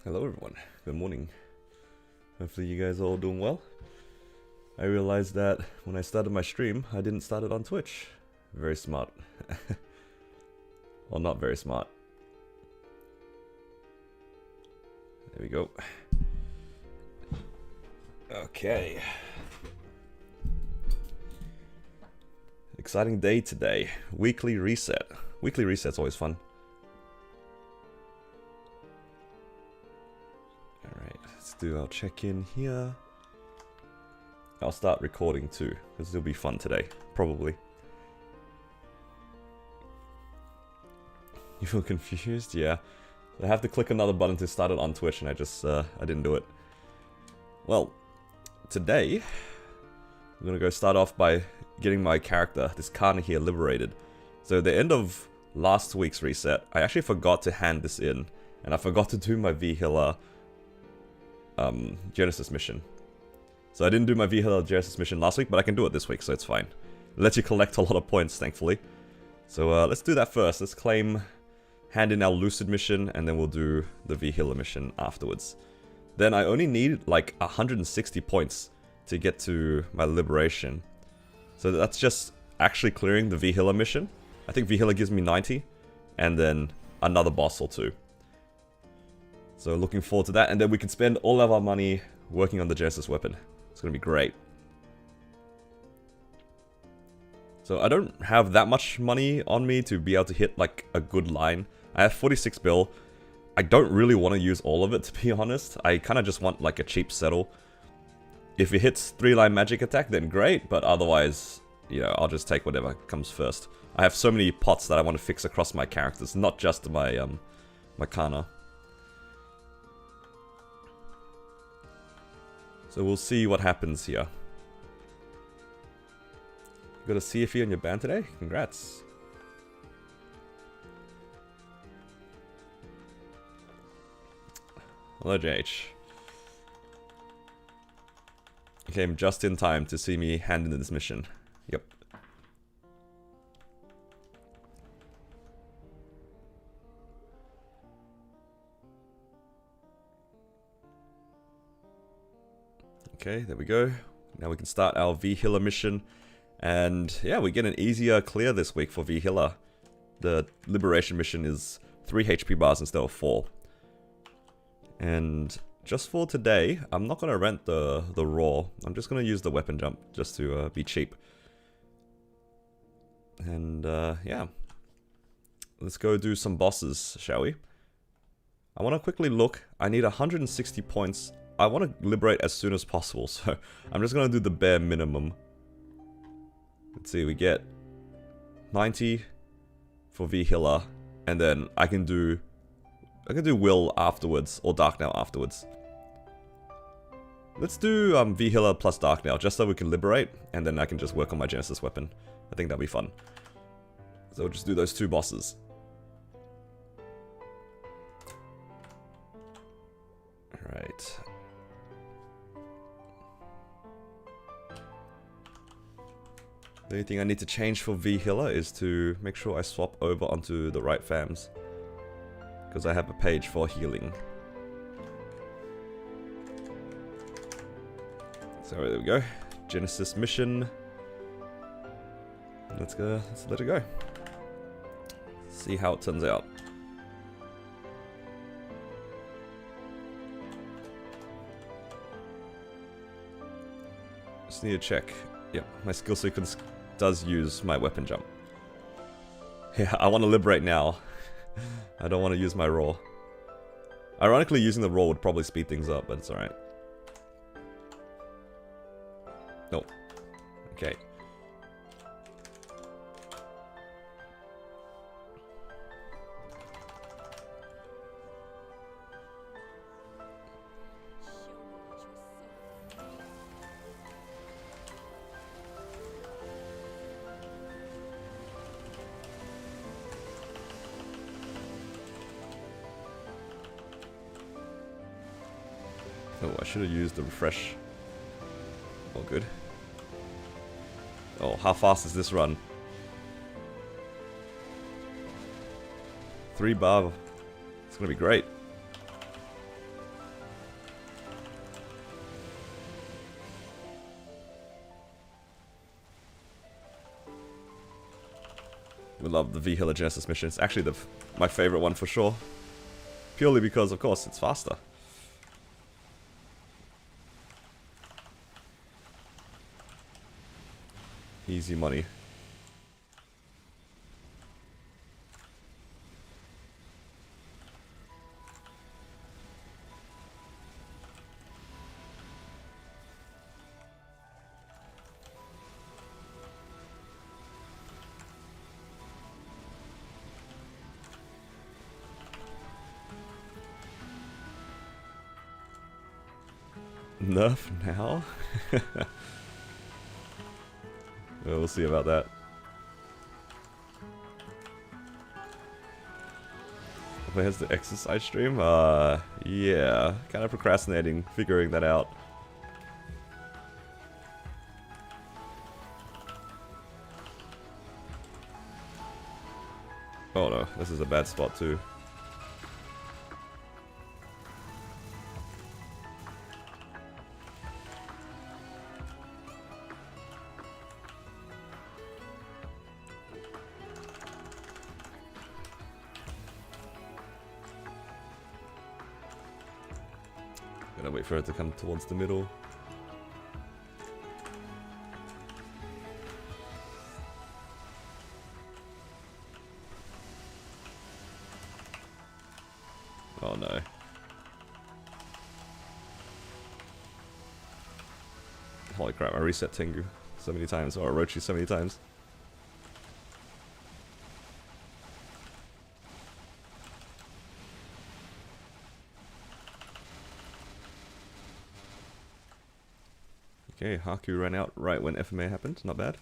Hello everyone, good morning. Hopefully you guys are all doing well. I realized that when I started my stream, I didn't start it on Twitch. Very smart. Well, not very smart. There we go. Okay. Exciting day today. Weekly reset. Weekly reset's always fun. Alright, let's do our check-in here. I'll start recording too, because it'll be fun today, probably. You feel confused? Yeah. I have to click another button to start it on Twitch, and I didn't do it. Well, today, I'm gonna go start off by getting my character, this Kanna here, liberated. So at the end of last week's reset, I actually forgot to hand this in, and I forgot to do my V-Healer Genesis mission. So I didn't do my V-Healer Genesis mission last week, but I can do it this week, so it's fine. It lets you collect a lot of points, thankfully. So let's do that first. Let's claim, hand in our Lucid mission, and then we'll do the V-Healer mission afterwards. Then I only need like 160 points to get to my liberation. So that's just actually clearing the V-Healer mission. I think V-Healer gives me 90, and then another boss or two. So looking forward to that, and then we can spend all of our money working on the Genesis weapon. It's gonna be great. So I don't have that much money on me to be able to hit like a good line. I have 46 bill. I don't really want to use all of it, to be honest. I kind of just want like a cheap settle. If it hits 3-line magic attack, then great, but otherwise, you know, I'll just take whatever comes first. I have so many pots that I want to fix across my characters, not just my my Kanna. So we'll see what happens here. You got a CFE on your band today? Congrats. Hello, JH. You came just in time to see me hand in this mission. Yep. Okay, there we go. Now we can start our V-Healer mission. And yeah, we get an easier clear this week for V-Healer. The Liberation mission is 3 HP bars instead of 4. And just for today, I'm not going to rent the Raw. I'm just going to use the weapon jump just to be cheap. And yeah. Let's go do some bosses, shall we? I want to quickly look. I need 160 points. I want to liberate as soon as possible, so I'm just going to do the bare minimum. Let's see, we get 90 for V-Healer, and then I can do Will afterwards, or Dark Now afterwards. Let's do V-Healer plus Dark Now, just so we can liberate, and then I can just work on my Genesis weapon. I think that'll be fun. So we'll just do those 2 bosses. Alright. The only thing I need to change for V-Healer is to make sure I swap over onto the right fams. Because I have a page for healing. So there we go. Genesis mission. Let's let it go. See how it turns out. Just need to check. Yep, my skill sequence does use my weapon jump. Yeah, I want to liberate now. I don't want to use my Raw. Ironically, using the Raw would probably speed things up, but it's alright. Nope. Okay. Oh, I should have used the refresh. All good. Oh, how fast is this run? 3 bar. It's gonna be great. We love the V-Healer Genesis mission. It's actually my favorite one for sure. Purely because, of course, it's faster. Easy money. Nerf now? Well, we'll see about that. Where's the exercise stream? Yeah. Kind of procrastinating, figuring that out. Oh no, this is a bad spot too. Gotta wait for it to come towards the middle. Oh no. Holy crap, I reset Tengu so many times, or Orochi so many times. Okay, Haku ran out right when FMA happened, not bad.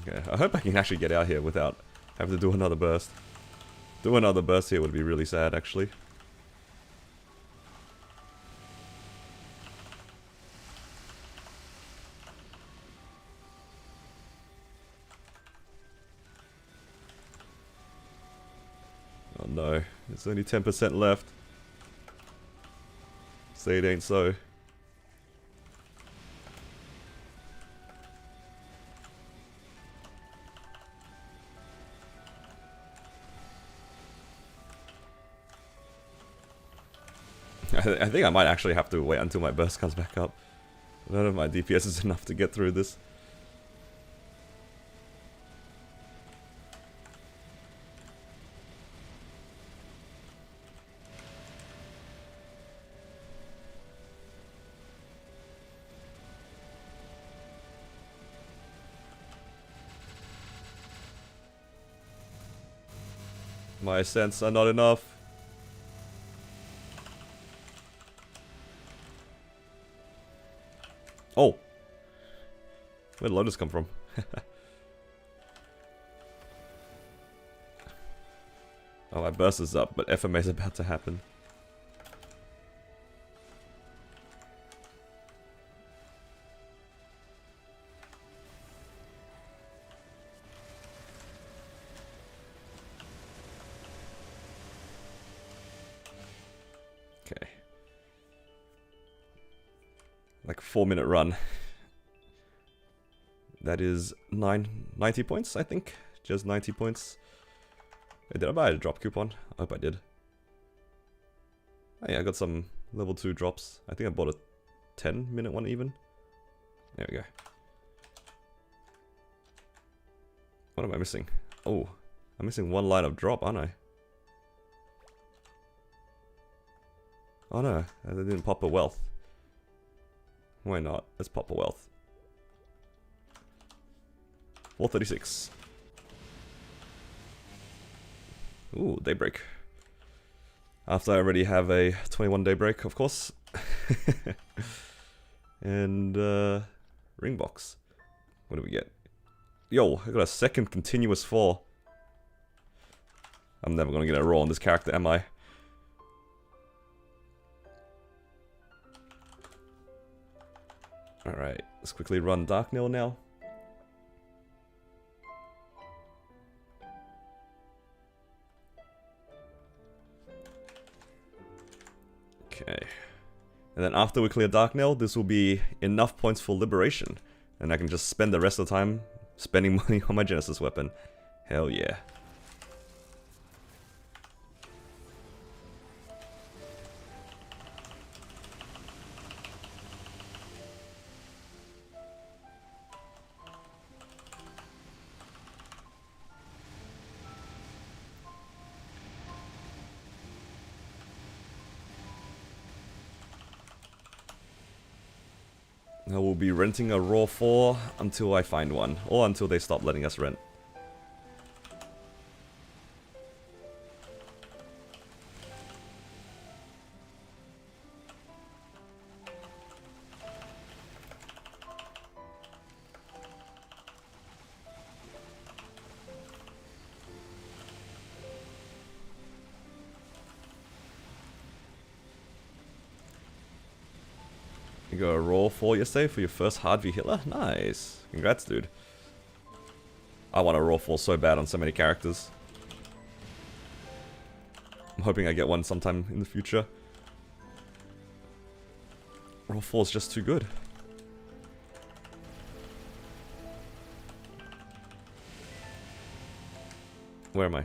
Okay, I hope I can actually get out here without having to do another burst. Do another burst here would be really sad, actually. Oh no, there's only 10% left. Say it ain't so. I think I might actually have to wait until my burst comes back up. None of my DPS is enough to get through this. My ascents are not enough. Oh! Where'd Lotus come from? Oh, my burst is up, but FMA is about to happen. Okay. Like a 4-minute run. That is 90 points, I think. Just 90 points. Wait, did I buy a drop coupon? I hope I did. Oh yeah, I got some level 2 drops. I think I bought a 10-minute one even. There we go. What am I missing? Oh, I'm missing one line of drop, aren't I? Oh no, I didn't pop a wealth. Why not? Let's pop a wealth. 436. Ooh, daybreak. After I already have a 21 daybreak, of course. And ring box. What do we get? Yo, I got a second continuous 4. I'm never gonna get a roll on this character, am I? Alright, let's quickly run Dark Nil now. And then after we clear Darknail, this will be enough points for Liberation. And I can just spend the rest of the time spending money on my Genesis weapon. Hell yeah. I will be renting a Raw 4 until I find one, or until they stop letting us rent. You got a Raw 4 yesterday for your first hard V healer? Nice. Congrats, dude. I want a Raw 4 so bad on so many characters. I'm hoping I get one sometime in the future. Raw 4 is just too good. Where am I?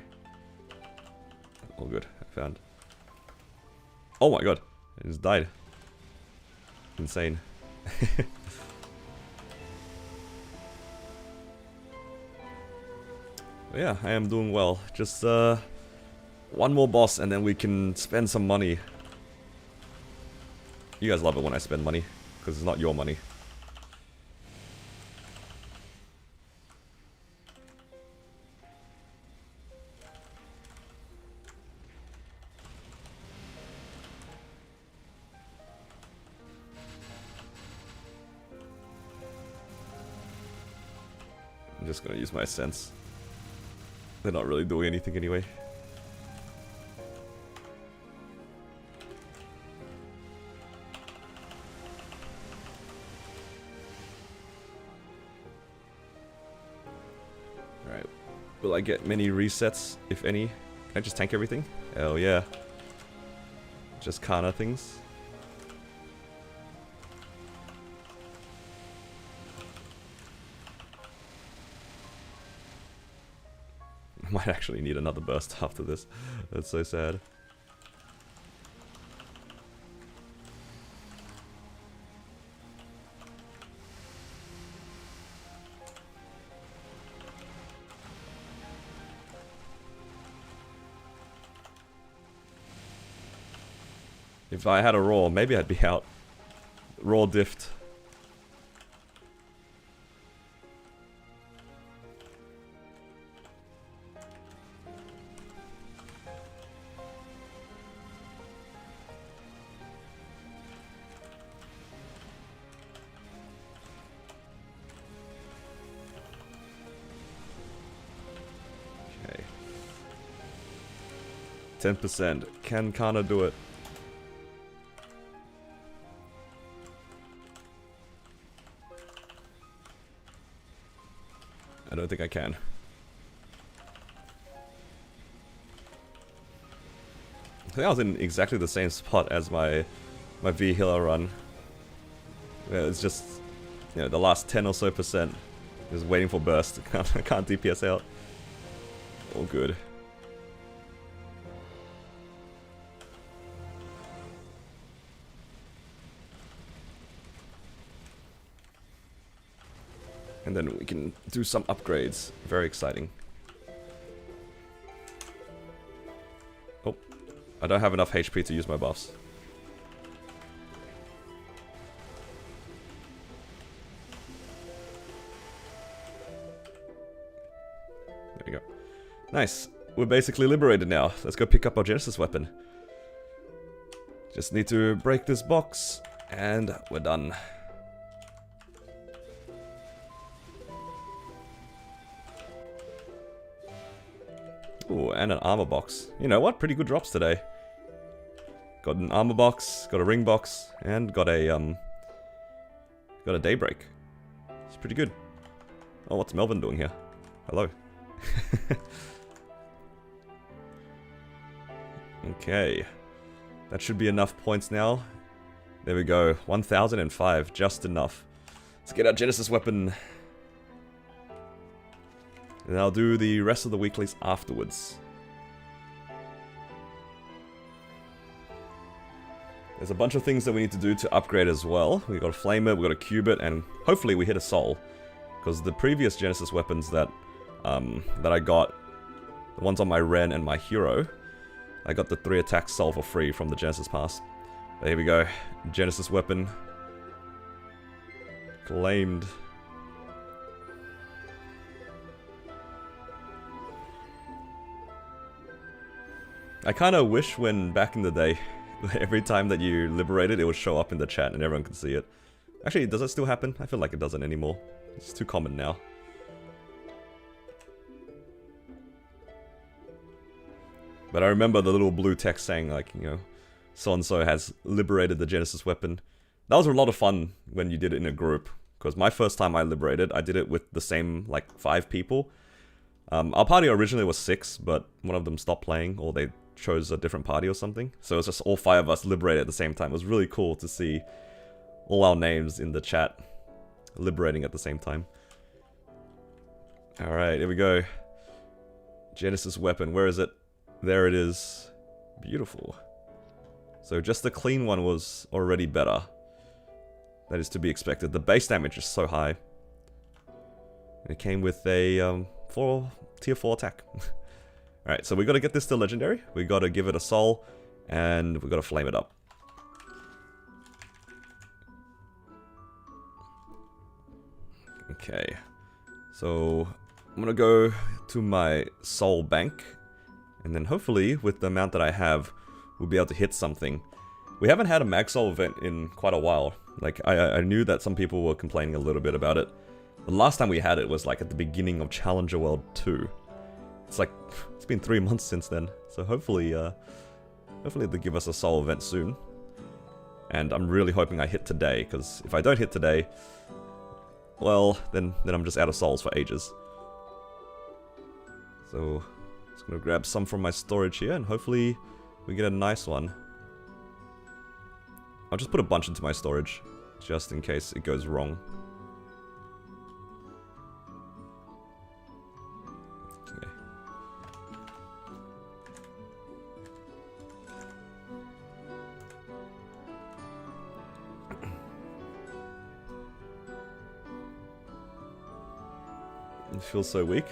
All good. I found. Oh my god. I just died. Insane. Yeah, I am doing well. Just one more boss and then we can spend some money. You guys love it when I spend money, because it's not your money. I'm just gonna use my sense. They're not really doing anything anyway. Alright. Will I get many resets, if any? Can I just tank everything? Hell yeah. Just Kanna things. Might actually need another burst after this. That's so sad. If I had a Raw, maybe I'd be out. Raw diffed. Okay. 10%. Can Kanna do it? I don't think I can. I think I was in exactly the same spot as my V healer run. Yeah, it's just, you know, the last 10 or so percent. Just waiting for burst. I can't DPS out. All good. And then we can do some upgrades. Very exciting. Oh, I don't have enough HP to use my buffs. There we go. Nice. We're basically liberated now. Let's go pick up our Genesis weapon. Just need to break this box, and we're done. Ooh, and an armor box. You know what? Pretty good drops today. Got an armor box, got a ring box, and got a daybreak. It's pretty good. Oh, what's Melvin doing here? Hello. Okay. That should be enough points now. There we go. 1005, just enough. Let's get our Genesis weapon. And I'll do the rest of the weeklies afterwards. There's a bunch of things that we need to do to upgrade as well. We've got to flame it, we've got to cube it, and hopefully we hit a soul. Because the previous Genesis weapons that I got, the ones on my Ren and my Hero, I got the 3 attack soul for free from the Genesis pass. But here we go. Genesis weapon. Claimed. I kind of wish when back in the day, every time that you liberated, it would show up in the chat and everyone could see it. Actually, does that still happen? I feel like it doesn't anymore. It's too common now. But I remember the little blue text saying, like, you know, so-and-so has liberated the Genesis weapon. That was a lot of fun when you did it in a group. Because my first time I liberated, I did it with the same, like, 5 people. Our party originally was 6, but one of them stopped playing, or they chose a different party or something. So it was just all 5 of us liberated at the same time. It was really cool to see all our names in the chat liberating at the same time. Alright, here we go. Genesis weapon, where is it? There it is. Beautiful. So just the clean one was already better. That is to be expected. The base damage is so high. And it came with a tier 4 attack. Alright, so we got to get this to legendary. We got to give it a soul. And we got to flame it up. Okay. So I'm going to go to my soul bank. And then hopefully, with the amount that I have, we'll be able to hit something. We haven't had a Mag Soul event in quite a while. Like, I knew that some people were complaining a little bit about it. The last time we had it was like at the beginning of Challenger World 2. It's like, it's been 3 months since then. So hopefully they'll give us a soul event soon. And I'm really hoping I hit today, because if I don't hit today, well, then I'm just out of souls for ages. So, just gonna grab some from my storage here, and hopefully we get a nice one. I'll just put a bunch into my storage, just in case it goes wrong. Okay. It feels so weak.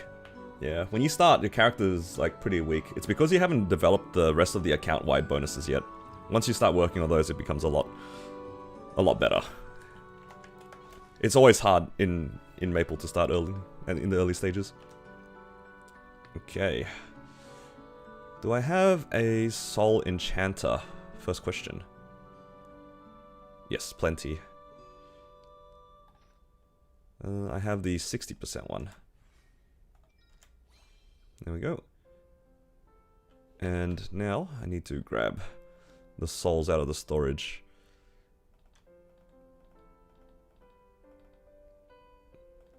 Yeah, when you start, your character's like pretty weak. It's because you haven't developed the rest of the account-wide bonuses yet. Once you start working on those, it becomes a lot better. It's always hard in Maple to start early, and in the early stages. Okay. Do I have a Soul Enchanter? First question. Yes, plenty. I have the 60% one. There we go. And now I need to grab the souls out of the storage.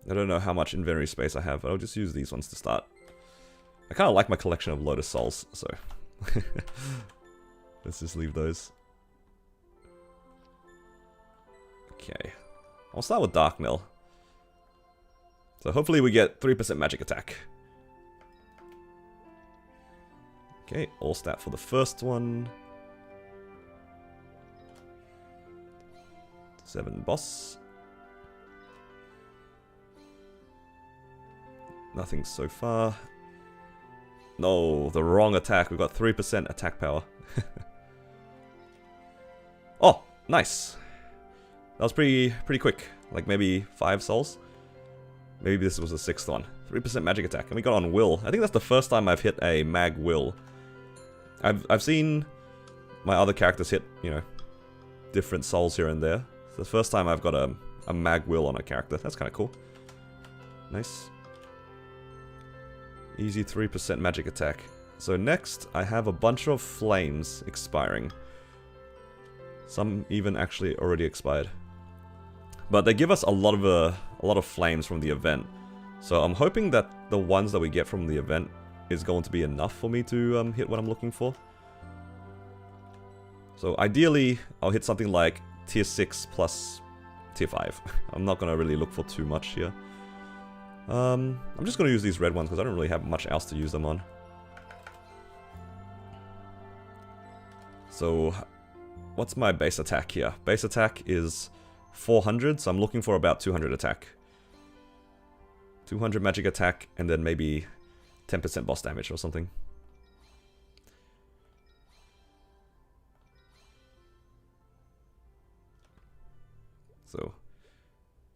I don't know how much inventory space I have, but I'll just use these ones to start. I kind of like my collection of Lotus Souls, so let's just leave those. Okay. I'll start with Dark Knell. So hopefully we get 3% magic attack. Okay, all stat for the first one. 7 boss. Nothing so far. No, the wrong attack. We've got 3% attack power. Oh, nice. That was pretty quick. Like maybe 5 souls. Maybe this was the 6th one. 3% magic attack. And we got on Will. I think that's the first time I've hit a Mag Will. I've seen my other characters hit, you know, different souls here and there. It's the first time I've got a Mag Will on a character. That's kind of cool. Nice. Easy 3% magic attack. So next, I have a bunch of flames expiring. Some even actually already expired. But they give us a lot of flames from the event. So I'm hoping that the ones that we get from the event is going to be enough for me to hit what I'm looking for. So ideally, I'll hit something like tier 6 plus tier 5. I'm not gonna really look for too much here. I'm just gonna use these red ones because I don't really have much else to use them on. So, what's my base attack here? Base attack is 400, so I'm looking for about 200 attack. 200 magic attack, and then maybe 10% boss damage or something. So,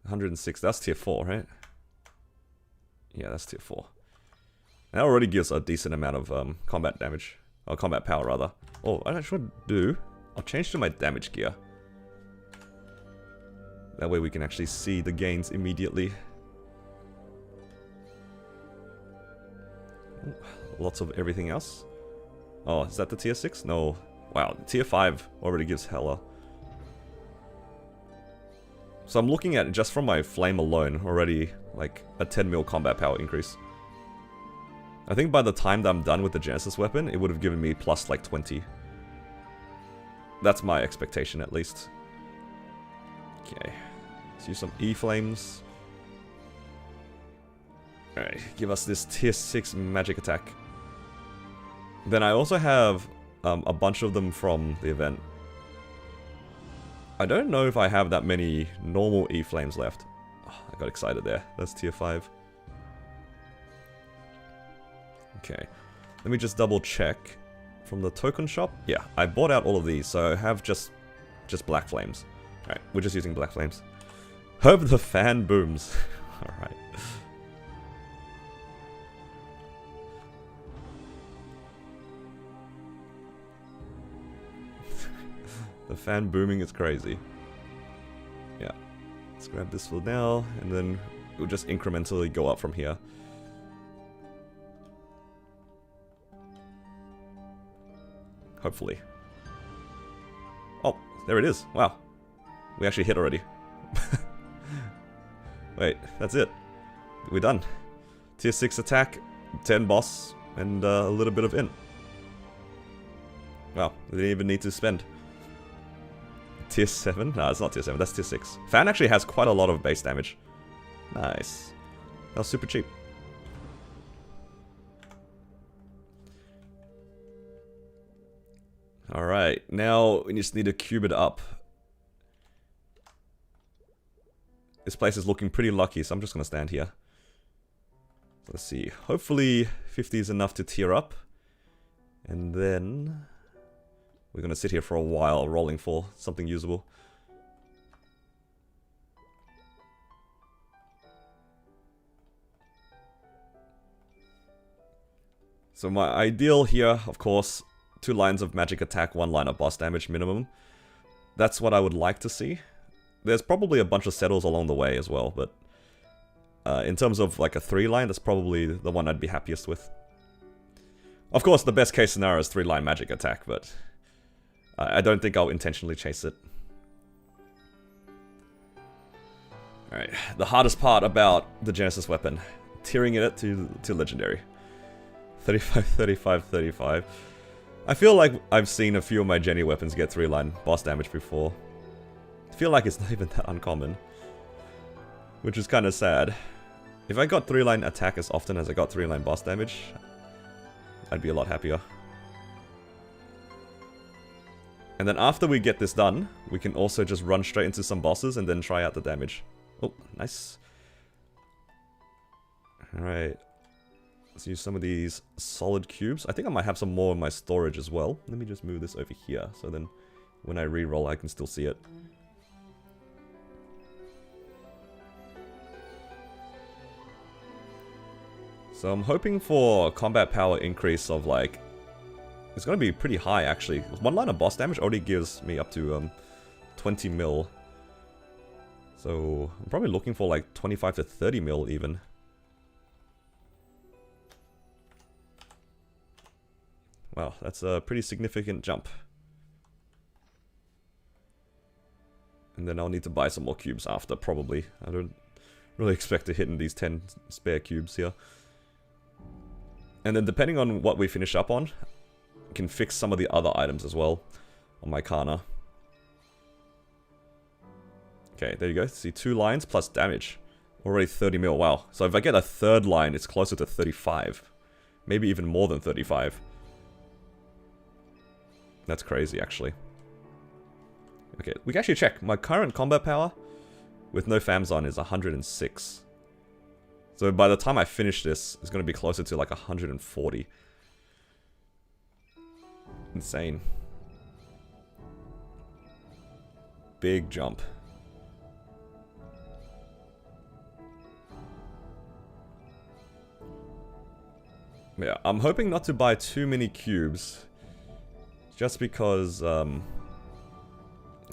106, that's tier 4, right? Yeah, that's tier 4. And that already gives a decent amount of combat damage. Or combat power, rather. Oh, I should do... I'll change to my damage gear. That way we can actually see the gains immediately. Ooh, lots of everything else. Oh, is that the tier 6? No. Wow, tier 5 already gives hella. So I'm looking at, just from my flame alone, already like a 10 mil combat power increase. I think by the time that I'm done with the Genesis weapon, it would have given me plus like 20. That's my expectation at least. Okay, let's use some E-flames. Alright, give us this tier 6 magic attack. Then I also have a bunch of them from the event. I don't know if I have that many normal E-flames left. Oh, I got excited there. That's tier 5. Okay, let me just double check. From the token shop? Yeah, I bought out all of these, so I have just black flames. Alright, we're just using black flames. Hope the fan booms. Alright. The fan booming is crazy. Yeah. Let's grab this for now, and then we'll just incrementally go up from here. Hopefully. Oh, there it is. Wow. We actually hit already. Wait, that's it. We're done. Tier 6 attack, 10 boss, and a little bit of int. Wow, we didn't even need to spend. Tier 7? No, it's not tier 7, that's tier 6. Fan actually has quite a lot of base damage. Nice. That was super cheap. Alright, now we just need to cube it up. This place is looking pretty lucky, so I'm just going to stand here. Let's see, hopefully 50 is enough to tier up. And then we're going to sit here for a while, rolling for something usable. So my ideal here, of course, 2 lines of magic attack, 1 line of boss damage minimum. That's what I would like to see. There's probably a bunch of settles along the way as well, but in terms of like a 3 line, that's probably the one I'd be happiest with. Of course, the best case scenario is 3 line magic attack, but I don't think I'll intentionally chase it. Alright, the hardest part about the Genesis weapon, tiering it to legendary. 35, 35, 35. I feel like I've seen a few of my Jenny weapons get 3-line boss damage before. I feel like it's not even that uncommon. Which is kind of sad. If I got 3-line attack as often as I got 3-line boss damage, I'd be a lot happier. And then after we get this done, we can also just run straight into some bosses and then try out the damage. Oh, nice. Alright. Let's use some of these solid cubes. I think I might have some more in my storage as well. Let me just move this over here, so then when I re-roll I can still see it. So I'm hoping for combat power increase of like... It's going to be pretty high actually. 1 line of boss damage already gives me up to 20 mil. So I'm probably looking for like 25 to 30 mil even. Wow, that's a pretty significant jump. And then I'll need to buy some more cubes after, probably. I don't really expect to hit in these 10 spare cubes here. And then depending on what we finish up on, I can fix some of the other items as well on my Kanna. Okay, there you go. See, 2 lines plus damage. Already 30 mil, wow. So if I get a 3rd line, it's closer to 35. Maybe even more than 35. That's crazy, actually. Okay, we can actually check. My current combat power with no fams on is 106. So by the time I finish this, it's going to be closer to like 140. Insane. Big jump. Yeah, I'm hoping not to buy too many cubes. Just because, I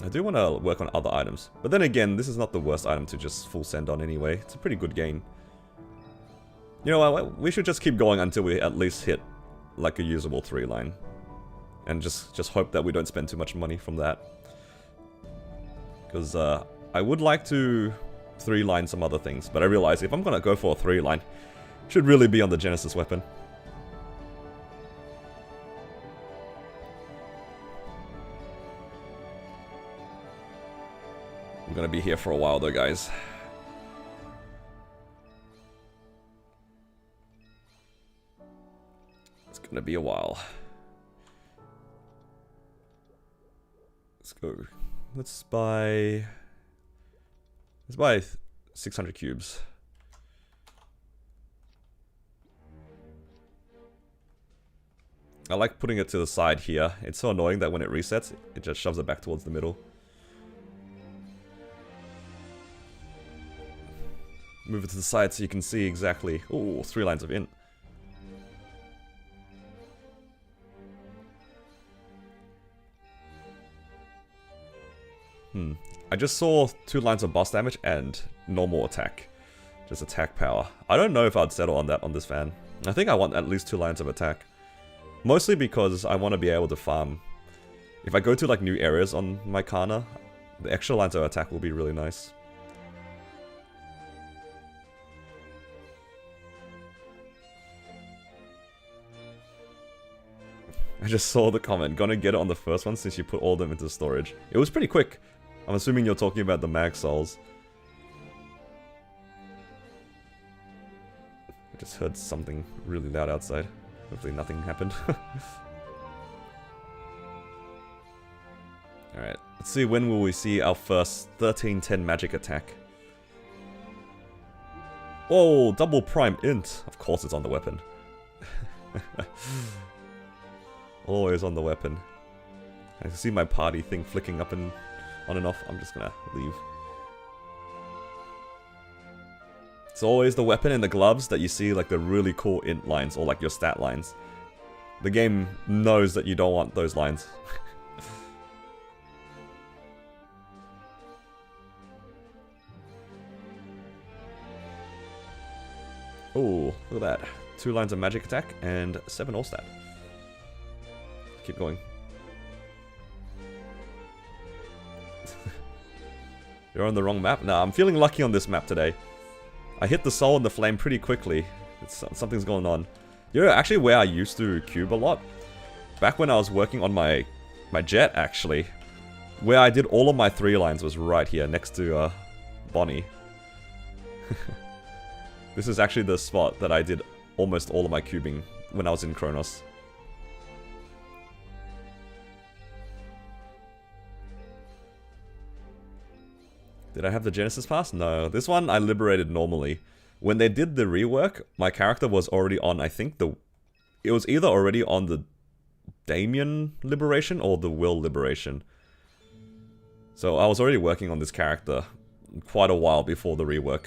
do want to work on other items. But then again, this is not the worst item to just full send on anyway. It's a pretty good gain. You know what, we should just keep going until we at least hit like a usable 3 line. And just hope that we don't spend too much money from that. Because I would like to 3 line some other things. But I realize if I'm going to go for a 3 line, it should really be on the Genesis weapon. I'm gonna be here for a while though, guys. It's gonna be a while. Let's go. Let's buy 600 cubes. I like putting it to the side here. It's so annoying that when it resets, it just shoves it back towards the middle. Move it to the side so you can see exactly. Ooh, 3 lines of int. I just saw 2 lines of boss damage and normal attack. Just attack power. I don't know if I'd settle on that on this fan. I think I want at least 2 lines of attack. Mostly because I want to be able to farm. If I go to like new areas on my Kanna, the extra lines of attack will be really nice. I just saw the comment, gonna get it on the first one since you put all of them into storage. It was pretty quick. I'm assuming you're talking about the mag souls. I just heard something really loud outside. Hopefully nothing happened. Alright, let's see when will we see our first 1310 magic attack. Oh, double prime int. Of course it's on the weapon. Always on the weapon. I can see my party thing flicking up and on and off. I'm just gonna leave. It's always the weapon and the gloves that you see like the really cool int lines or like your stat lines. The game knows that you don't want those lines. Oh, look at that. 2 lines of magic attack and 7 all stat. Keep going. You're on the wrong map? Nah, I'm feeling lucky on this map today. I hit the soul and the flame pretty quickly. Something's going on. You know, actually where I used to cube a lot? Back when I was working on my jet, actually. Where I did all of my 3 lines was right here, next to Bonnie. This is actually the spot that I did almost all of my cubing when I was in Kronos. Did I have the Genesis pass? No. This one I liberated normally. When they did the rework, my character was already on, I think it was either already on the Damien liberation or the Will liberation. So I was already working on this character quite a while before the rework.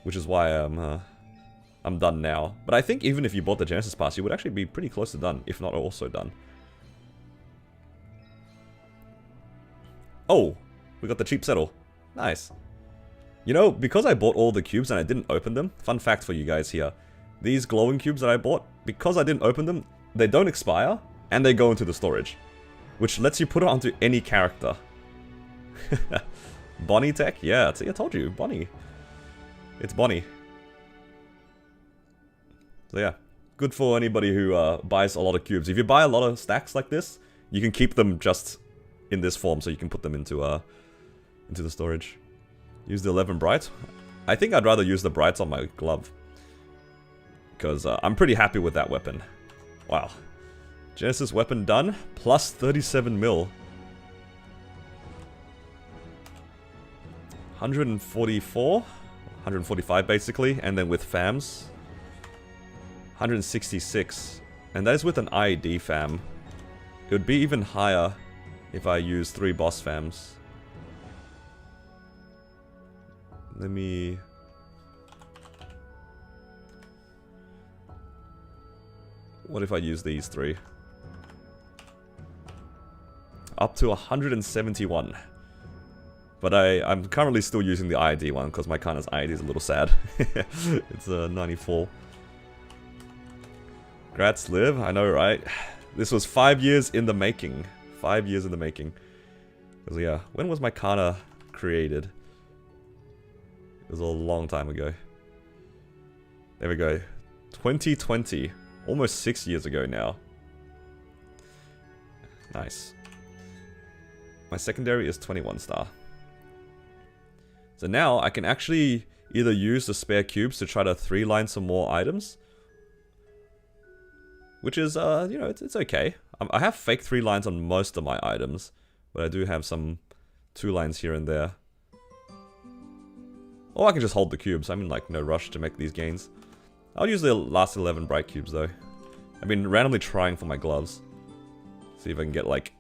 Which is why I'm done now. But I think even if you bought the Genesis pass, you would actually be pretty close to done, if not also done. Oh! We got the cheap settle. Nice. You know, because I bought all the cubes and I didn't open them, fun fact for you guys here. These glowing cubes that I bought, because I didn't open them, they don't expire, and they go into the storage. Which lets you put it onto any character. Bonnie tech? Yeah, see, I told you, Bonnie. It's Bonnie. So yeah, good for anybody who buys a lot of cubes. If you buy a lot of stacks like this, you can keep them just in this form, so you can put them into into the storage. Use the 11 bright. I think I'd rather use the brights on my glove. Because I'm pretty happy with that weapon. Wow. Genesis weapon done. Plus 37 mil. 144. 145 basically. And then with FAMs. 166. And that is with an IED FAM. It would be even higher if I use 3 boss FAMs. Let me... What if I use these 3? Up to 171. But I'm currently still using the IED one because my Kanna's IED is a little sad. It's a 94. Grats live, I know, right? This was 5 years in the making. 5 years in the making. Because yeah, when was my Kanna created? It was a long time ago. There we go. 2020. Almost 6 years ago now. Nice. My secondary is 21 star. So now I can actually either use the spare cubes to try to 3-line some more items. Which is, you know, it's okay. I have fake 3 lines on most of my items. But I do have some 2 lines here and there. Or I can just hold the cubes. I'm in like no rush to make these gains. I'll use the last 11 bright cubes though. I've been randomly trying for my gloves. See if I can get like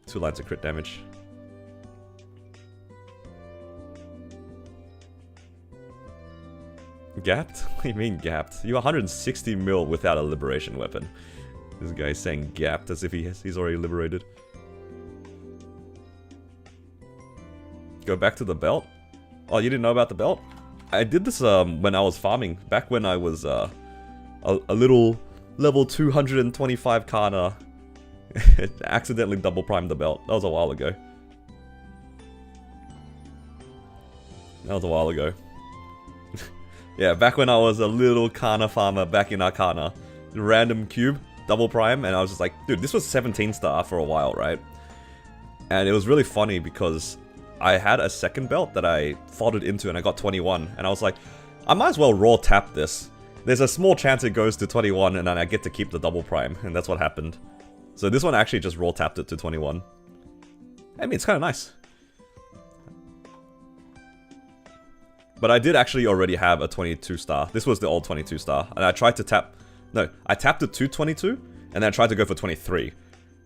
2 lines of crit damage. Gapped? What do you mean gapped? You're 160 mil without a liberation weapon. This guy's saying gapped as if he's already liberated. Go back to the belt? Oh, you didn't know about the belt? I did this when I was farming. Back when I was a little level 225 Kanna. Accidentally double primed the belt. That was a while ago. That was a while ago. Yeah, back when I was a little Kanna farmer back in Arcana. Random cube, double prime, and I was just like, dude, this was 17 star for a while, right? And it was really funny because I had a second belt that I folded into and I got 21. And I was like, I might as well raw tap this. There's a small chance it goes to 21 and then I get to keep the double prime. And that's what happened. So this one actually just raw tapped it to 21. I mean, it's kind of nice. But I did actually already have a 22 star. This was the old 22 star. And I tried to tap... No, I tapped it to 22 and then I tried to go for 23.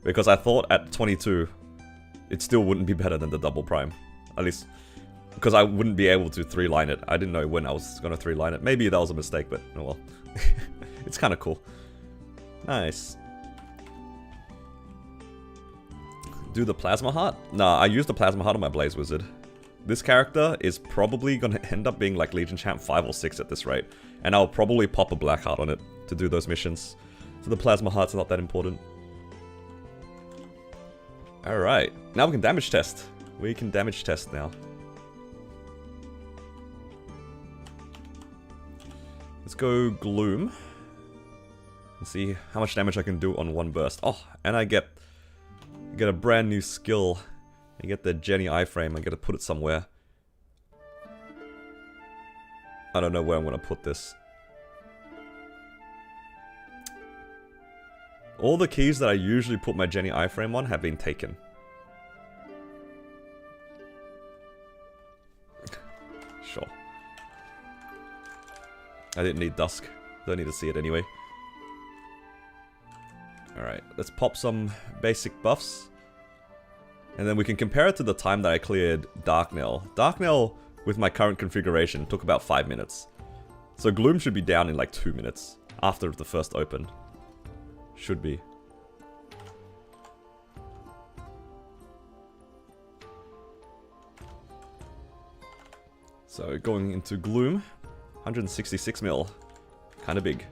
Because I thought at 22, it still wouldn't be better than the double prime. At least, because I wouldn't be able to 3-line it. I didn't know when I was going to 3-line it. Maybe that was a mistake, but oh well. It's kind of cool. Nice. Do the plasma heart? Nah, I used the plasma heart on my Blaze Wizard. This character is probably going to end up being like Legion Champ 5 or 6 at this rate. And I'll probably pop a black heart on it to do those missions. So the plasma heart's not that important. Alright, now we can damage test. We can damage test now. Let's go Gloom. And see how much damage I can do on one burst. Oh, and I get a brand new skill. I get the Jenny iframe. I gotta put it somewhere. I don't know where I'm gonna put this. All the keys that I usually put my Jenny iframe on have been taken. Sure. I didn't need Dusk. Don't need to see it anyway. Alright, let's pop some basic buffs. And then we can compare it to the time that I cleared Darknell. Darknell, with my current configuration, took about 5 minutes. So Gloom should be down in like 2 minutes after the first open. Should be. So going into Gloom, 166 mil. Kinda big.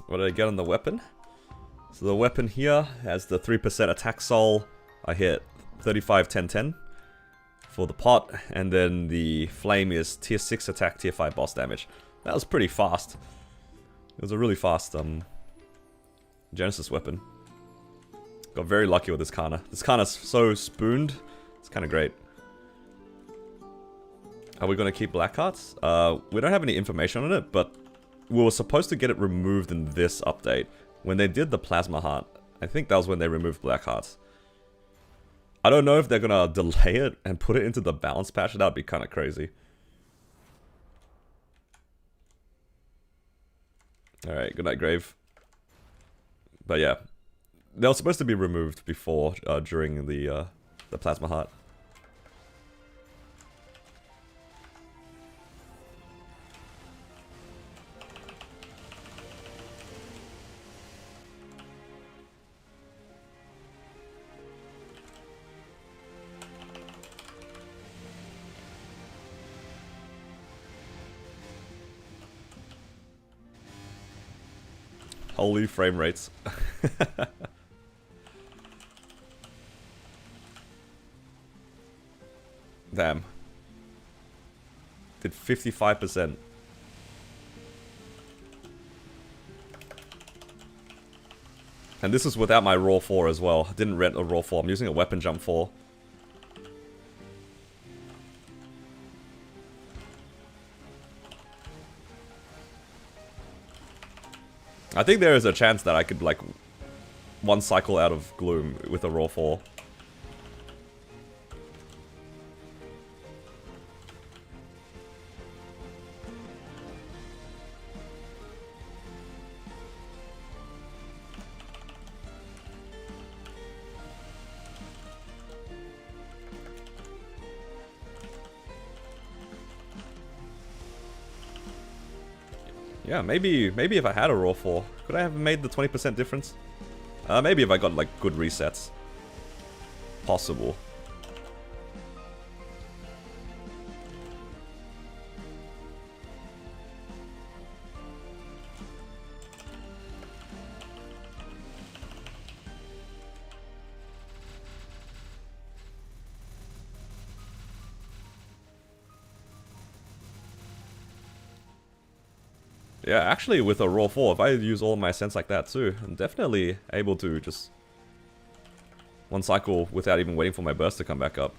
What did I get on the weapon? So the weapon here has the 3% attack soul. I hit 35, 10, 10 for the pot. And then the flame is tier 6 attack, tier 5 boss damage. That was pretty fast. It was a really fast Genesis weapon. Got very lucky with this Kanna. This Kanna's so spooned. It's kind of great. Are we going to keep black cards? We don't have any information on it, but we were supposed to get it removed in this update. When they did the plasma heart, I think that was when they removed black hearts. I don't know if they're going to delay it and put it into the balance patch. That would be kind of crazy. Alright, good night, Grave. But yeah, they were supposed to be removed before, during the plasma heart. Holy frame rates. Damn. Did 55%. And this is without my raw 4 as well. I didn't rent a raw 4. I'm using a weapon jump 4. I think there is a chance that I could, like, one cycle out of Gloom with a raw 4. Yeah, maybe if I had a raw 4, could I have made the 20% difference? Maybe if I got, like, good resets. Possible. Yeah, actually with a raw 4, if I use all my sense like that too, I'm definitely able to just one cycle without even waiting for my burst to come back up.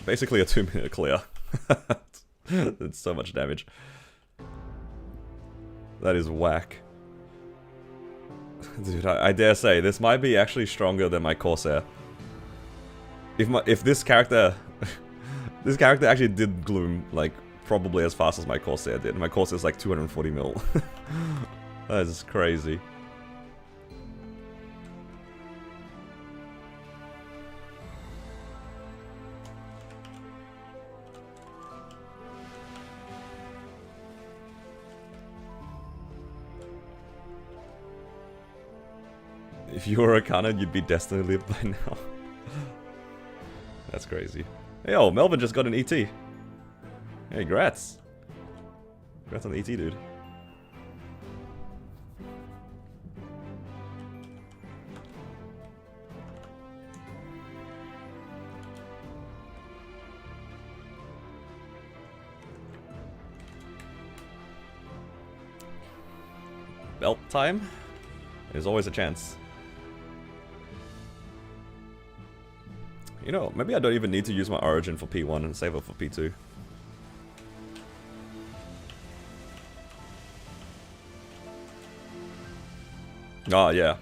Basically a 2-minute clear. It's so much damage. That is whack. Dude, I dare say, this might be actually stronger than my Corsair. If this character this character actually did Gloom like probably as fast as my Corsair did. My Corsair is like 240 mil. That is crazy. If you were a Kanna, you'd be destined to live by now. That's crazy. Hey, yo, Melvin just got an ET. Hey, grats. Congrats on the ET, dude. Belt time? There's always a chance. You know, maybe I don't even need to use my Origin for P1 and save it for P2. Oh, yeah.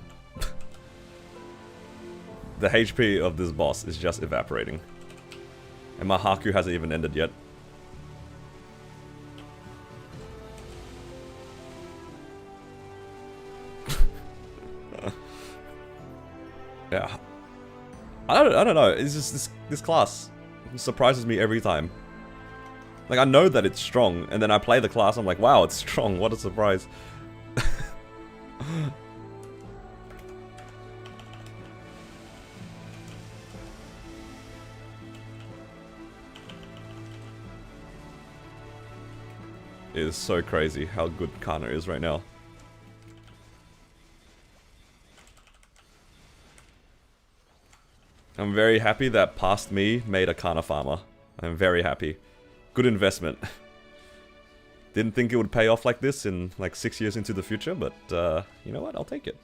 The HP of this boss is just evaporating. And my Haku hasn't even ended yet. Yeah. I don't know. It's just this class surprises me every time. Like, I know that it's strong, and then I play the class, I'm like, wow, it's strong, what a surprise. It is so crazy how good Kanna is right now. I'm very happy that past me made a Kanna farmer. I'm very happy. Good investment. Didn't think it would pay off like this in like 6 years into the future, but you know what? I'll take it.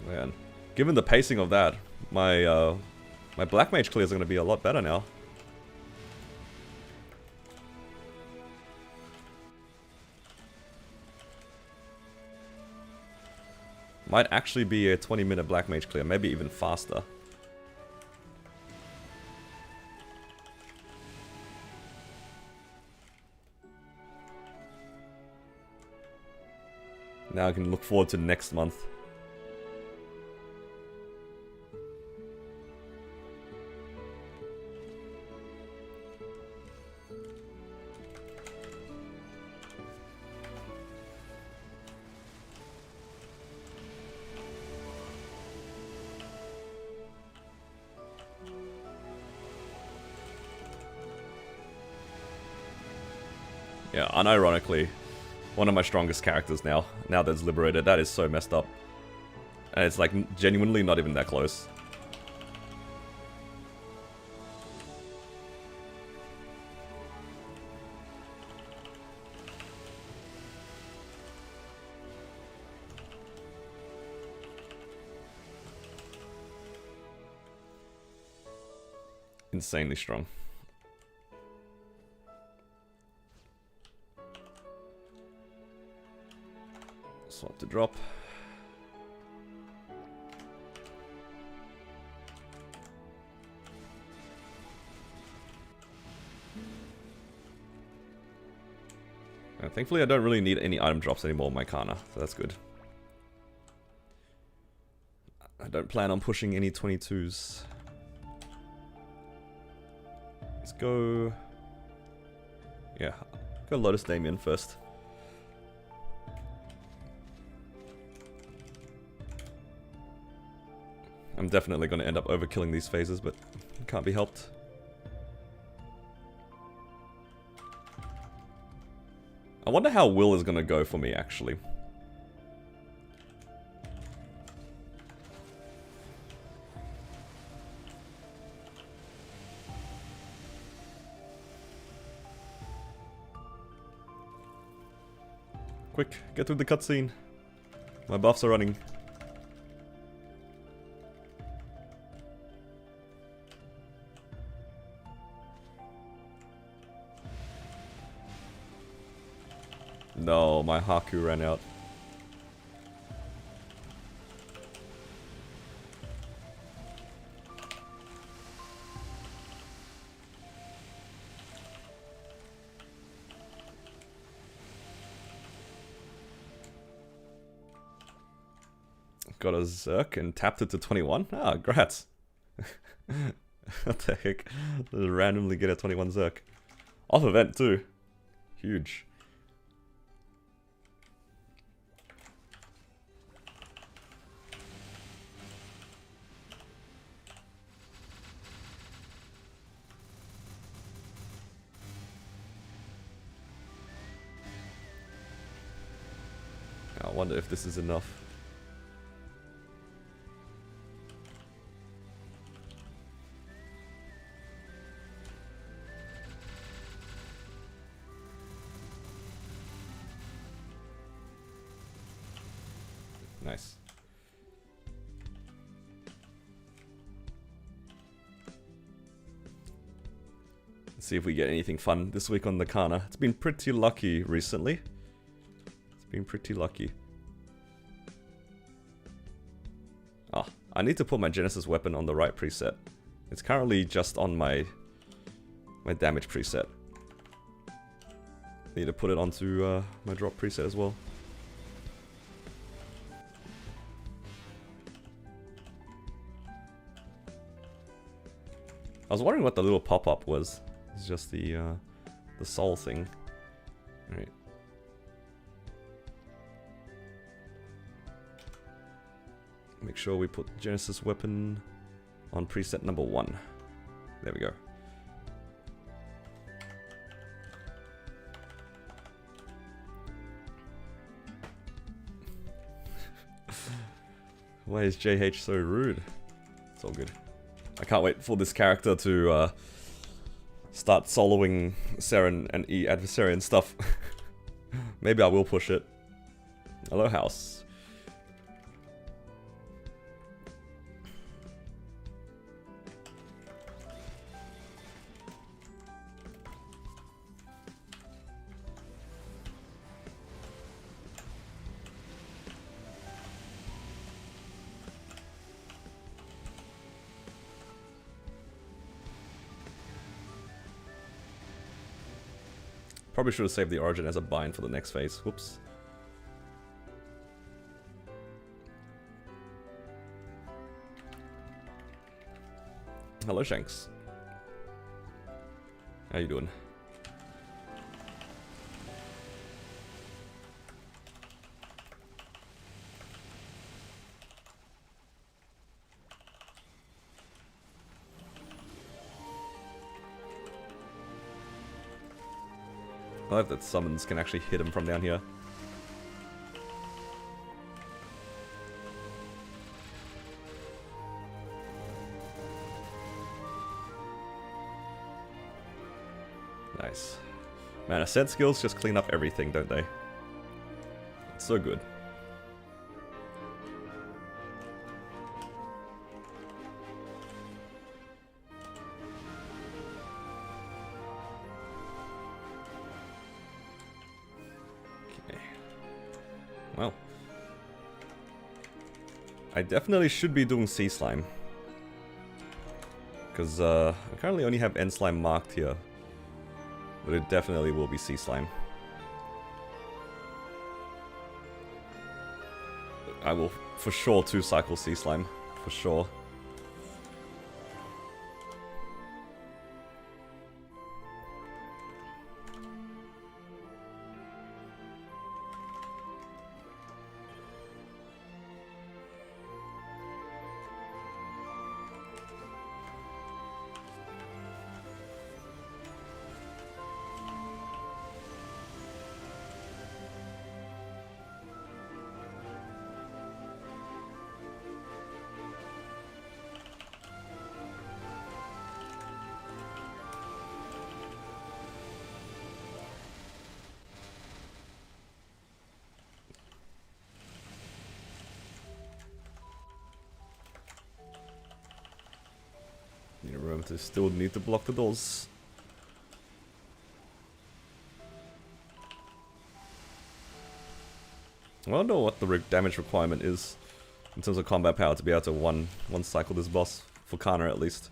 Man, given the pacing of that, my my Black Mage clears are going to be a lot better now. Might actually be a 20-minute Black Mage clear, maybe even faster. Now I can look forward to next month. Yeah, unironically, one of my strongest characters now that it's liberated. That is so messed up. And it's like genuinely not even that close. Insanely strong. Swap to drop. Thankfully I don't really need any item drops anymore in my Kanna, so that's good. I don't plan on pushing any 22s. Let's go... Yeah, go Lotus Damien first. I'm definitely going to end up overkilling these phases, but it can't be helped. I wonder how Will is going to go for me, actually. Quick, get through the cutscene. My buffs are running. No, my Haku ran out. Got a Zerk and tapped it to 21. Ah, grats. What the heck? Just randomly get a 21 Zerk. Off event too. Huge. I wonder if this is enough. Nice. Let's see if we get anything fun this week on the Kanna. It's been pretty lucky recently. It's been pretty lucky. Ah, I need to put my Genesis weapon on the right preset. It's currently just on my damage preset. Need to put it onto my drop preset as well. I was wondering what the little pop-up was. It's just the soul thing. Alright. Make sure we put Genesis weapon on preset number 1. There we go. Why is JH so rude? It's all good. I can't wait for this character to start soloing Seren and E adversary and stuff. Maybe I will push it. Hello, house. Probably should have saved the origin as a bind for the next phase. Whoops. Hello, Shanks. How you doing? I love that summons can actually hit him from down here. Nice. Man, Ascent skills just clean up everything, don't they? It's so good. Well, I definitely should be doing Sea Slime. Because I currently only have End Slime marked here. But it definitely will be Sea Slime. I will for sure 2-cycle Sea Slime. For sure. You remember to still need to block the doors. I wonder what the damage requirement is in terms of combat power to be able to one cycle this boss, for Kanna at least.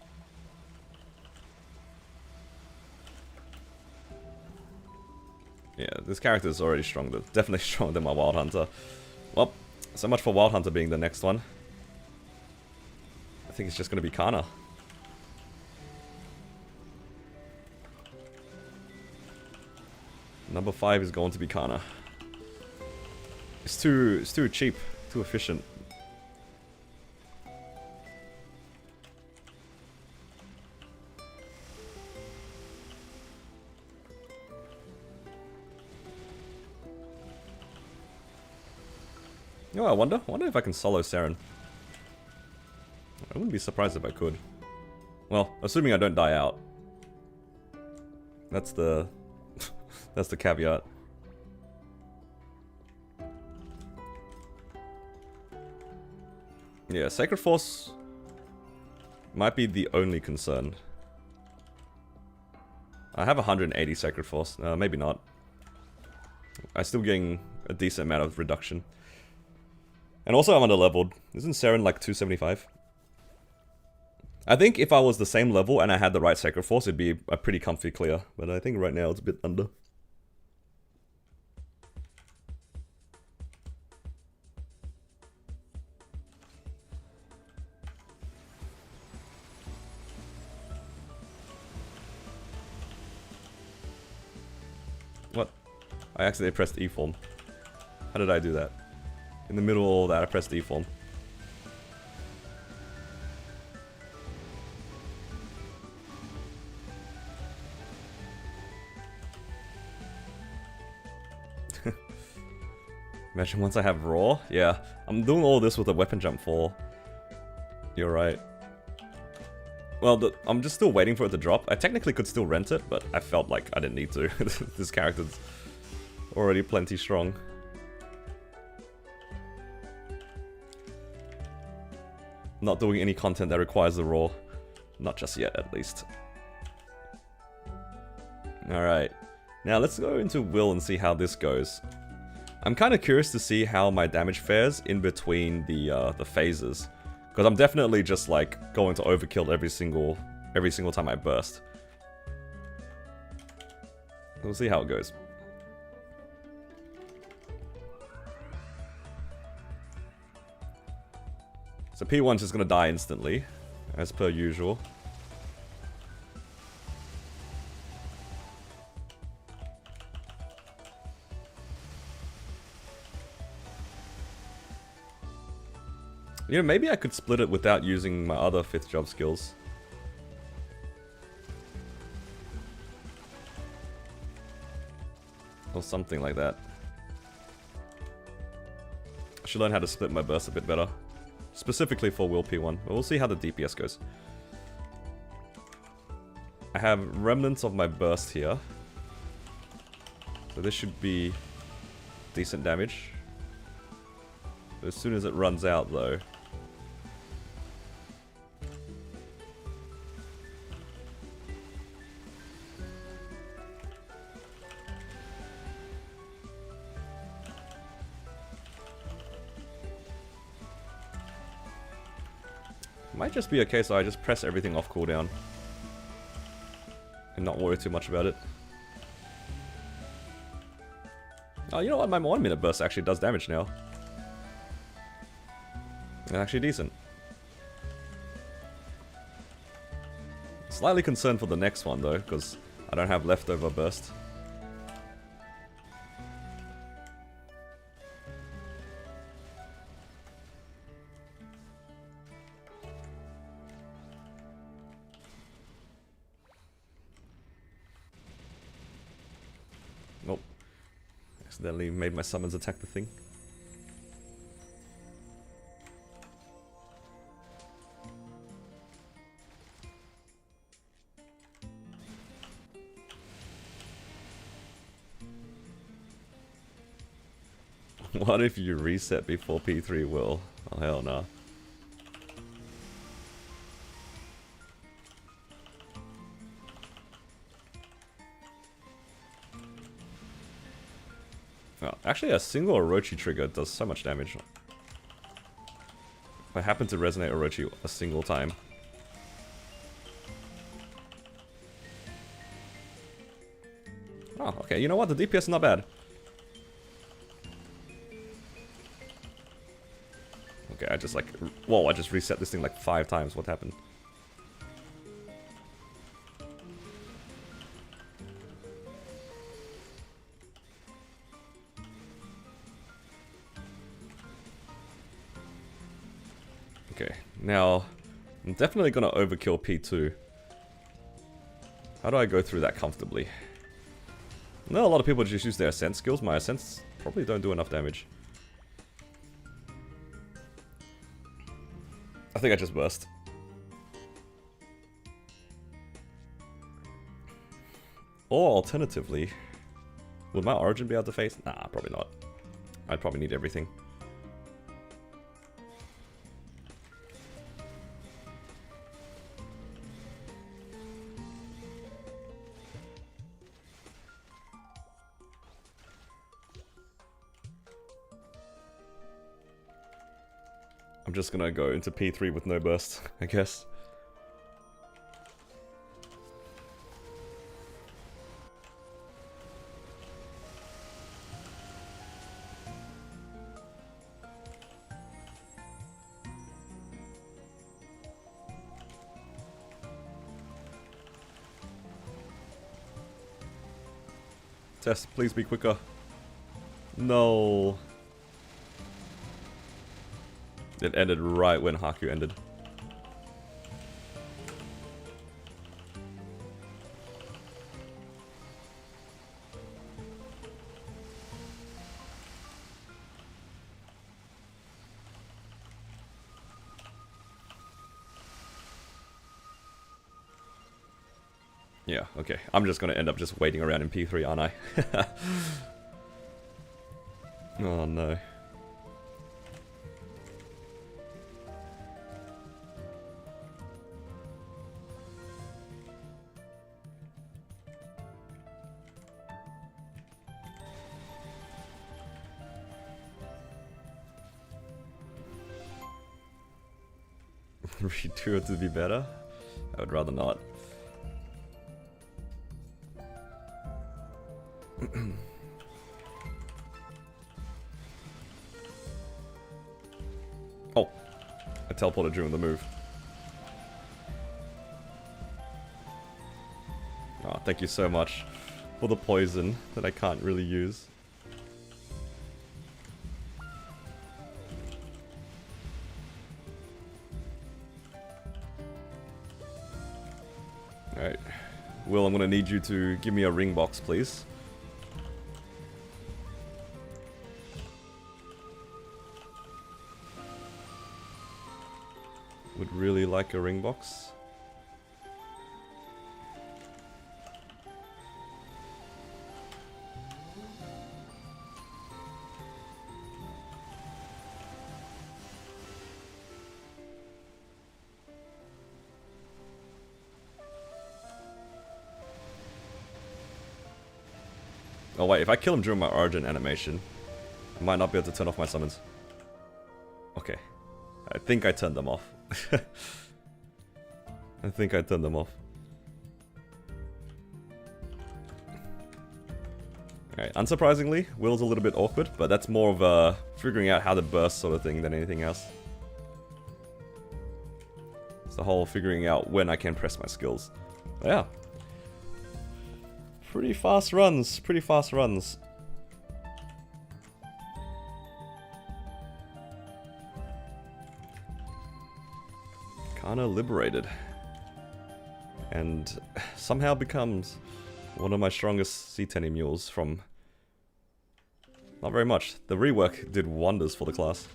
Yeah, this character is already strong, definitely stronger than my Wild Hunter. Well, so much for Wild Hunter being the next one. I think it's just going to be Kanna. Number 5 is going to be Kanna. It's too cheap, too efficient. Oh, I wonder if I can solo Seren. I wouldn't be surprised if I could. Well, assuming I don't die out. That's the that's the caveat. Yeah, Sacred Force might be the only concern. I have 180 Sacred Force. Maybe not. I'm still getting a decent amount of reduction. And also I'm under-leveled. Isn't Seren like 275? I think if I was the same level and I had the right Sacred Force, it'd be a pretty comfy clear. But I think right now it's a bit under. What? I accidentally pressed E form. How did I do that? In the middle of all that, I pressed E form. Imagine once I have Raw. Yeah, I'm doing all this with a weapon jump 4. You're right. Well, I'm just still waiting for it to drop. I technically could still rent it, but I felt like I didn't need to. This character's already plenty strong. Not doing any content that requires the Raw. Not just yet, at least. Alright. Now let's go into Will and see how this goes. I'm kind of curious to see how my damage fares in between the phases. Because I'm definitely just like going to overkill every single time I burst. We'll see how it goes. So P1's just gonna die instantly, as per usual. You know, maybe I could split it without using my other 5th job skills. Or something like that. I should learn how to split my burst a bit better. Specifically for Will P1, but we'll see how the DPS goes. I have remnants of my burst here. So this should be decent damage. But as soon as it runs out though... Might just be a case I just press everything off cooldown. And not worry too much about it. Oh, you know what? My 1 minute burst actually does damage now. It's actually decent. Slightly concerned for the next one though, because I don't have leftover burst. Nope. Accidentally made my summons attack the thing. What if you reset before P3 will? Oh hell no. Oh, actually a single Orochi trigger does so much damage. If I happen to resonate Orochi a single time. Oh, okay, you know what? The DPS is not bad. Okay, I just like... Whoa, I just reset this thing like 5 times. What happened? Okay, now... I'm definitely gonna overkill P2. How do I go through that comfortably? No, a lot of people just use their Ascent skills. My Ascents probably don't do enough damage. I think I just burst. Or alternatively, would my Origin be able to face? Nah, probably not. I'd probably need everything. I'm just gonna go into P3 with no burst, I guess. Test, please be quicker. No. It ended right when Haku ended. Yeah, okay. I'm just gonna end up just waiting around in P3, aren't I? Oh no. Redo it to be better? I would rather not. Oh, I teleported during the move. Oh, thank you so much for the poison that I can't really use. Alright. Will, I'm gonna need you to give me a ring box, please. Would really like a ring box. Oh wait, if I kill him during my origin animation, I might not be able to turn off my summons. Okay. I think I turned them off. I think I turned them off. Alright, unsurprisingly, Will's a little bit awkward, but that's more of a figuring out how to burst sort of thing than anything else. It's the whole figuring out when I can press my skills. But yeah. Pretty fast runs, pretty fast runs. Kanna liberated. And somehow becomes one of my strongest C10 mules from... Not very much. The rework did wonders for the class.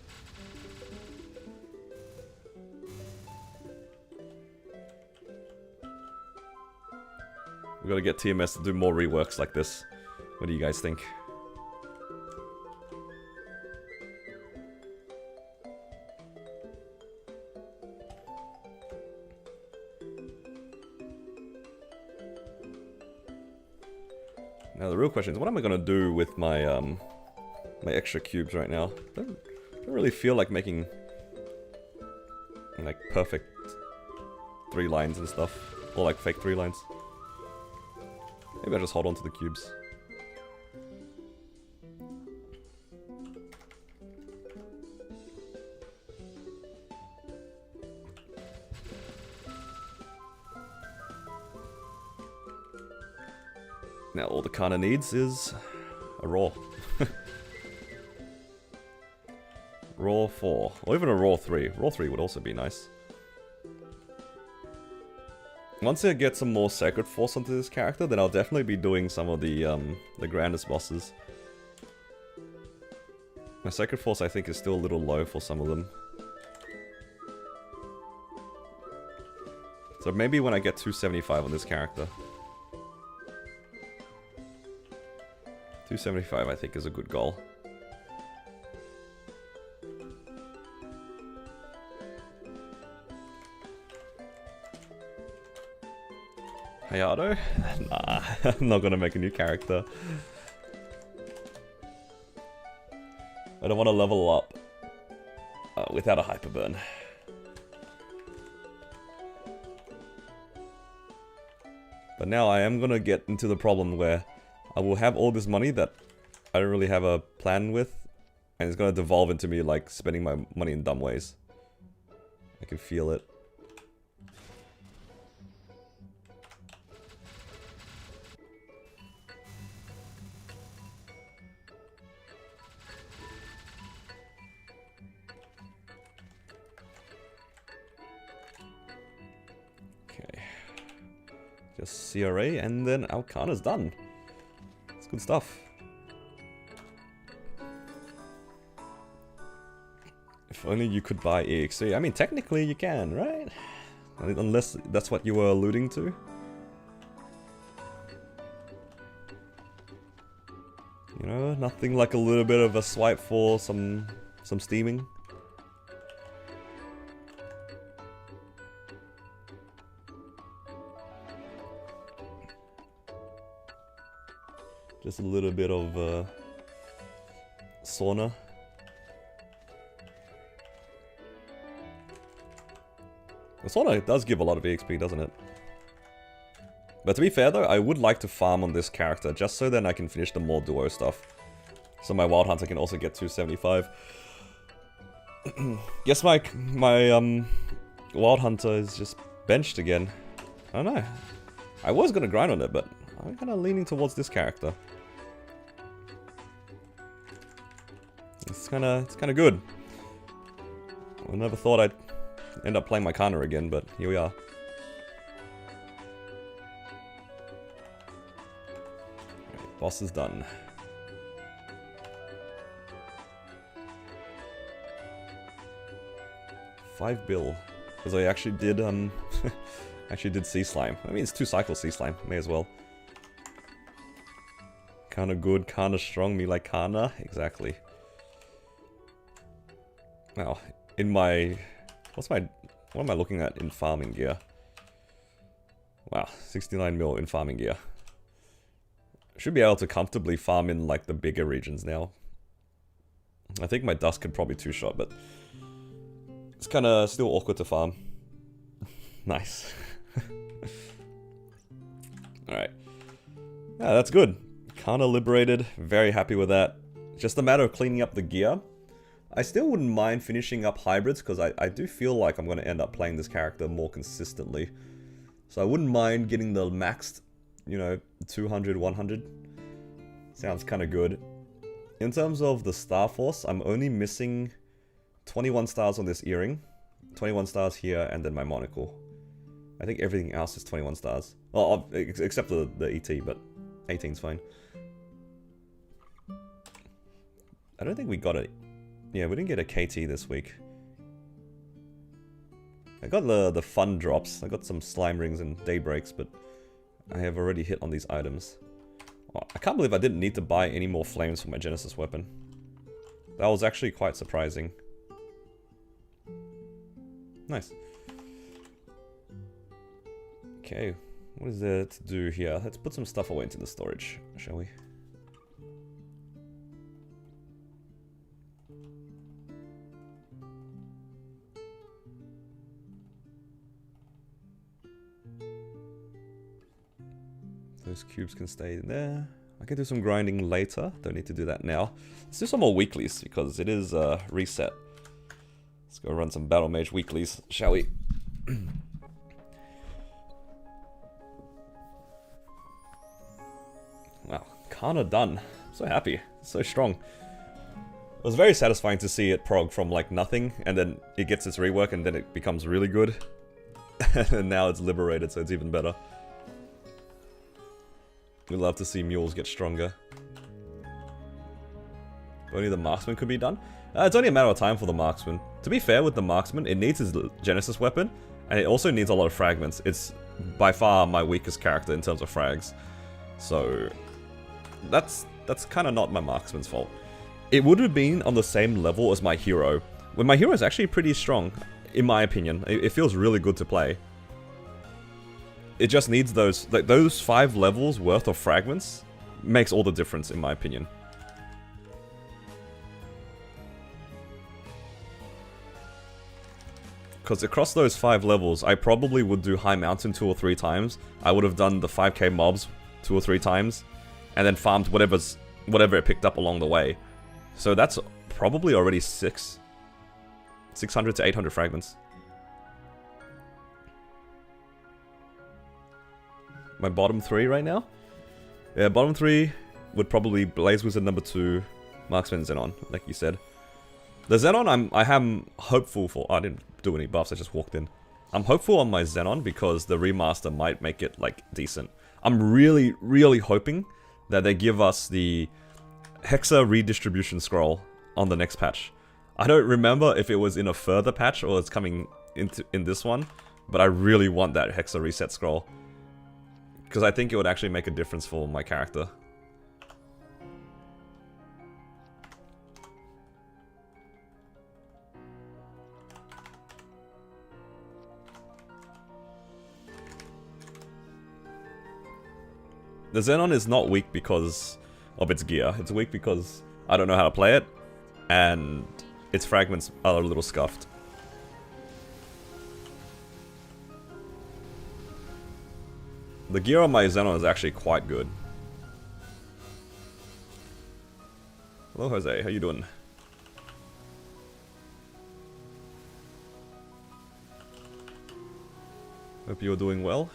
We've got to get TMS to do more reworks like this. What do you guys think? Now the real question is, what am I going to do with my my extra cubes right now? Don't really feel like making like perfect 3 lines and stuff, or like fake 3 lines. Maybe I'll just hold on to the cubes. Now all the Kanna needs is a raw. Raw 4, or even a raw 3. Raw 3 would also be nice. Once I get some more Sacred Force onto this character, then I'll definitely be doing some of the grandest bosses. My Sacred Force, I think, is still a little low for some of them. So maybe when I get 275 on this character. 275, I think, is a good goal. Hayato? Nah, I'm not gonna make a new character. I don't want to level up without a hyper burn. But now I am gonna get into the problem where I will have all this money that I don't really have a plan with, and it's gonna devolve into me like spending my money in dumb ways. I can feel it. Just CRA, and then our Kanna's done. It's good stuff. If only you could buy EXE. I mean, technically you can, right? Unless that's what you were alluding to. Nothing like a little bit of a swipe for some steaming. Just a little bit of sauna. The sauna does give a lot of EXP, doesn't it? But to be fair though, I would like to farm on this character, just so then I can finish the more duo stuff. So my Wild Hunter can also get 275. Guess my Wild Hunter is just benched again. I don't know. I was gonna grind on it, but I'm kinda leaning towards this character. It's kinda good. I never thought I'd end up playing my Kanna again, but here we are. Right, boss is done. $5 bill. Because I actually did Sea Slime. I mean, it's 2 cycles Sea Slime, may as well. Kinda good, kinda strong, me like Kanna, exactly. Now, in my... what am I looking at in farming gear? Wow, 69 mil in farming gear. Should be able to comfortably farm in like the bigger regions now. I think my dust could probably 2-shot, but it's kinda still awkward to farm. Nice. Alright. Yeah, that's good. Kanna liberated, very happy with that. Just a matter of cleaning up the gear. I still wouldn't mind finishing up hybrids, because I do feel like I'm going to end up playing this character more consistently. So I wouldn't mind getting the maxed, you know, 200, 100. Sounds kind of good. In terms of the Star Force, I'm only missing 21 stars on this earring, 21 stars here, and then my monocle. I think everything else is 21 stars. Well, except the ET, but 18's fine. I don't think we got it. Yeah, we didn't get a KT this week. I got the fun drops. I got some slime rings and daybreaks, but I have already hit on these items. Oh, I can't believe I didn't need to buy any more flames for my Genesis weapon. That was actually quite surprising. Nice. Okay, what is there to do here? Let's put some stuff away into the storage, shall we? Those cubes can stay in there. I can do some grinding later. Don't need to do that now. Let's do some more weeklies because it is reset. Let's go run some Battle Mage weeklies, shall we? Wow, Kanna done. I'm so happy. So strong. It was very satisfying to see it prog from like nothing, and then it gets its rework, and then it becomes really good. And now it's liberated, so it's even better. We love to see mules get stronger. Only the marksman could be done. It's only a matter of time for the marksman. To be fair with the marksman, it needs his Genesis weapon, and it also needs a lot of fragments. It's by far my weakest character in terms of frags. So that's kind of not my marksman's fault. It would have been on the same level as my hero. When my hero is actually pretty strong, in my opinion. It feels really good to play. It just needs those, like, those 5 levels worth of fragments makes all the difference, in my opinion. Because across those 5 levels, I probably would do High Mountain 2 or 3 times. I would have done the 5k mobs 2 or 3 times, and then farmed whatever it picked up along the way. So that's probably already 600 to 800 fragments. My bottom 3 right now? Yeah, bottom 3 would probably Blaze Wizard number 2, Marksman, Xenon, like you said. The Xenon, I am hopeful for. Oh, I didn't do any buffs, I just walked in. I'm hopeful on my Xenon because the remaster might make it, like, decent. I'm really, really hoping that they give us the Hexa redistribution scroll on the next patch. I don't remember if it was in a further patch or it's coming in this one, but I really want that Hexa reset scroll. Because I think it would actually make a difference for my character. The Xenon is not weak because of its gear. It's weak because I don't know how to play it, and its fragments are a little scuffed. The gear on my Xenon is actually quite good. Hello, Jose. How you doing? Hope you're doing well.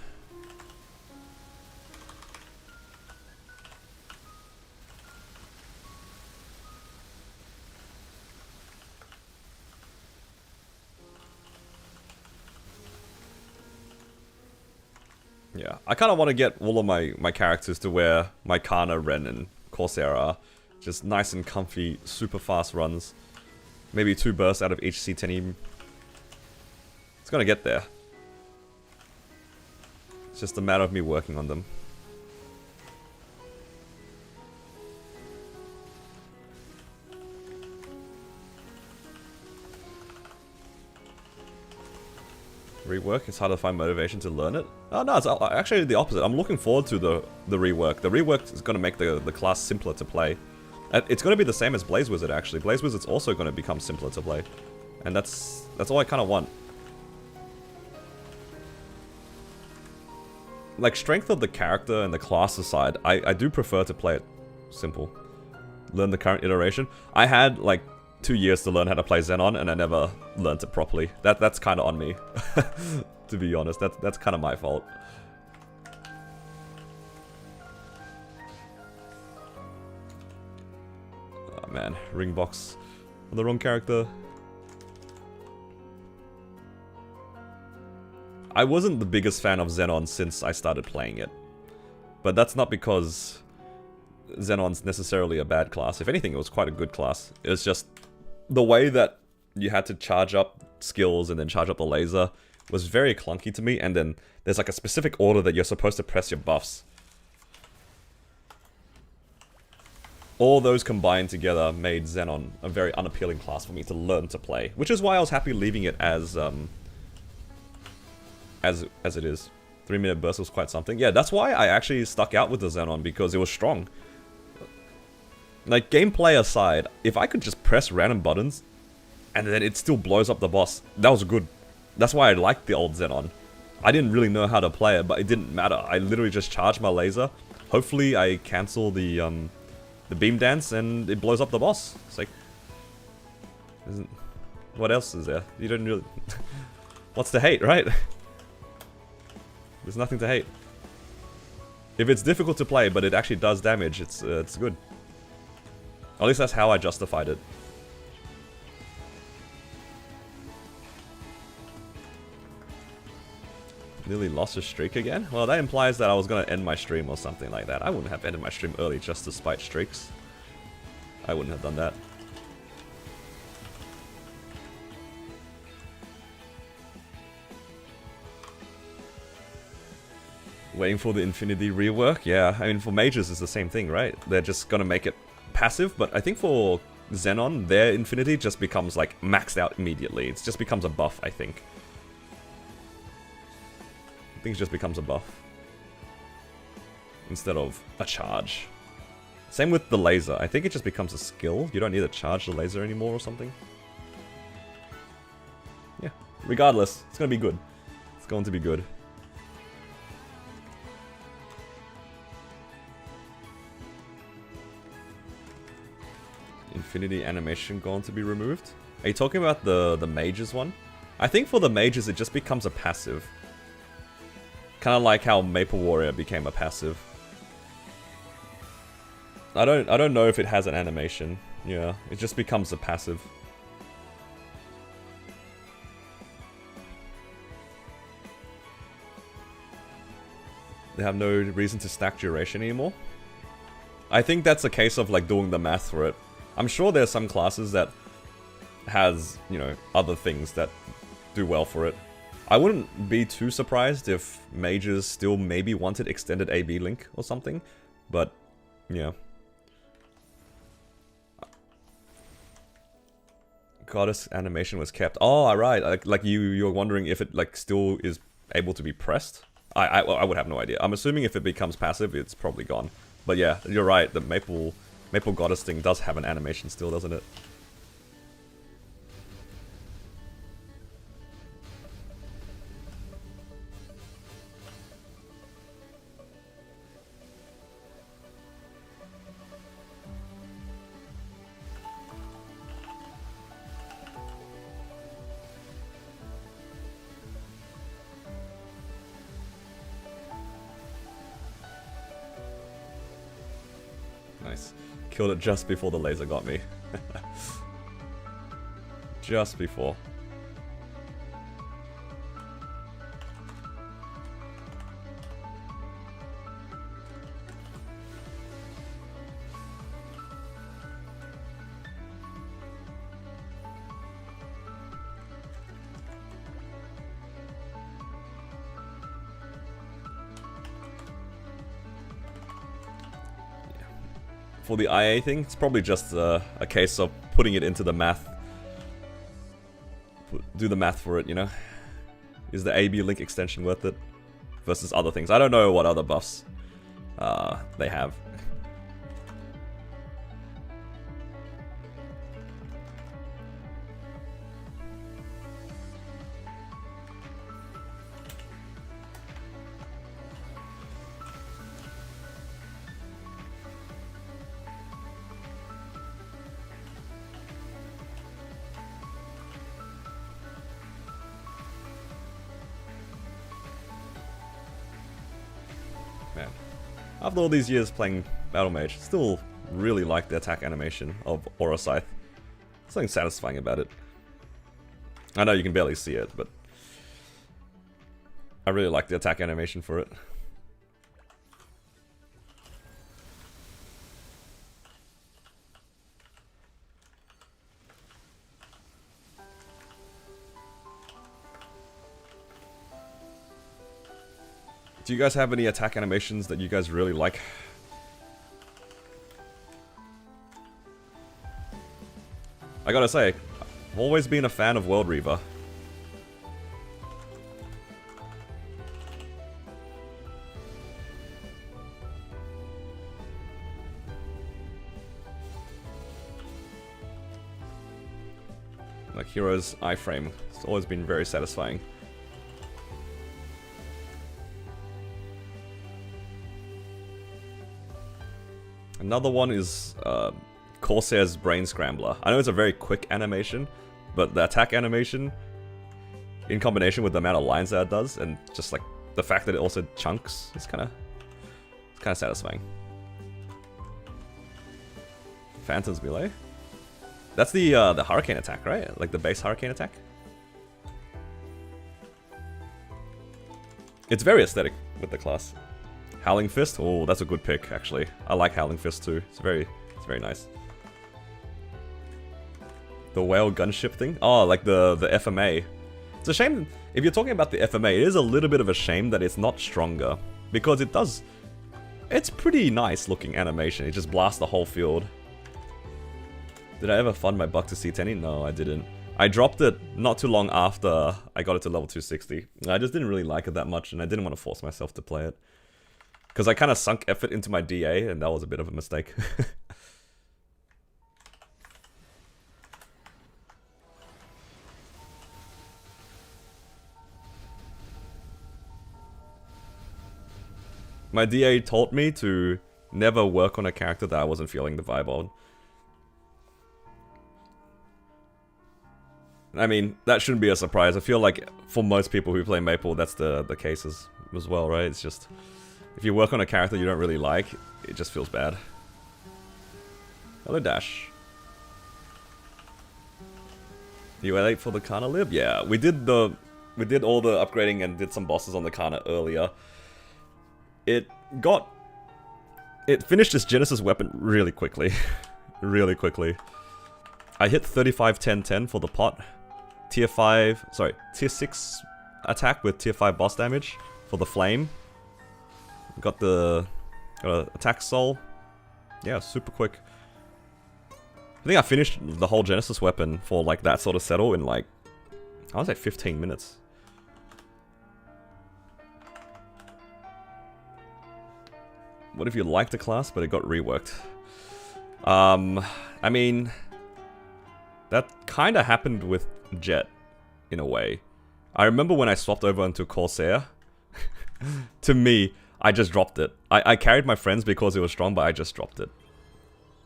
Yeah, I kind of want to get all of my characters to where my Kanna, Ren, and Corsair are. Just nice and comfy, super fast runs. Maybe 2 bursts out of each C10 even. It's gonna get there. It's just a matter of me working on them. Rework, it's hard to find motivation to learn it. Oh no, it's actually the opposite. I'm looking forward to the rework. The rework is going to make the class simpler to play. It's going to be the same as Blaze Wizard actually. Blaze Wizard's also going to become simpler to play. And that's all I kind of want. Like, strength of the character and the class aside, I do prefer to play it simple. Learn the current iteration. I had like 2 years to learn how to play Xenon, and I never learned it properly. That's kind of on me, to be honest. That's kind of my fault. Oh man, ring box on the wrong character. I wasn't the biggest fan of Xenon since I started playing it, but that's not because Xenon's necessarily a bad class. If anything, it was quite a good class. It was just the way that you had to charge up skills and then charge up the laser was very clunky to me, and then there's like a specific order that you're supposed to press your buffs. All those combined together made Xenon a very unappealing class for me to learn to play, which is why I was happy leaving it as it is. 3-minute burst was quite something. Yeah, that's why I actually stuck out with the Xenon, because it was strong. Like, gameplay aside, if I could just press random buttons, and then it still blows up the boss, that was good. That's why I liked the old Xenon. I didn't really know how to play it, but it didn't matter. I literally just charged my laser. Hopefully I cancel the beam dance, and it blows up the boss. It's like... what else is there? You don't really... What's to hate, right? There's nothing to hate. If it's difficult to play, but it actually does damage, it's good. At least that's how I justified it. Nearly lost a streak again? Well, that implies that I was going to end my stream or something like that. I wouldn't have ended my stream early just to spite streaks. I wouldn't have done that. Waiting for the Infinity rework? Yeah, I mean, for mages it's the same thing, right? They're just going to make it passive, but I think for Xenon, their Infinity just becomes like maxed out immediately. It just becomes a buff, I think. I think it just becomes a buff instead of a charge. Same with the laser. I think it just becomes a skill. You don't need to charge the laser anymore or something. Yeah, regardless, it's going to be good. It's going to be good. Infinity animation going to be removed? Are you talking about the mages one? I think for the mages it just becomes a passive. Kind of like how Maple Warrior became a passive. I don't know if it has an animation. Yeah, it just becomes a passive. They have no reason to stack duration anymore. I think that's a case of like doing the math for it. I'm sure there's some classes that has, you know, other things that do well for it. I wouldn't be too surprised if mages still maybe wanted extended AB link or something, but yeah. Goddess animation was kept. Oh, alright. Like you're wondering if it like still is able to be pressed. I would have no idea. I'm assuming if it becomes passive, it's probably gone. But yeah, you're right. The Maple Goddess thing does have an animation still, doesn't it? Nice. Killed it just before the laser got me. Just before. For the IA thing, it's probably just a case of putting it into the math. Do the math for it, you know? Is the AB link extension worth it? Versus other things. I don't know what other buffs they have. Man. After all these years playing Battle Mage, still really like the attack animation of Aura Scythe. Something satisfying about it. I know you can barely see it, but I really like the attack animation for it. Do you guys have any attack animations that you guys really like? I gotta say, I've always been a fan of World Reaver. Like Hero's iframe, it's always been very satisfying. Another one is Corsair's Brain Scrambler. I know it's a very quick animation, but the attack animation, in combination with the amount of lines that it does, and just like the fact that it also chunks, it's kind of satisfying. Phantom's Melee? That's the Hurricane attack, right? Like the base Hurricane attack? It's very aesthetic with the class. Howling Fist? Oh, that's a good pick, actually. I like Howling Fist too. It's very nice. The whale gunship thing? Oh, like the FMA. It's a shame, if you're talking about the FMA, it is a little bit of a shame that it's not stronger. Because it's pretty nice looking animation. It just blasts the whole field. Did I ever fund my buck to C10? No, I didn't. I dropped it not too long after I got it to level 260. I just didn't really like it that much, and I didn't want to force myself to play it. Because I kind of sunk effort into my DA, and that was a bit of a mistake. My DA taught me to never work on a character that I wasn't feeling the vibe on. I mean, that shouldn't be a surprise. I feel like for most people who play Maple, that's the case as well, right? It's just, if you work on a character you don't really like, it just feels bad. Hello, Dash. You were late for the Kanna lib? Yeah, we did all the upgrading and did some bosses on the Kanna earlier. It finished its Genesis weapon really quickly. Really quickly. I hit 35-10-10 for the pot. Tier 6 attack with tier 5 boss damage for the flame. Got the attack soul. Yeah, super quick. I think I finished the whole Genesis weapon for like that sort of settle in like, I was like 15 minutes. What if you liked the class, but it got reworked? I mean, that kind of happened with Jet, in a way. I remember when I swapped over into Corsair, to me, I just dropped it. I carried my friends because it was strong, but I just dropped it.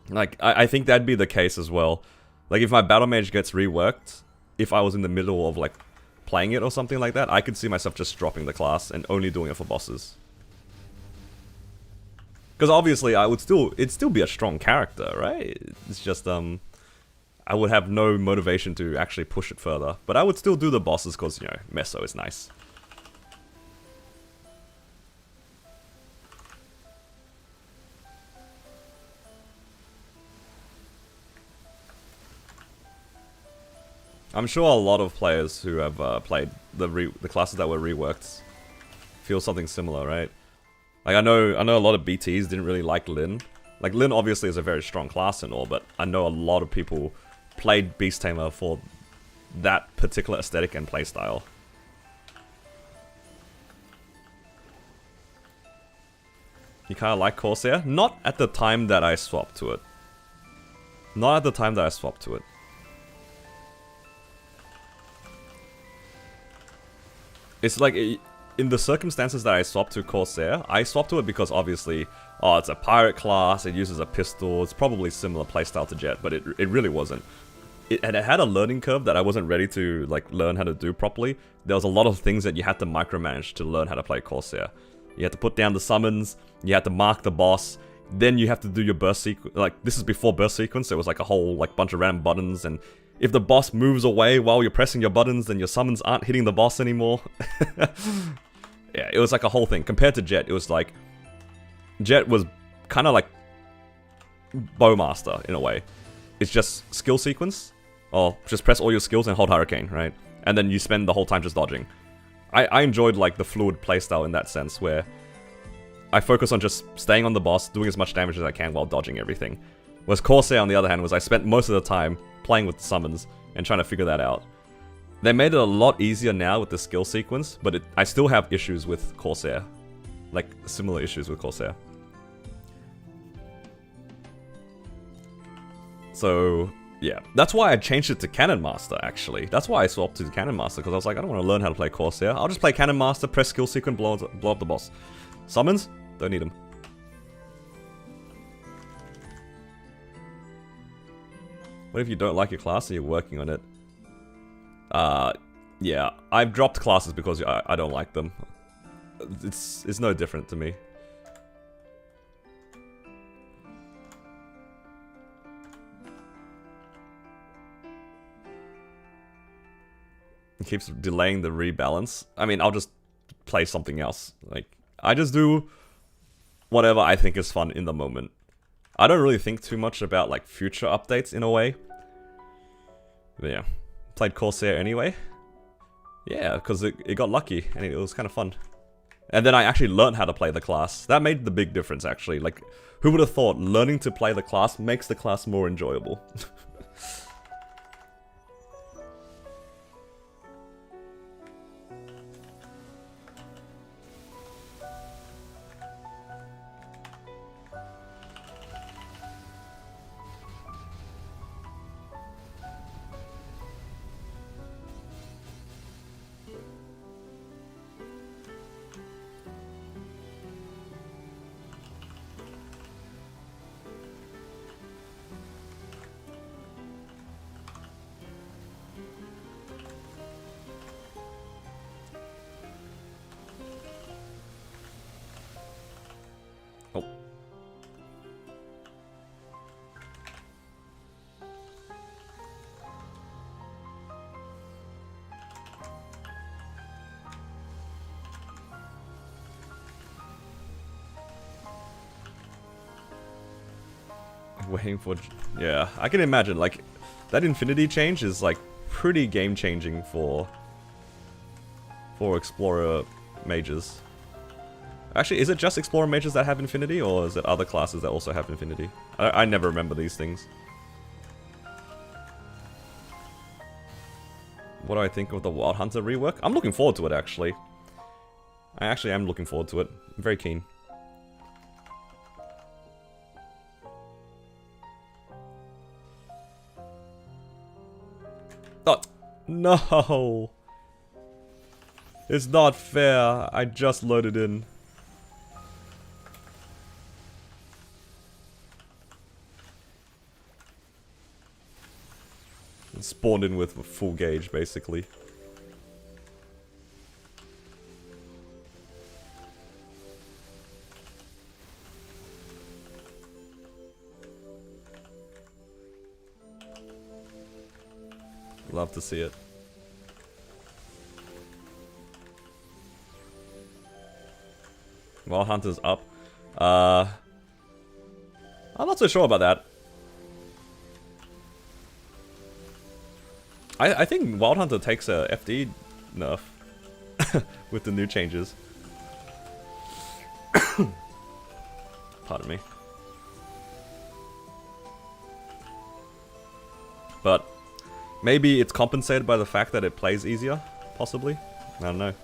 Like, I think that'd be the case as well. Like, if my Battle Mage gets reworked, if I was in the middle of, like, playing it or something like that, I could see myself just dropping the class and only doing it for bosses. Because obviously, it'd still be a strong character, right? It's just, I would have no motivation to actually push it further. But I would still do the bosses because, you know, Meso is nice. I'm sure a lot of players who have played the classes that were reworked feel something similar, right? Like I know a lot of BTs didn't really like Lin. Like Lin obviously is a very strong class and all, but I know a lot of people played Beast Tamer for that particular aesthetic and playstyle. You kind of like Corsair? Not at the time that I swapped to it. Not at the time that I swapped to it. It's like, in the circumstances that I swapped to Corsair, I swapped to it because obviously, oh, it's a pirate class, it uses a pistol, it's probably similar playstyle to Jet, but it really wasn't. It had a learning curve that I wasn't ready to like learn how to do properly. There was a lot of things that you had to micromanage to learn how to play Corsair. You had to put down the summons, you had to mark the boss, then you have to do your burst sequence. Like, this is before burst sequence, so it was like a whole like bunch of random buttons, and if the boss moves away while you're pressing your buttons, then your summons aren't hitting the boss anymore. Yeah, it was like a whole thing. Compared to Jet, it was like... Jet was kind of like... Bowmaster, in a way. It's just skill sequence, or just press all your skills and hold Hurricane, right? And then you spend the whole time just dodging. I enjoyed like the fluid playstyle in that sense, where I focus on just staying on the boss, doing as much damage as I can while dodging everything. Whereas Corsair, on the other hand, was I spent most of the time playing with the summons and trying to figure that out. They made it a lot easier now with the skill sequence, but I still have issues with Corsair. Like, similar issues with Corsair. So, yeah. That's why I changed it to Cannon Master, actually. That's why I swapped to Cannon Master, because I was like, I don't want to learn how to play Corsair. I'll just play Cannon Master, press skill sequence, blow up the boss. Summons? Don't need them. What if you don't like your class and you're working on it? Yeah, I've dropped classes because I don't like them. It's no different to me. It keeps delaying the rebalance. I mean, I'll just play something else. Like, I just do whatever I think is fun in the moment. I don't really think too much about, like, future updates in a way. But yeah, played Corsair anyway. Yeah, because it got lucky, and it was kind of fun. And then I actually learned how to play the class. That made the big difference, actually. Like, who would have thought learning to play the class makes the class more enjoyable? Oh. Waiting for... Yeah, I can imagine, like, that Infinity change is, like, pretty game-changing for Explorer mages. Actually, is it just Explorer mages that have Infinity, or is it other classes that also have Infinity? I never remember these things. What do I think of the Wild Hunter rework? I'm looking forward to it, actually. I actually am looking forward to it. I'm very keen. No! It's not fair. I just loaded in. It spawned in with full gauge, basically. Love to see it. Wild Hunter's up. I'm not so sure about that. I think Wild Hunter takes a FD nerf with the new changes. Pardon me. But maybe it's compensated by the fact that it plays easier, possibly. I don't know.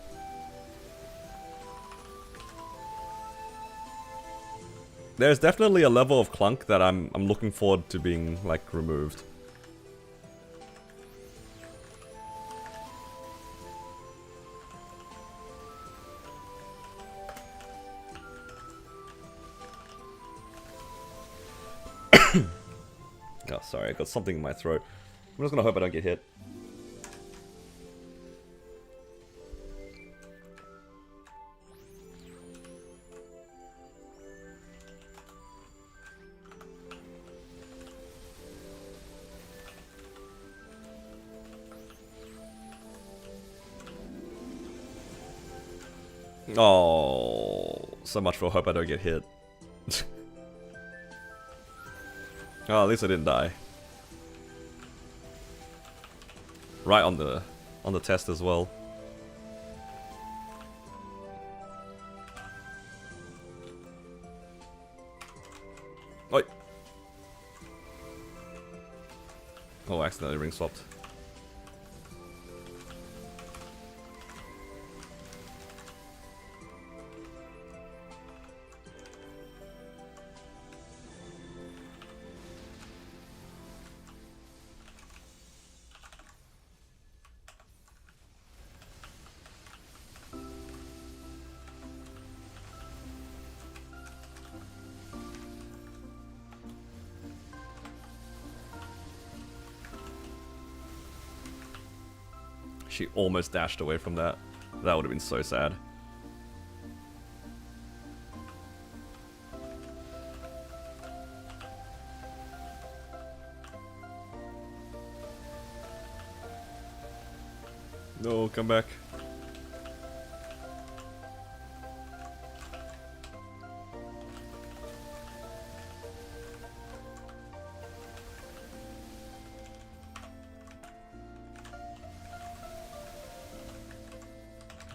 There's definitely a level of clunk that I'm looking forward to being like removed. Oh, sorry, I got something in my throat. I'm just gonna hope I don't get hit. Oh, so much for hope I don't get hit. Oh, at least I didn't die. Right on the test as well. Oi. Oh, accidentally ring swapped. She almost dashed away from that. That would have been so sad. No, come back.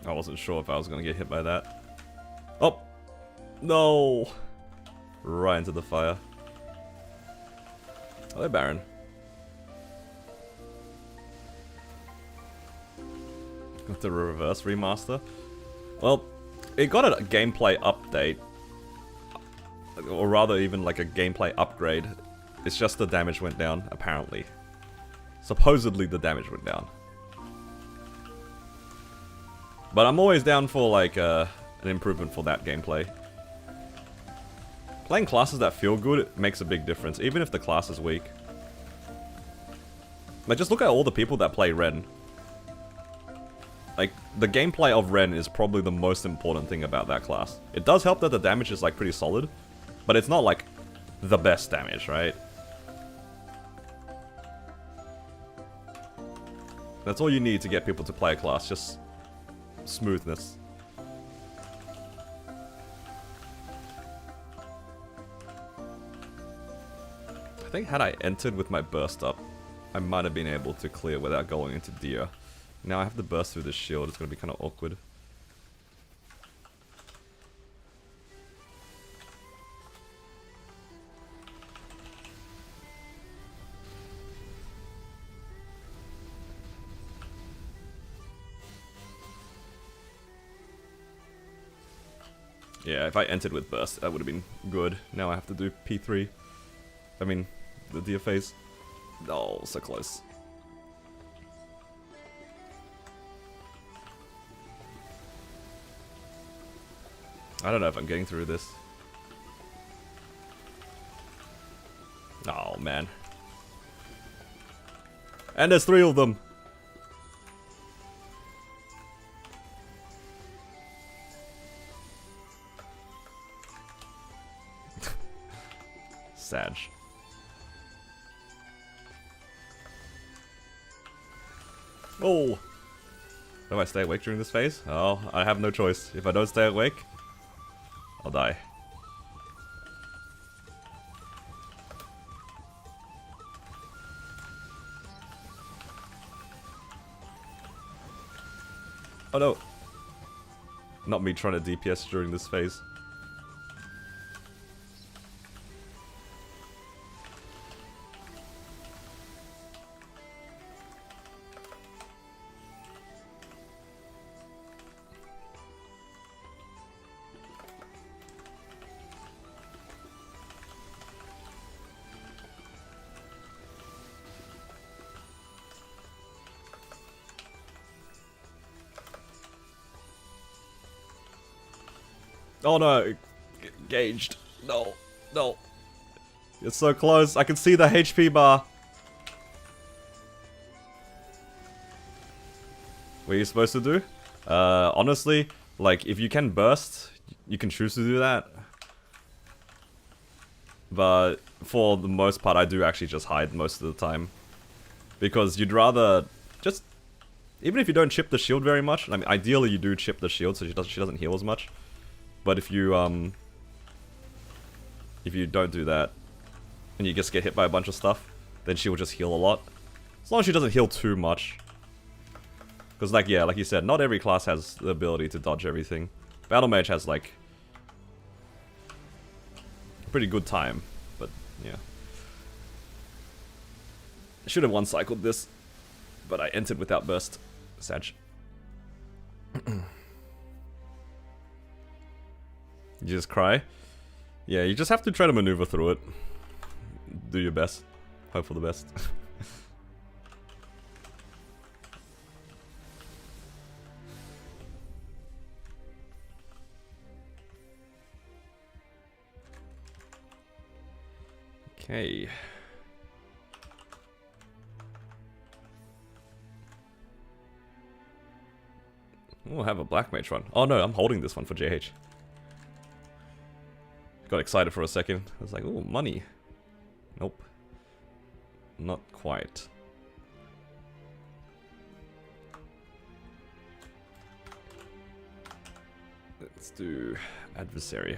I wasn't sure if I was gonna get hit by that. Oh! No! Right into the fire. Hello, Baron. Got the reverse remaster. Well, it got a gameplay update. Or rather, even like a gameplay upgrade. It's just the damage went down, apparently. Supposedly the damage went down. But I'm always down for like an improvement for that gameplay. Playing classes that feel good, it makes a big difference, even if the class is weak. Like, just look at all the people that play Ren. Like, the gameplay of Ren is probably the most important thing about that class. It does help that the damage is like pretty solid, but it's not like the best damage, right? That's all you need to get people to play a class, just smoothness. I think had I entered with my burst up, I might have been able to clear without going into deer. Now I have to burst through this shield, it's gonna be kind of awkward. Yeah, if I entered with burst, that would have been good. Now I have to do P3. I mean, the deer phase. Oh, so close. I don't know if I'm getting through this. Oh, man. And there's 3 of them. Sag. Oh! Do I stay awake during this phase? Oh, I have no choice. If I don't stay awake, I'll die. Oh no! Not me trying to DPS during this phase. Oh no! Gauged. No. No. It's so close. I can see the HP bar. What are you supposed to do? Honestly, like, if you can burst, you can choose to do that. But for the most part, I do actually just hide most of the time. Because you'd rather just... Even if you don't chip the shield very much, I mean, ideally you do chip the shield so she doesn't heal as much. But if you don't do that, and you just get hit by a bunch of stuff, then she will just heal a lot. As long as she doesn't heal too much. Because, like, yeah, like you said, not every class has the ability to dodge everything. Battle Mage has, like, pretty good time, but, yeah. I should have one-cycled this, but I entered without burst. Sag. You just cry? Yeah, you just have to try to maneuver through it. Do your best. Hope for the best. Okay. We'll have a Black Mage run. Oh no, I'm holding this one for JH. Got excited for a second. I was like, ooh, money. Nope. Not quite. Let's do Adversary.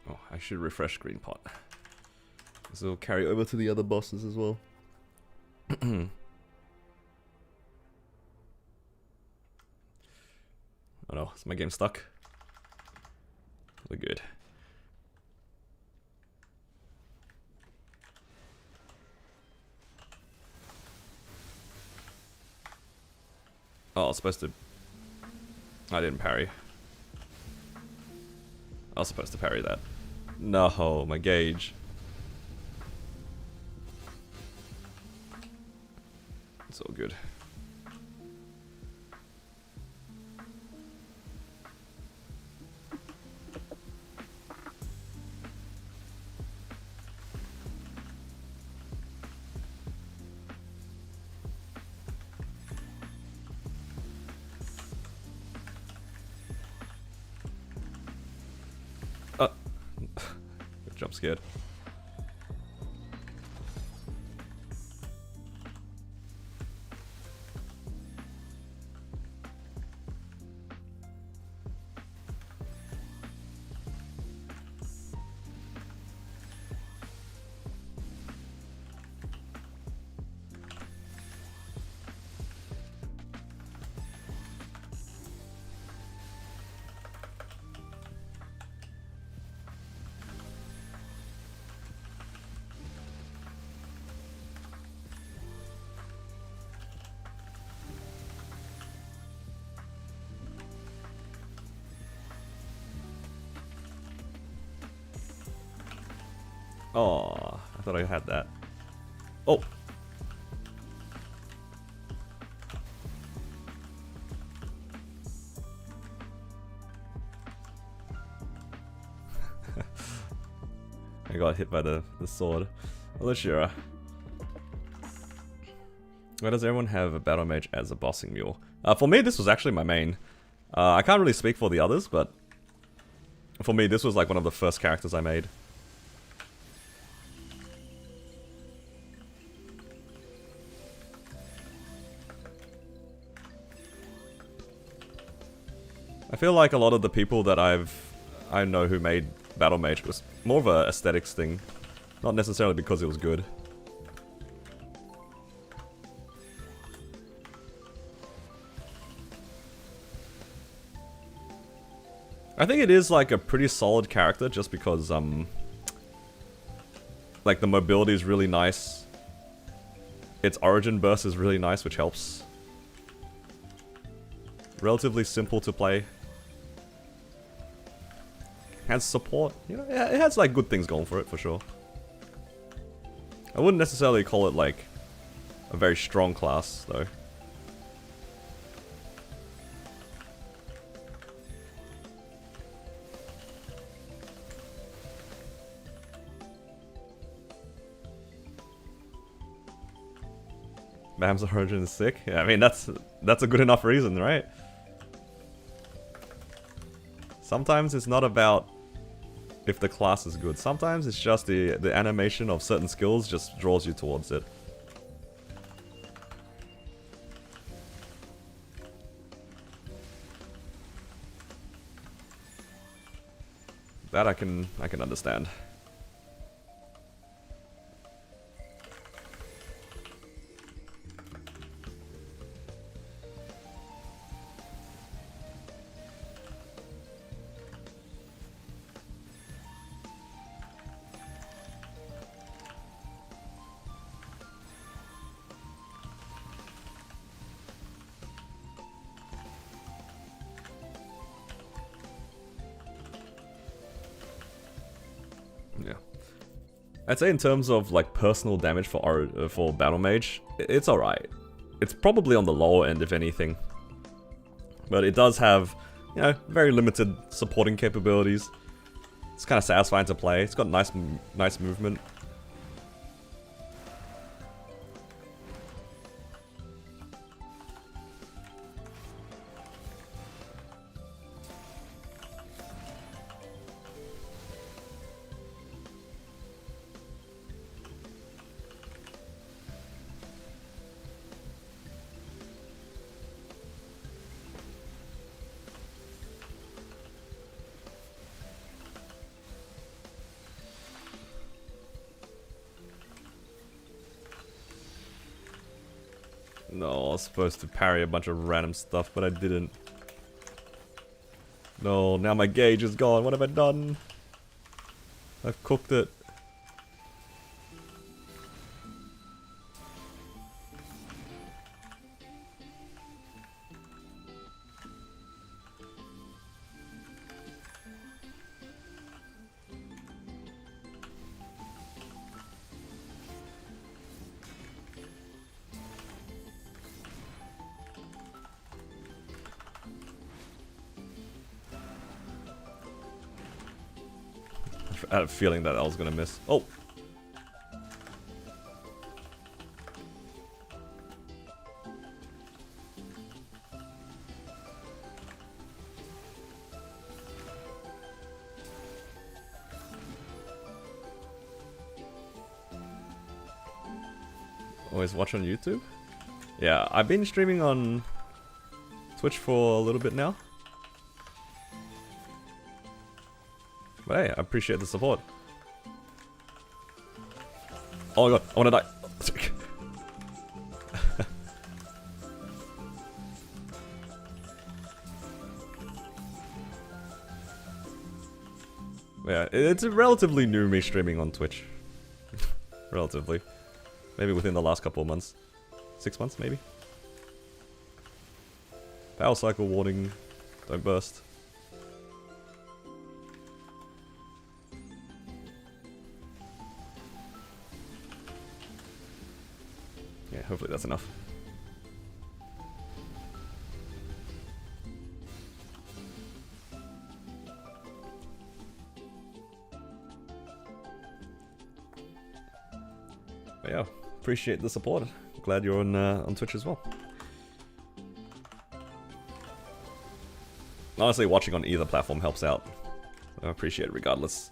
Oh, I should refresh Green Pot. This will carry over to the other bosses as well. Oh no, is my game stuck? We're good. Oh, I was supposed to... I didn't parry. I was supposed to parry that. No, my gauge. It's all good. Jump scared. Oh, I thought I had that. Oh! I got hit by the sword. Alishira. Why does everyone have a battle mage as a bossing mule? For me, this was actually my main. I can't really speak for the others, but for me, this was like one of the first characters I made. I feel like a lot of the people that I know who made Battle Mage was more of a aesthetics thing, not necessarily because it was good. I think it is like a pretty solid character just because like the mobility is really nice. Its origin burst is really nice, which helps. Relatively simple to play. Has support, you know, yeah, it has like good things going for it for sure. I wouldn't necessarily call it like a very strong class though. Bam's origin is sick. Yeah, I mean that's a good enough reason, right? Sometimes it's not about if the class is good. Sometimes it's just the animation of certain skills just draws you towards it. That I can understand. Yeah. I'd say in terms of like personal damage for Battle Mage, it's alright. It's probably on the lower end if anything. But it does have, you know, very limited supporting capabilities. It's kind of satisfying to play. It's got nice movement. No, I was supposed to parry a bunch of random stuff, but I didn't. No, now my gauge is gone. What have I done? I've cooked it. I had a feeling that I was gonna miss. Oh! Always watch on YouTube? Yeah, I've been streaming on Twitch for a little bit now. But hey, I appreciate the support. Oh my god, I wanna die. Yeah, it's relatively new me streaming on Twitch. Relatively. Maybe within the last couple of months. 6 months, maybe? Power cycle warning. Don't burst. Yeah, hopefully that's enough. But yeah, appreciate the support. Glad you're on Twitch as well. Honestly, watching on either platform helps out. I appreciate it regardless.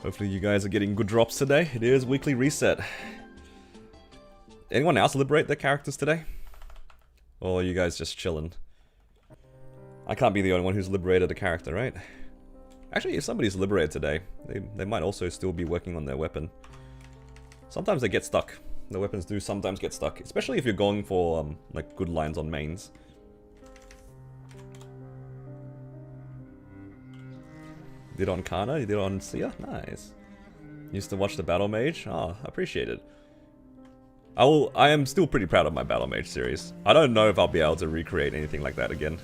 Hopefully you guys are getting good drops today. It is weekly reset. Anyone else liberate their characters today? Or are you guys just chilling? I can't be the only one who's liberated a character, right? Actually, if somebody's liberated today, they might also still be working on their weapon. Sometimes they get stuck. The weapons do sometimes get stuck, especially if you're going for like good lines on mains. Did on Kanna? You did on Sia? Nice. Used to watch the Battle Mage? Oh, I appreciate it. I am still pretty proud of my Battle Mage series. I don't know if I'll be able to recreate anything like that again.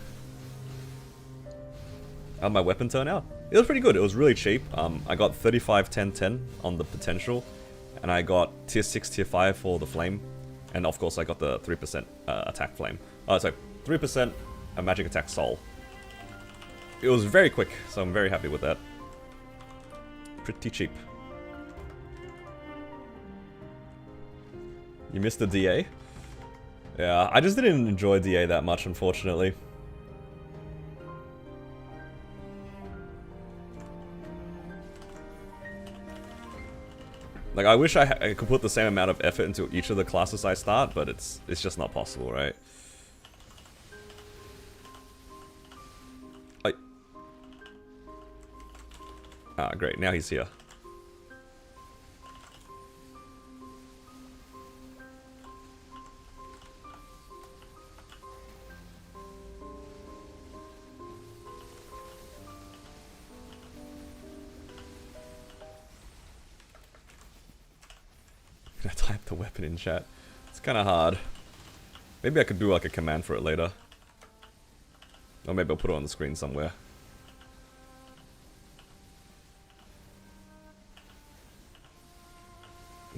How'd my weapon turn out? It was pretty good. It was really cheap. I got 35, 10, 10 on the potential. And I got tier 6, tier 5 for the flame. And of course I got the 3% attack flame. So 3% a magic attack soul. It was very quick, so I'm very happy with that. Pretty cheap. You missed the DA? Yeah, I just didn't enjoy DA that much, unfortunately. Like, I wish I could put the same amount of effort into each of the classes I start, but it's just not possible, right? Ah, great, now he's here. Can I type the weapon in chat? It's kind of hard. Maybe I could do like a command for it later. Or maybe I'll put it on the screen somewhere.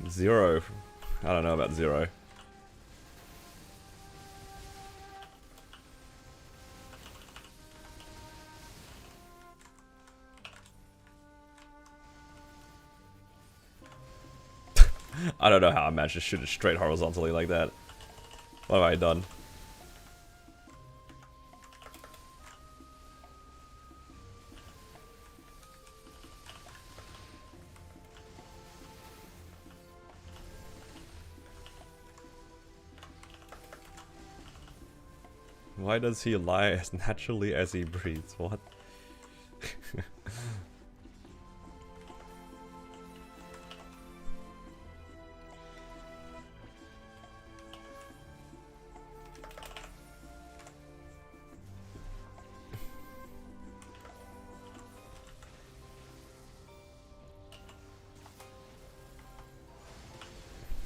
Zero. I don't know about zero. I don't know how I managed to shoot it straight horizontally like that. What have I done? Why does he lie as naturally as he breathes? What?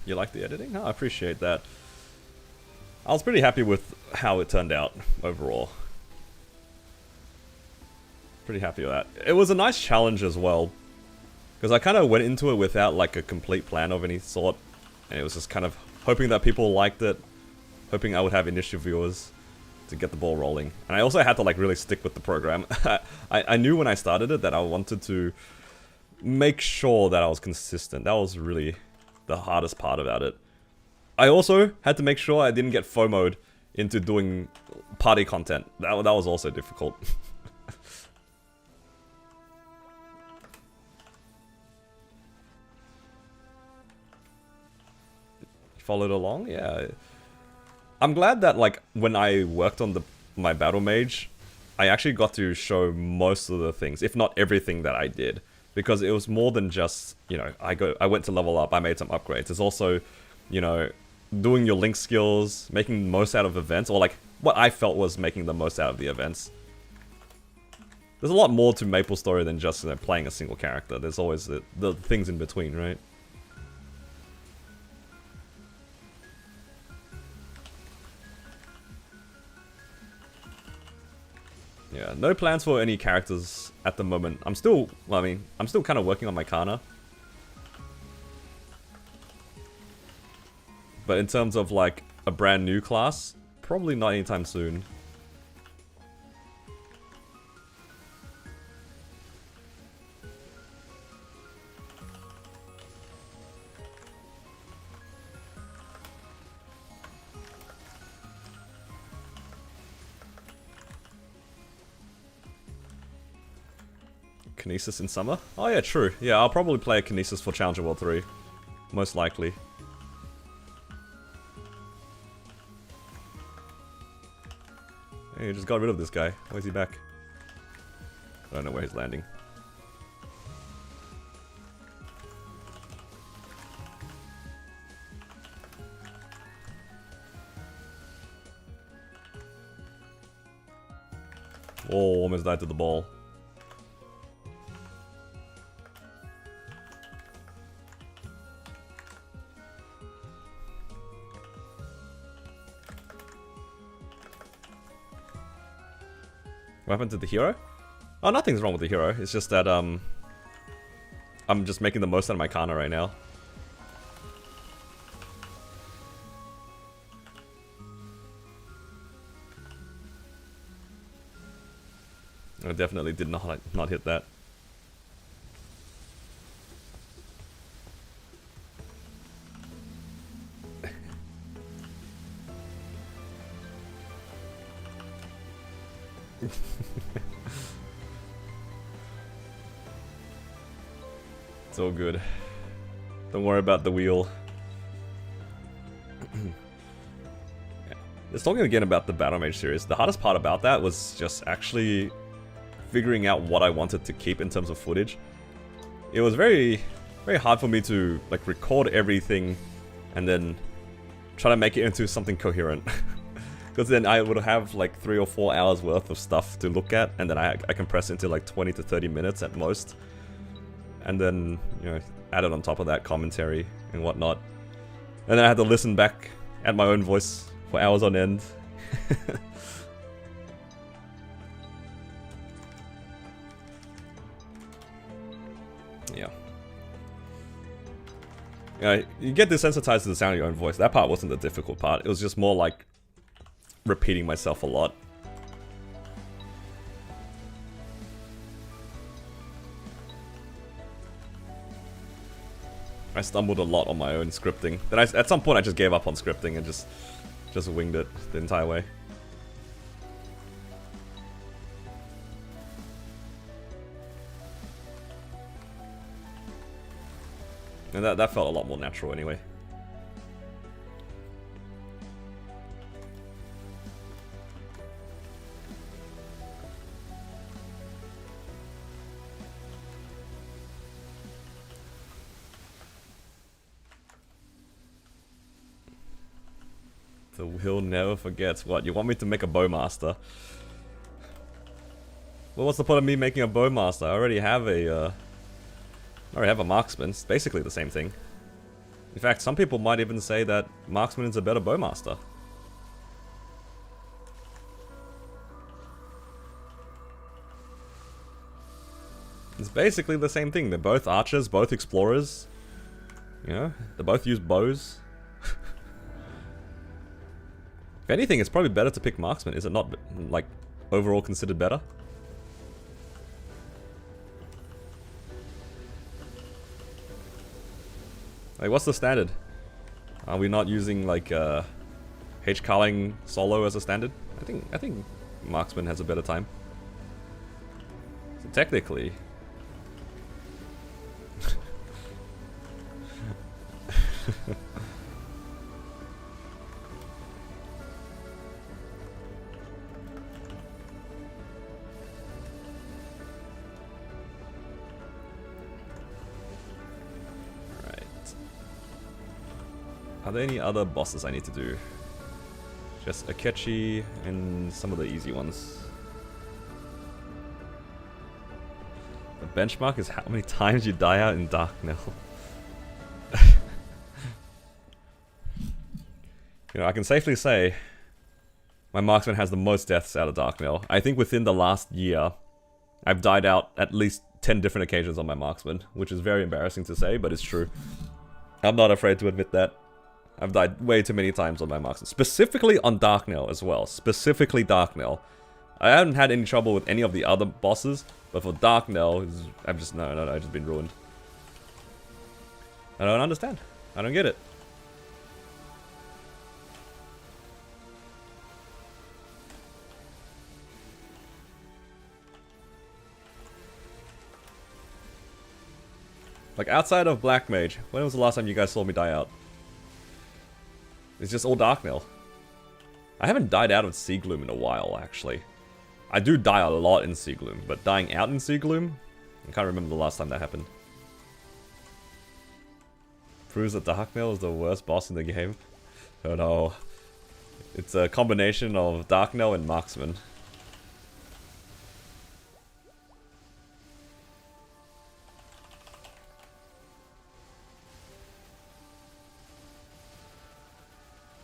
You like the editing? Oh, I appreciate that. I was pretty happy with how it turned out overall. Pretty happy with that. It was a nice challenge as well, because I kind of went into it without like a complete plan of any sort, and it was just kind of hoping that people liked it, hoping I would have initial viewers to get the ball rolling. And I also had to like really stick with the program. I knew when I started it that I wanted to make sure that I was consistent. That was really the hardest part about it. I also had to make sure I didn't get FOMO'd into doing party content. That was also difficult. Followed along? Yeah. I'm glad that like when I worked on my battle mage, I actually got to show most of the things, if not everything that I did. Because it was more than just, you know, I went to level up, I made some upgrades. It's also, you know, doing your link skills, making the most out of events, or like what I felt was making the most out of the events. There's a lot more to MapleStory than just, you know, playing a single character. There's always the things in between, right? Yeah, no plans for any characters at the moment. I'm still kind of working on my Kanna. But in terms of like a brand new class, probably not anytime soon. Kinesis in summer? Oh yeah, true. Yeah, I'll probably play a Kinesis for Challenger World 3. Most likely. Hey, you just got rid of this guy. Why is he back? I don't know where he's landing. Oh, almost died to the ball. What happened to the hero? Oh, nothing's wrong with the hero. It's just that, I'm just making the most out of my Kanna right now. I definitely did not hit that. It's all good. Don't worry about the wheel. Just talking again about the Battle Mage series, the hardest part about that was just actually figuring out what I wanted to keep in terms of footage. It was very hard for me to like record everything and then try to make it into something coherent. Because then I would have like 3 or 4 hours worth of stuff to look at, and then I compress into like 20 to 30 minutes at most. And then, you know, added on top of that commentary and whatnot. And then I had to listen back at my own voice for hours on end. Yeah. Yeah, you get desensitized to the sound of your own voice. That part wasn't the difficult part. It was just more like repeating myself a lot. I stumbled a lot on my own scripting. Then at some point I just gave up on scripting and just winged it the entire way. And that felt a lot more natural anyway. The wheel never forgets. What, you want me to make a bowmaster? Well, what's the point of me making a bowmaster? I already have a marksman. It's basically the same thing. In fact, some people might even say that marksman is a better bowmaster. It's basically the same thing. They're both archers, both explorers. You know, they both use bows. If anything, it's probably better to pick marksman. Is it not, like, overall considered better? Like, what's the standard? Are we not using, like, H-Carling solo as a standard? I think marksman has a better time. So technically... Are there any other bosses I need to do? Just Akechi and some of the easy ones. The benchmark is how many times you die out in Darknell. You know, I can safely say my marksman has the most deaths out of Darknell. I think within the last year, I've died out at least 10 different occasions on my marksman, which is very embarrassing to say, but it's true. I'm not afraid to admit that. I've died way too many times on my marksman. Specifically on Darknail as well. Specifically Darknail. I haven't had any trouble with any of the other bosses, but for Darknail, I've just, no, I've just been ruined. I don't understand. I don't get it. Like, outside of Black Mage, when was the last time you guys saw me die out? It's just all Darknail. I haven't died out of Sea Gloom in a while, actually. I do die a lot in Sea Gloom, but dying out in Sea Gloom? I can't remember the last time that happened. Proves that Darknail is the worst boss in the game? Oh no. It's a combination of Darknail and Marksman.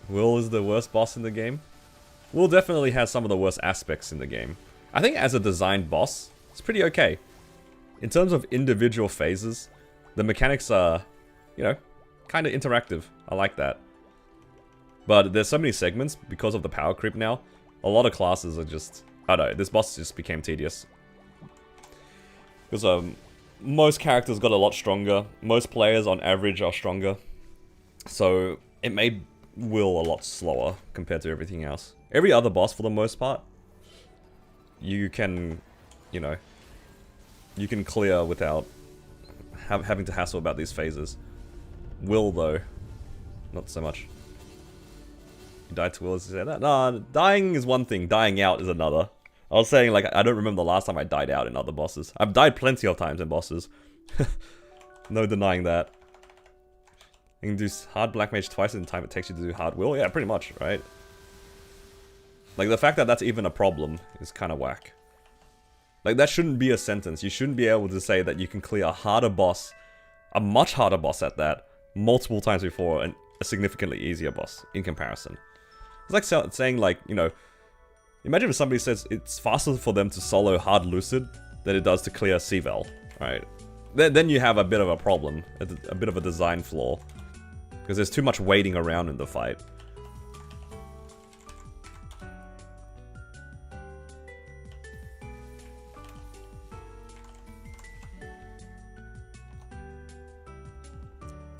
Will is the worst boss in the game? Will definitely has some of the worst aspects in the game. I think as a designed boss, it's pretty okay. In terms of individual phases, the mechanics are, you know, kind of interactive. I like that. But there's so many segments because of the power creep now. A lot of classes are just, I don't know, this boss just became tedious. Because most characters got a lot stronger. Most players on average are stronger. So it made Will a lot slower compared to everything else. Every other boss, for the most part, you can, you know, you can clear without having to hassle about these phases. Will, though, not so much. You died to Will, as you say that? Nah, dying is one thing, dying out is another. I was saying, like, I don't remember the last time I died out in other bosses. I've died plenty of times in bosses. No denying that. You can do hard Black Mage twice in the time it takes you to do hard Will? Yeah, pretty much, right? Like, the fact that that's even a problem is kind of whack. Like, that shouldn't be a sentence. You shouldn't be able to say that you can clear a harder boss, a much harder boss at that, multiple times before and a significantly easier boss in comparison. It's like saying, like, you know, imagine if somebody says it's faster for them to solo hard Lucid than it does to clear C-Vel, right? Then you have a bit of a problem, a bit of a design flaw. Because there's too much waiting around in the fight.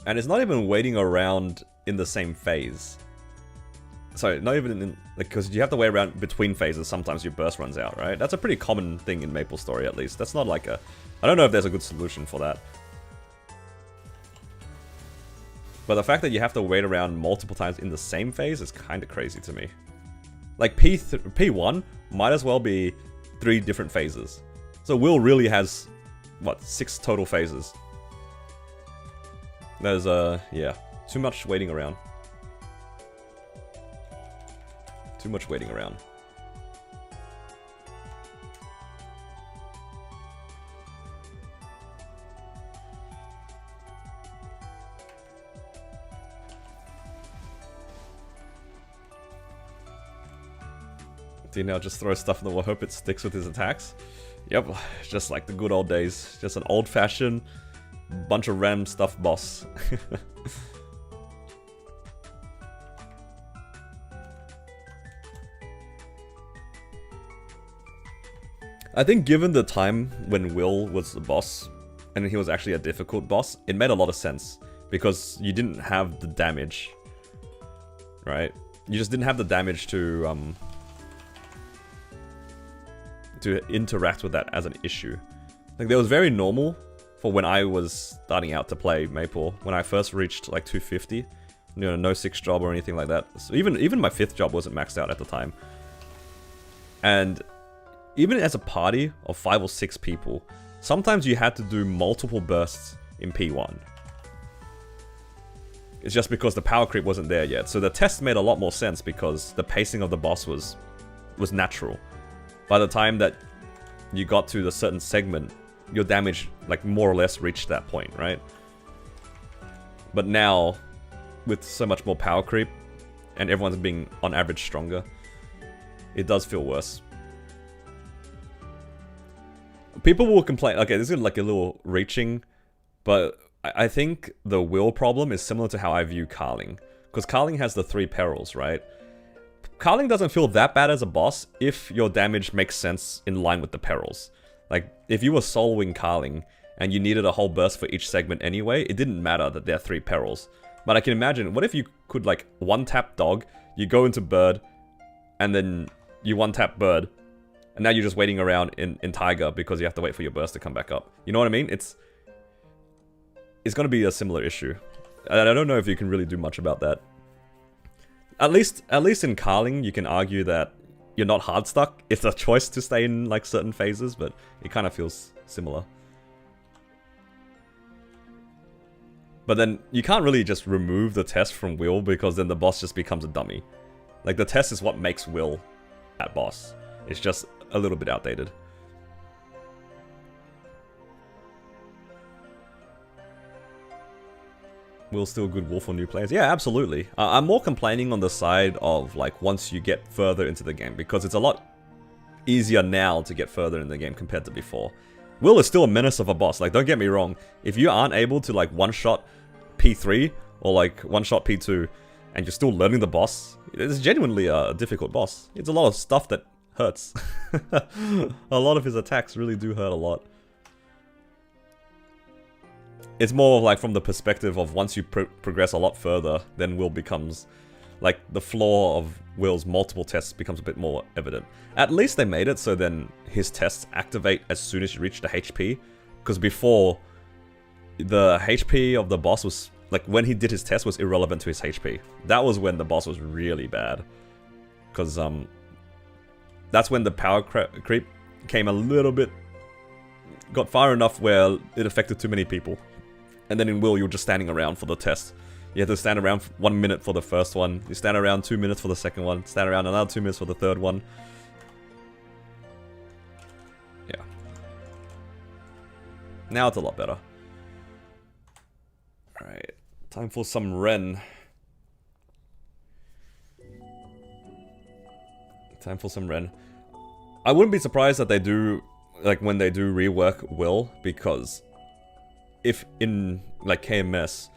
And it's not even waiting around in the same phase. Sorry, not even in, like, because you have to wait around between phases. Sometimes your burst runs out, right? That's a pretty common thing in MapleStory, at least. That's not like a, I don't know if there's a good solution for that. But the fact that you have to wait around multiple times in the same phase is kind of crazy to me. Like, P1 might as well be 3 different phases. So Will really has, what, 6 total phases. There's, yeah, too much waiting around. Too much waiting around. Do you now just throw stuff in the wall, hope it sticks with his attacks? Yep, just like the good old days. Just an old-fashioned bunch of random stuff boss. I think given the time when Will was the boss, and he was actually a difficult boss, it made a lot of sense. Because you didn't have the damage, right? You just didn't have the damage to interact with that as an issue. Like, that was very normal for when I was starting out to play Maple. When I first reached like 250, you know, no 6th job or anything like that. So even my 5th job wasn't maxed out at the time. And even as a party of 5 or 6 people, sometimes you had to do multiple bursts in P1. It's just because the power creep wasn't there yet. So the test made a lot more sense because the pacing of the boss was natural. By the time that you got to the certain segment, your damage, like, more or less reached that point, right? But now, with so much more power creep, and everyone's being, on average, stronger, it does feel worse. People will complain, okay, this is like a little reaching, but I think the Will problem is similar to how I view Carling. Because Carling has the 3 perils, right? Carling doesn't feel that bad as a boss if your damage makes sense in line with the perils. Like, if you were soloing Carling and you needed a whole burst for each segment anyway, it didn't matter that there are 3 perils. But I can imagine, what if you could, like, one-tap Dog, you go into Bird, and then you one-tap Bird, and now you're just waiting around in Tiger because you have to wait for your burst to come back up. You know what I mean? It's going to be a similar issue. And I don't know if you can really do much about that. At least in Carling, you can argue that you're not hard stuck. It's a choice to stay in like certain phases, but it kind of feels similar. But then you can't really just remove the test from Will because then the boss just becomes a dummy. Like, the test is what makes Will that boss. It's just a little bit outdated. Will still a good Will for new players? Yeah, absolutely. I'm more complaining on the side of, like, once you get further into the game, because it's a lot easier now to get further in the game compared to before. Will is still a menace of a boss, like, don't get me wrong. If you aren't able to, like, one-shot P3, or, like, one-shot P2, and you're still learning the boss, it's genuinely a difficult boss. It's a lot of stuff that hurts. A lot of his attacks really do hurt a lot. It's more like from the perspective of once you progress a lot further, then Will becomes, like, the flaw of Will's multiple tests becomes a bit more evident. At least they made it so then his tests activate as soon as you reach the HP. Because before, the HP of the boss was, like, when he did his test was irrelevant to his HP. That was when the boss was really bad. Because, that's when the power creep came a little bit, got far enough where it affected too many people. And then in Will, you're just standing around for the test. You have to stand around for 1 minute for the first one. You stand around 2 minutes for the second one. Stand around another 2 minutes for the third one. Yeah. Now it's a lot better. Alright. Time for some Ren. Time for some Ren. I wouldn't be surprised that they do, like, when they do rework Will, because if in, like, KMS,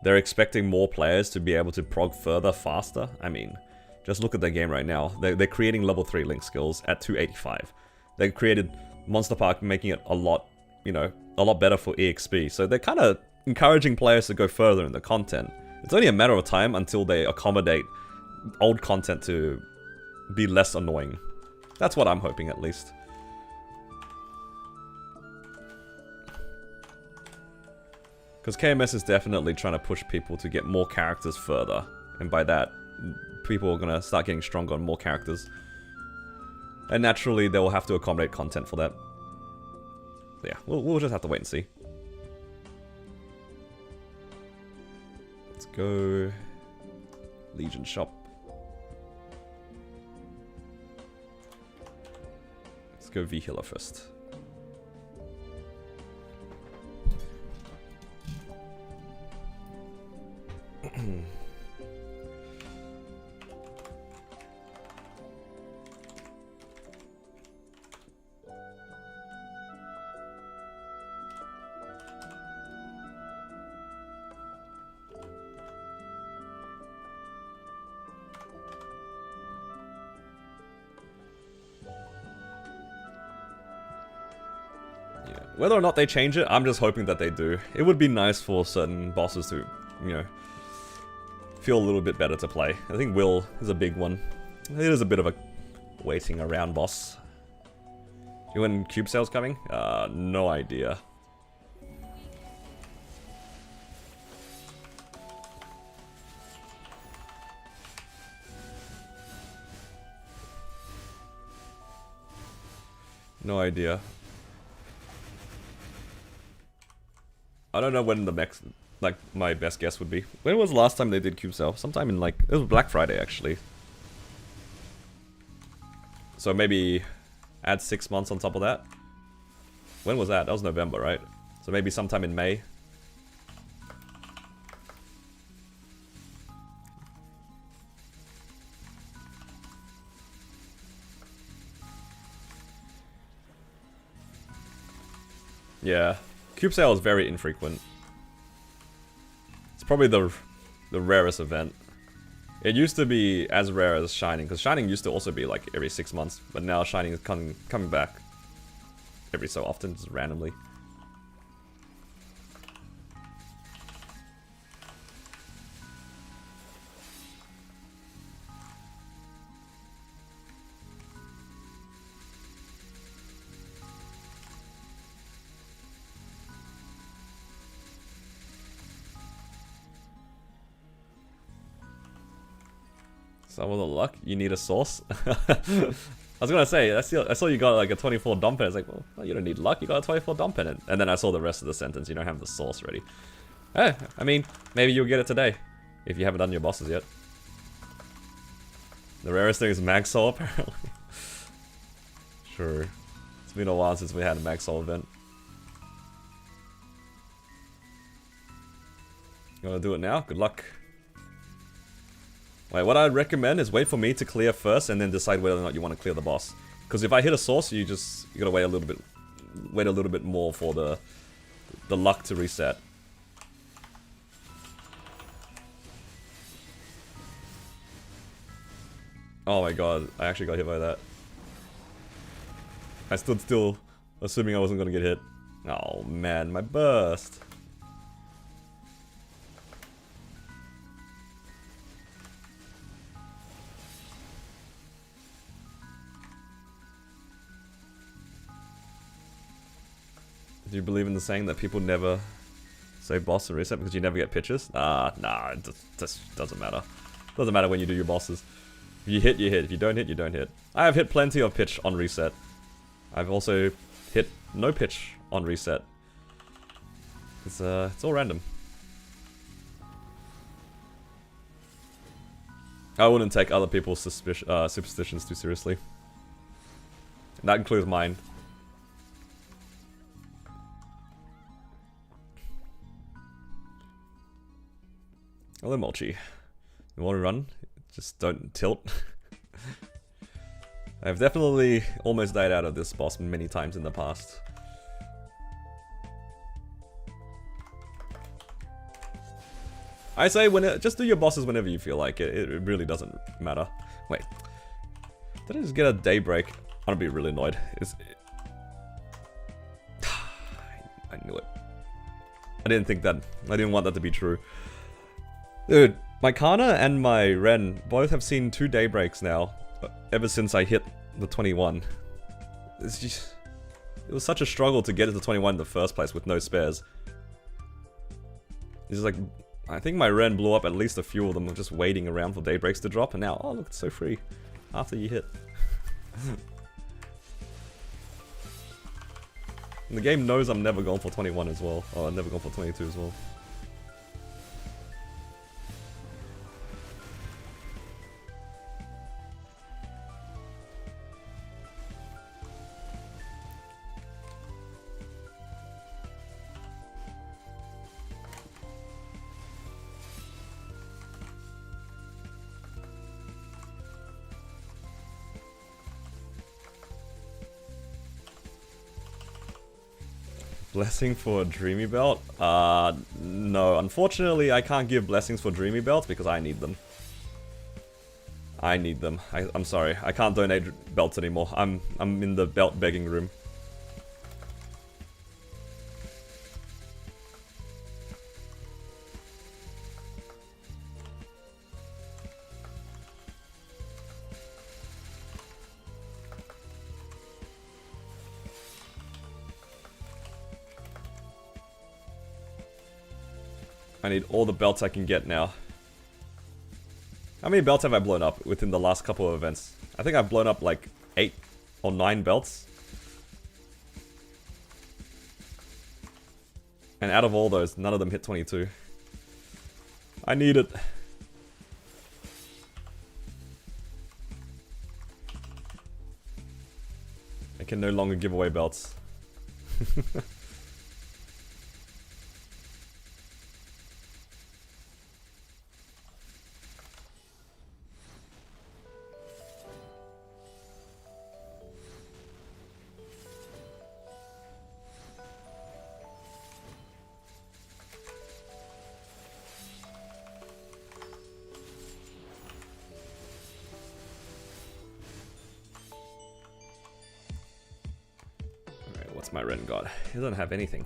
they're expecting more players to be able to prog further faster, I mean, just look at their game right now. They're creating level 3 link skills at 285. They created Monster Park, making it a lot, you know, a lot better for EXP. So they're kind of encouraging players to go further in the content. It's only a matter of time until they accommodate old content to be less annoying. That's what I'm hoping, at least. Because KMS is definitely trying to push people to get more characters further. And by that, people are going to start getting stronger on more characters. And naturally, they will have to accommodate content for that. But yeah, we'll just have to wait and see. Let's go... Legion Shop. Let's go V-Healer first. Whether or not they change it, I'm just hoping that they do. It would be nice for certain bosses to, you know, feel a little bit better to play. I think Will is a big one. It is a bit of a waiting around boss. You know when Cube Sale's coming? No idea. No idea. I don't know when the next, like, my best guess would be. When was the last time they did Cube Sale? Sometime in, like, it was Black Friday, actually. So maybe add 6 months on top of that. When was that? That was November, right? So maybe sometime in May. Yeah. Cube Sale is very infrequent. It's probably the rarest event. It used to be as rare as Shining, because Shining used to also be like every 6 months, but now Shining is coming back every so often, just randomly. Some of the luck, you need a source. I was gonna say, I saw you got like a 24 dump pen. It's like, well, you don't need luck, you got a 24 dump pen. And then I saw the rest of the sentence, you don't have the source ready. I mean, maybe you'll get it today, if you haven't done your bosses yet. The rarest thing is Mag Soul, apparently. Sure. It's been a while since we had a Mag Soul event. You wanna do it now? Good luck. Wait, what I'd recommend is wait for me to clear first and then decide whether or not you want to clear the boss. Because if I hit a source, you gotta wait a little bit more for the luck to reset. Oh my god, I actually got hit by that. I stood still, assuming I wasn't gonna get hit. Oh man, my burst. Do you believe in the saying that people never say boss and reset because you never get pitches? Nah, it just doesn't matter. Doesn't matter when you do your bosses. If you hit, you hit. If you don't hit, you don't hit. I have hit plenty of pitch on reset. I've also hit no pitch on reset. It's all random. I wouldn't take other people's superstitions too seriously. That includes mine. Hello, Mulchi. You want to run? Just don't tilt. I've definitely almost died out of this boss many times in the past. I say just do your bosses whenever you feel like it. It really doesn't matter. Wait. Did I just get a daybreak? I'm gonna be really annoyed. I knew it. I didn't want that to be true. Dude, my Kanna and my Ren both have seen 2 daybreaks now, ever since I hit the 21. It's just, it was such a struggle to get to the 21 in the first place with no spares. It's like, I think my Ren blew up at least a few of them just waiting around for daybreaks to drop, and now, oh look, it's so free after you hit. And the game knows I'm never going for 21 as well, or I'm never going for 22 as well. Blessing for a Dreamy Belt? No. Unfortunately, I can't give blessings for Dreamy Belts because I need them. I need them. I'm sorry. I can't donate belts anymore. I'm in the belt begging room. I need all the belts I can get now. How many belts have I blown up within the last couple of events? I think I've blown up like 8 or 9 belts. And out of all those, none of them hit 22. I need it. I can no longer give away belts. What's my Ren got? He doesn't have anything.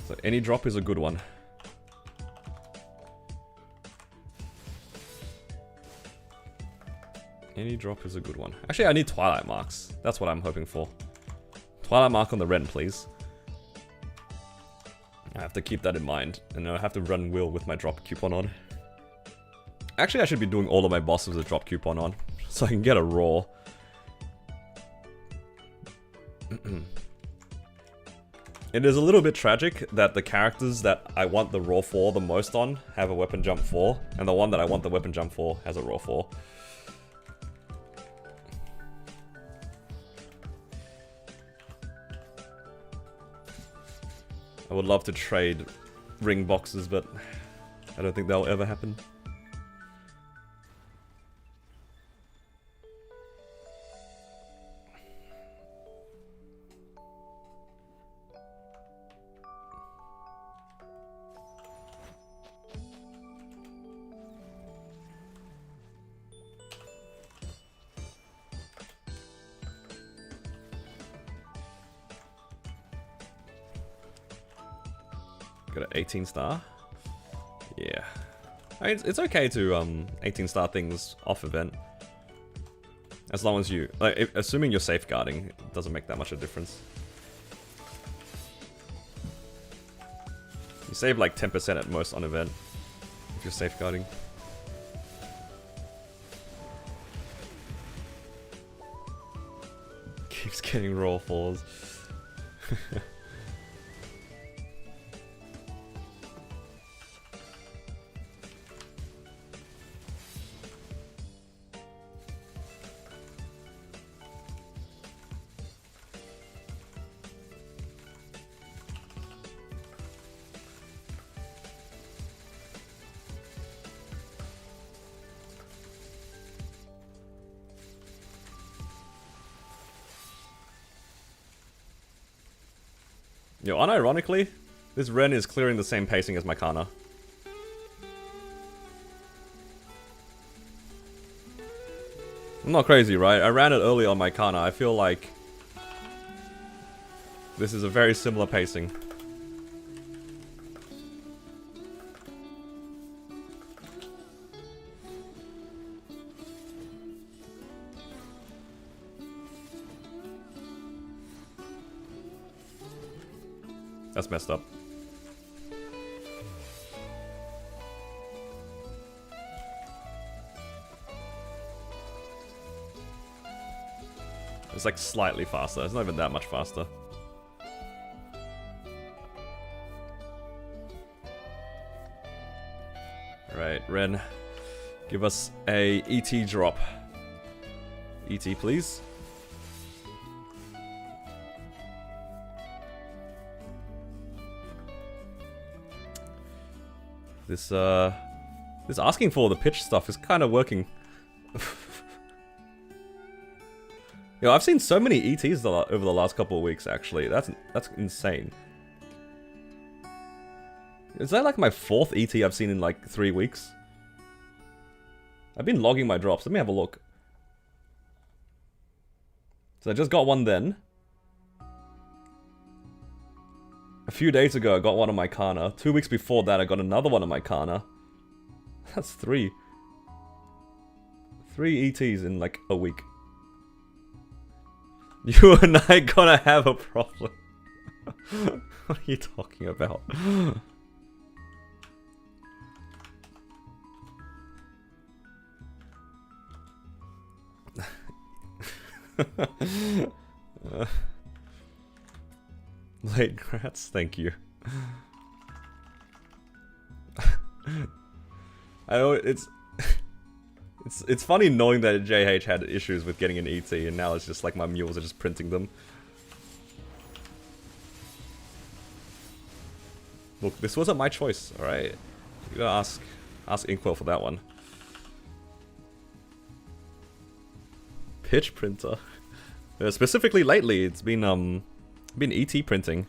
So any drop is a good one. Any drop is a good one. Actually, I need Twilight Marks. That's what I'm hoping for. Twilight Mark on the Ren, please. I have to keep that in mind. And I have to run Will with my drop coupon on. Actually, I should be doing all of my bosses with a drop coupon on. So I can get a raw. It is a little bit tragic that the characters that I want the raw 4 the most on have a weapon jump 4. And the one that I want the weapon jump 4 has a raw 4. I would love to trade ring boxes, but I don't think that'll ever happen. Got an 18 star. Yeah. I mean, it's okay to 18 star things off event. As long as you, like, assuming you're safeguarding, it doesn't make that much of a difference. You save like 10% at most on event if you're safeguarding. Keeps getting raw falls. Yo, unironically, this Ren is clearing the same pacing as my Kanna. I'm not crazy, right? I ran it early on my Kanna. I feel like this is a very similar pacing. That's messed up. It's like slightly faster. It's not even that much faster. Right, Ren. Give us a ET drop. ET, please. This asking for the pitch stuff is kind of working. Yo, I've seen so many ETs over the last couple of weeks, actually. That's insane. Is that like my 4th ET I've seen in like 3 weeks? I've been logging my drops. Let me have a look. So I just got one then. A few days ago, I got one on my Kanna. 2 weeks before that, I got another one on my Kanna. That's 3. 3 ETs in like a week. You and I gonna have a problem. What are you talking about? Late grats, thank you. I know it's funny knowing that JH had issues with getting an ET, and now it's just like my mules are just printing them. Look, this wasn't my choice, alright? You gotta ask Inkwell for that one. Pitch printer. Specifically lately, it's been ET printing.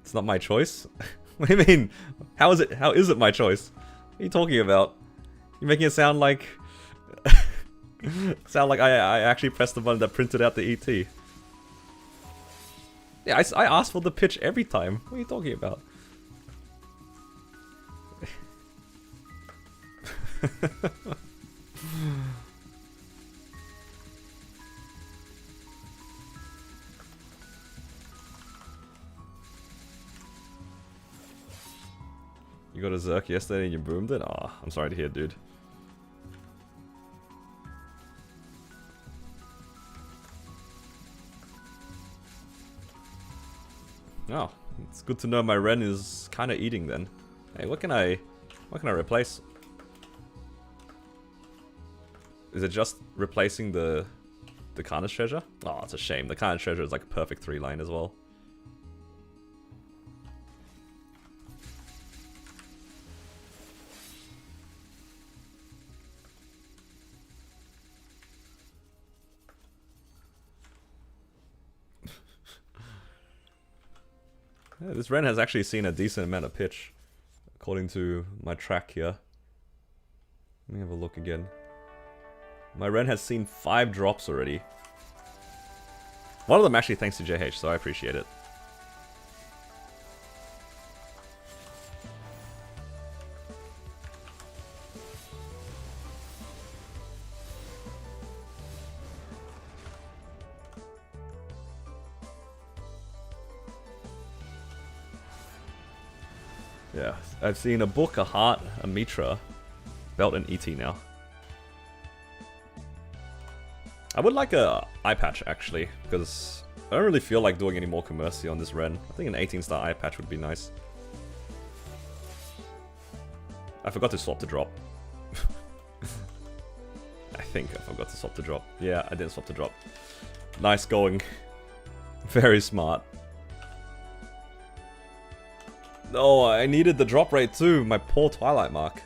It's not my choice? What do you mean? How is it my choice? What are you talking about? You're making it sound like Sound like I actually pressed the button that printed out the ET. Yeah, I asked for the pitch every time. What are you talking about? You got a Zerk yesterday and you boomed it? Aw, I'm sorry to hear, dude. Oh, it's good to know my Ren is kind of eating then. Hey, what can I replace? Is it just replacing the Kanna's treasure? Oh, it's a shame. The Kanna's treasure is like a perfect 3-line as well. Yeah, this Ren has actually seen a decent amount of pitch, according to my track here. Let me have a look again. My Ren has seen 5 drops already. One of them actually thanks to JH, so I appreciate it. Yeah, I've seen a book, a heart, a mitra, belt, and ET now. I would like a eye patch actually, because I don't really feel like doing any more commercy on this Ren. I think an 18-star eye patch would be nice. I forgot to swap the drop. I think I forgot to swap the drop. Yeah, I didn't swap the drop. Nice going. Very smart. No, I needed the drop rate too. My poor Twilight Mark.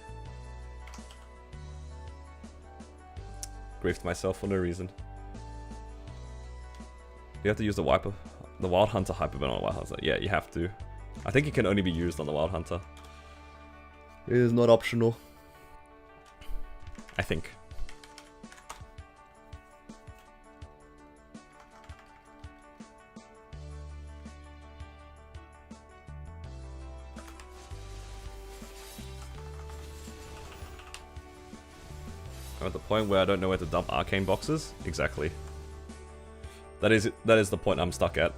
Griefed myself for no reason. You have to use the Wiper, the Wild Hunter Hyperbone on the Wild Hunter. Yeah, you have to. I think it can only be used on the Wild Hunter. It is not optional. I think. I'm at the point where I don't know where to dump arcane boxes. Exactly. That is the point I'm stuck at.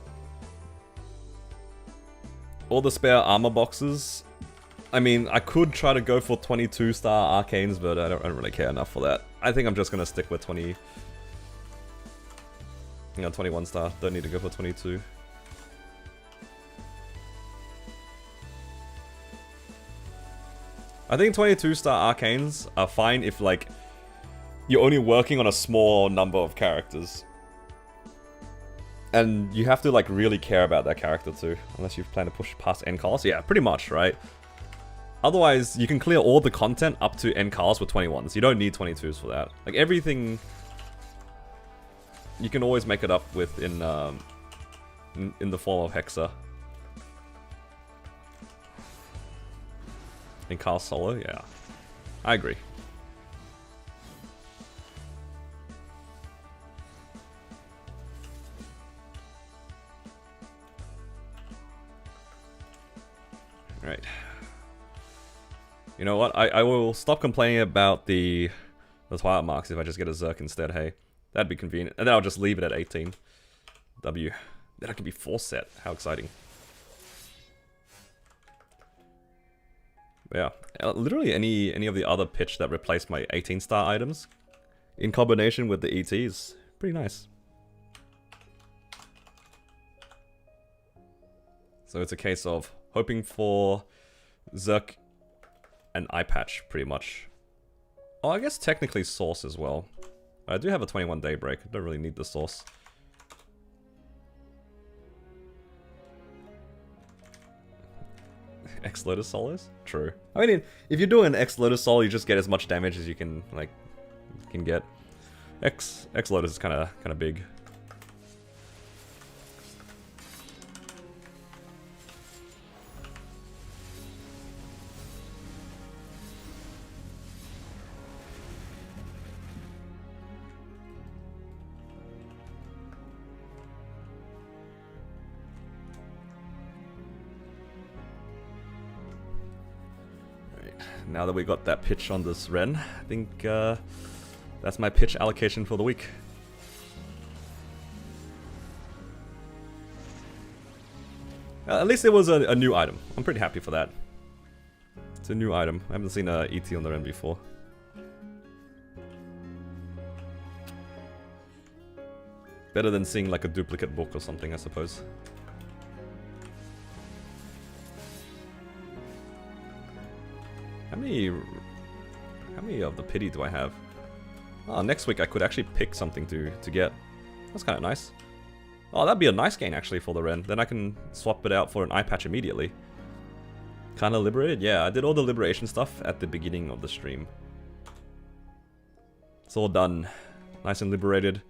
All the spare armor boxes. I mean, I could try to go for 22-star arcanes, but I don't really care enough for that. I think I'm just gonna stick with 20. You know, 21-star. Don't need to go for 22. I think 22-star arcanes are fine if, like, you're only working on a small number of characters. And you have to, like, really care about that character too. Unless you plan to push past end calls. Yeah, pretty much, right? Otherwise, you can clear all the content up to end calls with 21s. You don't need 22s for that. Like, everything... You can always make it up with in the form of Hexa. In Carl Solo, yeah. I agree. Right. You know what? I will stop complaining about the Twilight Marks if I just get a Zerk instead, hey. That'd be convenient. And then I'll just leave it at 18. W. Then I can be 4-set. How exciting. Yeah. Literally any of the other pitch that replaced my 18-star items in combination with the ET is pretty nice. So it's a case of hoping for Zerk and eye patch, pretty much. Oh, I guess technically Source as well. I do have a 21 Daybreak. I don't really need the Source. X-Lotus Solos? True. I mean, if you're doing X-Lotus Sol, you just get as much damage as you can, like, get. X-Lotus is kind of big. now that we got that pitch on this Ren, I think that's my pitch allocation for the week. At least it was a new item. I'm pretty happy for that. It's a new item. I haven't seen a ET on the Ren before. Better than seeing like a duplicate book or something, I suppose. How many of the pity do I have? Oh, next week I could actually pick something to get. That's kind of nice. Oh, that'd be a nice gain actually for the Ren. Then I can swap it out for an eye patch immediately. Kinda liberated? Yeah, I did all the liberation stuff at the beginning of the stream. It's all done. Nice and liberated.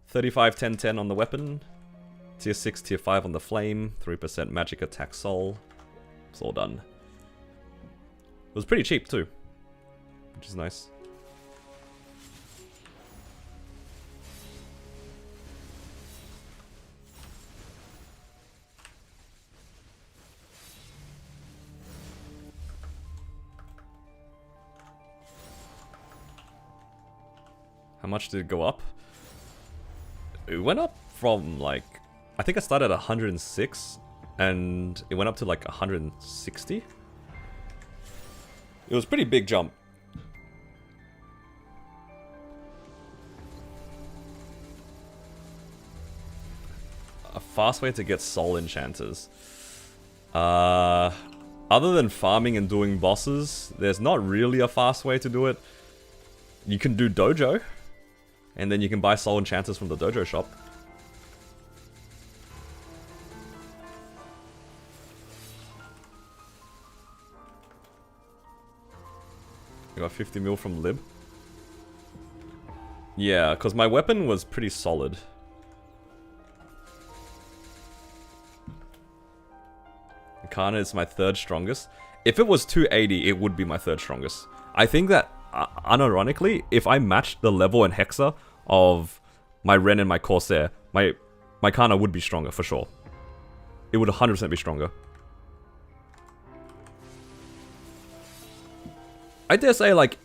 35, 10, 10 on the weapon. Tier 6, tier 5 on the flame. 3% magic attack soul. It's all done. It was pretty cheap too, which is nice. How much did it go up? It went up from like, I think I started at 106 and it went up to like 160. It was a pretty big jump. A fast way to get soul enchanters. Other than farming and doing bosses, there's not really a fast way to do it. You can do dojo, and then you can buy soul enchanters from the dojo shop. I got 50 mil from Lib. Yeah, because my weapon was pretty solid. Kanna is my third strongest. If it was 280, it would be my third strongest. I think that, unironically, if I matched the level and hexa of my Ren and my Corsair, my Kanna would be stronger, for sure. It would 100% be stronger. I dare say, like,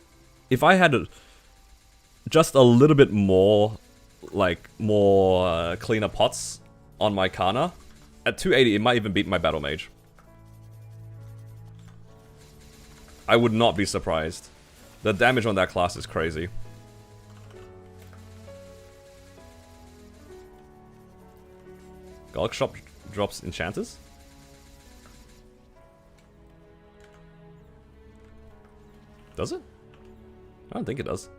if I had just a little bit more, like, more cleaner pots on my Kanna, at 280 it might even beat my Battle Mage. I would not be surprised. The damage on that class is crazy. Golg Shop drops enchanters? Does it? I don't think it does.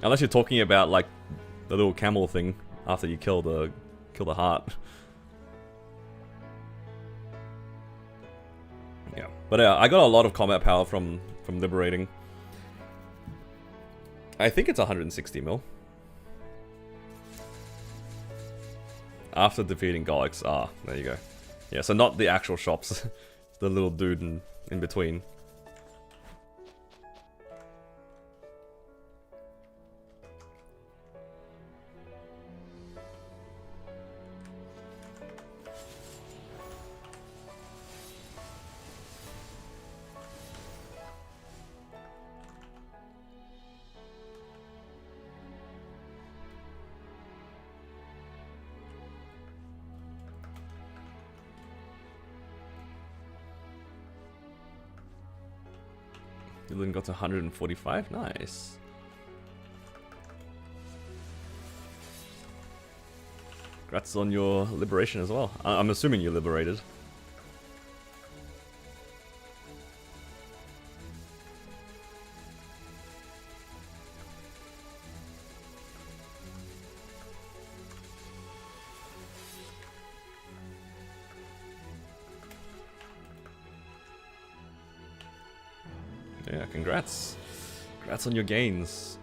Unless you're talking about like the little camel thing after you kill the heart. Yeah, but I got a lot of combat power from liberating. I think it's 160 mil. After defeating Golix. Ah, there you go. Yeah, so not the actual shops. The little dude in between. You got to 145? Nice. Congrats on your liberation as well. I'm assuming you're liberated. Yeah, congrats. Congrats on your gains.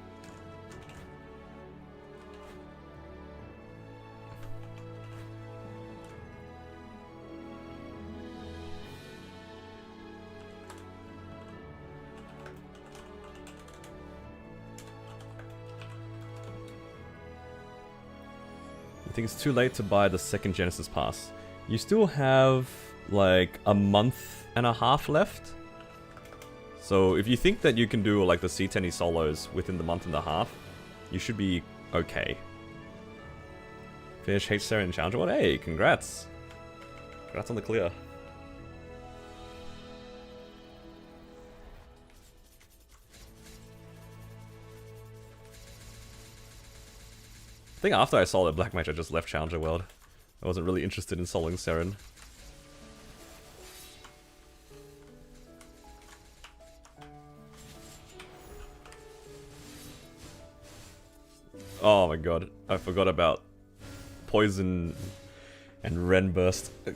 You think it's too late to buy the second Genesis Pass? You still have like a month and a half left. So if you think that you can do like the C10 solos within the month and a half, you should be okay. Finish H Saren Challenger 1. Hey, congrats. Congrats on the clear. I think after I soloed Black Mage, I just left Challenger World. I wasn't really interested in soloing Saren. Oh my god, I forgot about Poison and Ren Burst. I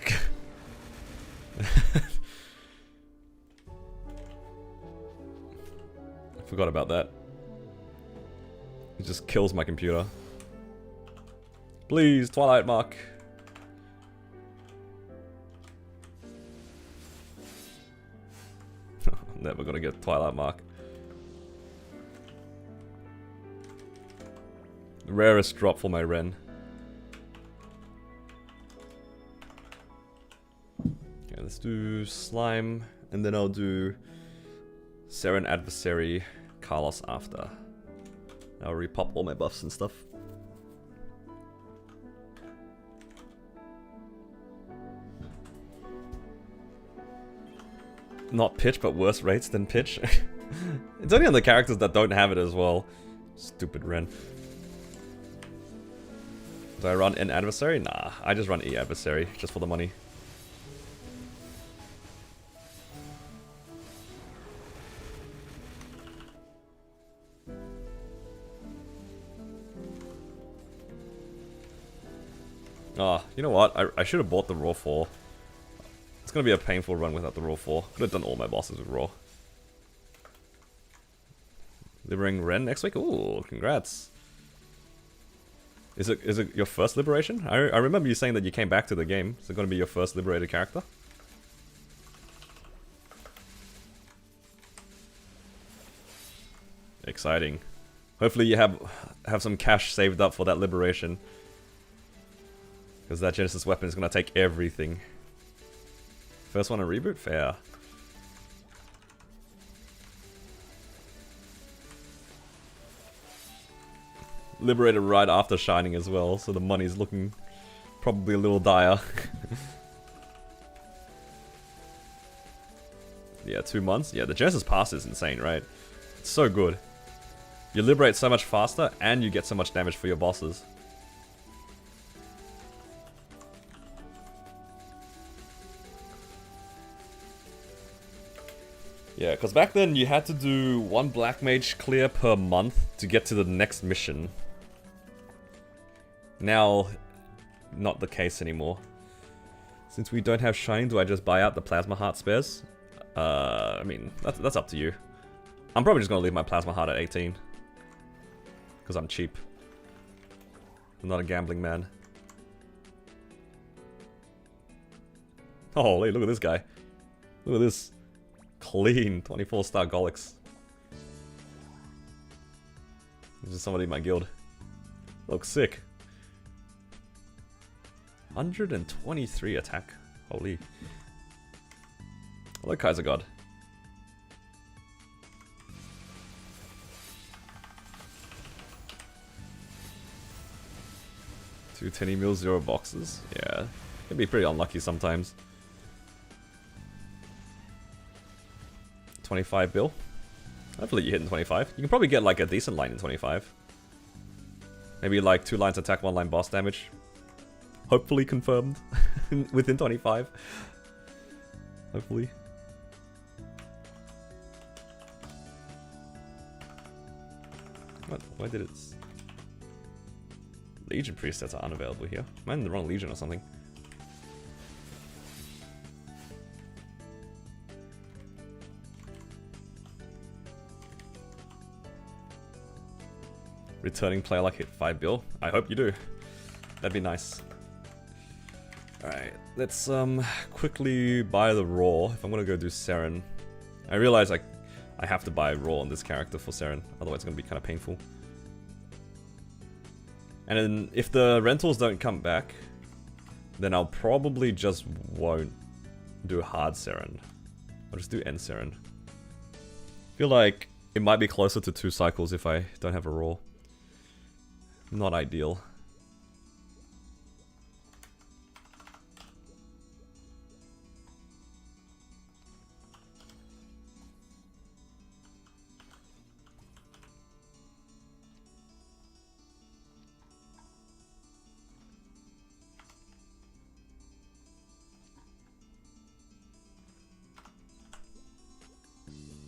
forgot about that. It just kills my computer. Please, Twilight Mark. Never gonna get Twilight Mark. Rarest drop for my Ren. Okay, let's do Slime, and then I'll do Saren Adversary Carlos after. I'll repop all my buffs and stuff. Not pitch, but worse rates than pitch. It's only on the characters that don't have it as well. Stupid Ren. Do I run N Adversary? Nah, I just run E Adversary, just for the money. Oh, you know what? I should have bought the Raw 4. It's gonna be a painful run without the Raw 4. Could have done all my bosses with Raw. Liberating Ren next week? Ooh, congrats. Is it your first liberation? I remember you saying that you came back to the game. Is it gonna be your first liberated character? Exciting. Hopefully you have some cash saved up for that liberation. Because that Genesis weapon is gonna take everything. First one to reboot? Fair. Liberated right after Shining as well, so the money's looking probably a little dire. Yeah, 2 months? Yeah, the Genesis Pass is insane, right? It's so good. You liberate so much faster, and you get so much damage for your bosses. Yeah, because back then you had to do 1 Black Mage clear per month to get to the next mission. Now, not the case anymore. Since we don't have Shining, do I just buy out the Plasma Heart spares? I mean, that's up to you. I'm probably just going to leave my Plasma Heart at 18. Because I'm cheap. I'm not a gambling man. Oh, hey, look at this guy. Look at this. Clean 24-star Golix. There's just somebody in my guild. Looks sick. 123 attack. Holy. Hello, Kaiser God. Two 10 mil 0 boxes. Yeah. Can be pretty unlucky sometimes. 25 bill. Hopefully you hit in 25. You can probably get like a decent line in 25. Maybe like 2 lines attack, 1 line boss damage. Hopefully confirmed within 25. Hopefully. What? Why did it... Legion presets are unavailable here. Am I in the wrong Legion or something? Returning player like hit 5 bill. I hope you do. That'd be nice. Alright, let's quickly buy the Raw if I'm gonna go do Saren. I realize I have to buy Raw on this character for Saren, otherwise it's gonna be kind of painful. And then if the rentals don't come back, then I'll probably just won't do hard Seren. I'll just do end Seren. Feel like it might be closer to 2 cycles if I don't have a raw. Not ideal.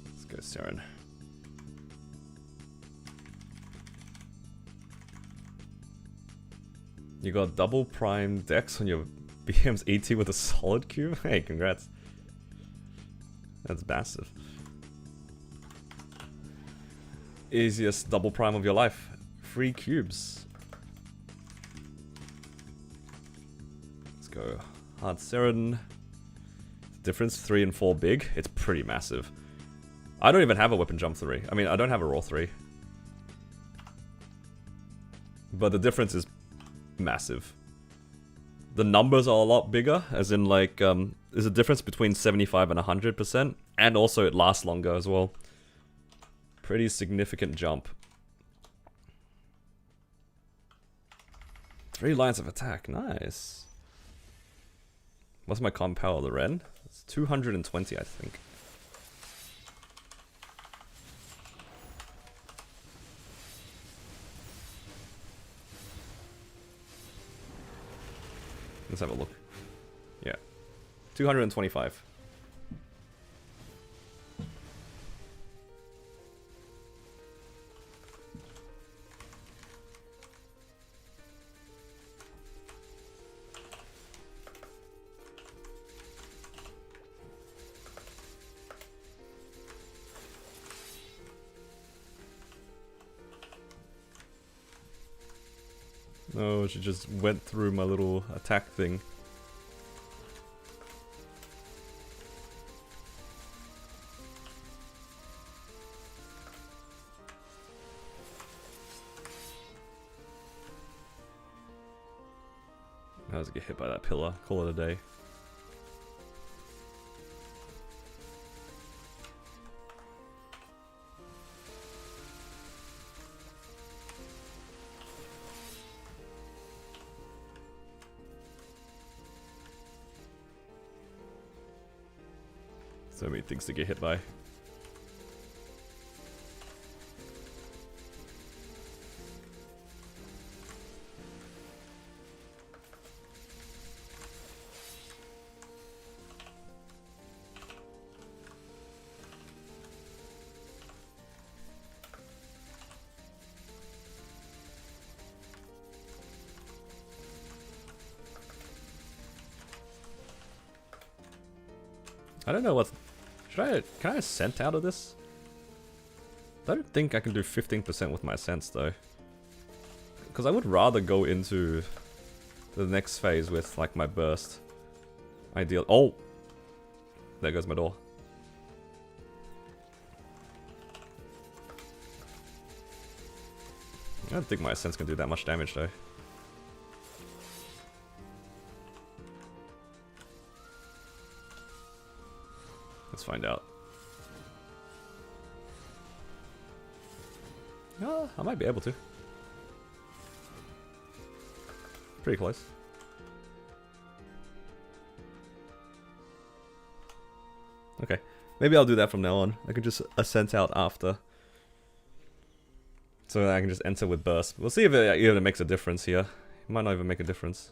Let's go Seren. You got double prime dex on your BM's ET with a solid cube? Hey, congrats. That's massive. Easiest double prime of your life. 3 cubes. Let's go. Hard Seren. Difference 3 and 4 big. It's pretty massive. I don't even have a weapon jump 3. I mean, I don't have a raw 3. But the difference is massive. The numbers are a lot bigger, as in like, there's a difference between 75 and 100%, and also it lasts longer as well. Pretty significant jump. 3 lines of attack, nice. What's my comp power, the Ren? It's 220, I think. Let's have a look. Yeah. 225. Oh, she just went through my little attack thing. I was get hit by that pillar. Call it a day. So many things to get hit by. I don't know what's... Can I ascent out of this? I don't think I can do 15% with my ascents though. Because I would rather go into the next phase with like my burst. Ideal. Oh! There goes my door. I don't think my ascents can do that much damage though. Let's find out. Oh, I might be able to. Pretty close. Okay. Maybe I'll do that from now on. I can just ascent out after. So I can just enter with burst. We'll see if it even makes a difference here. It might not even make a difference.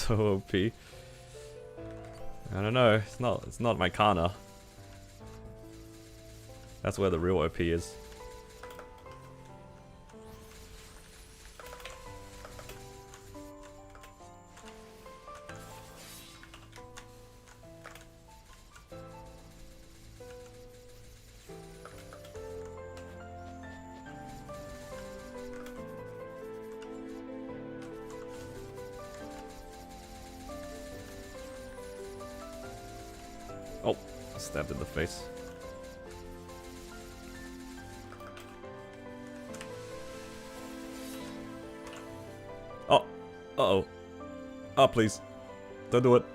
so OP. I don't know. It's not my Kanna. That's where the real OP is. Oh, stabbed in the face. Oh, uh-oh. Oh, please. Don't do it.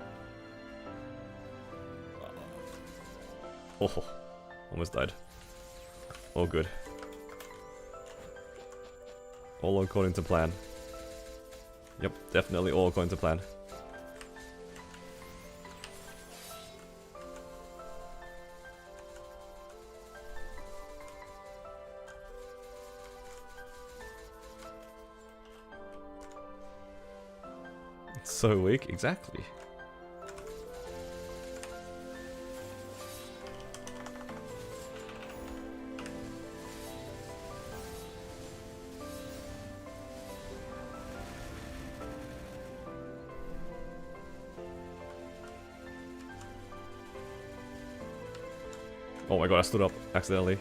Oh, almost died. All good. All according to plan. Yep, definitely all according to plan. It's so weak, exactly. Oh my god, I stood up accidentally.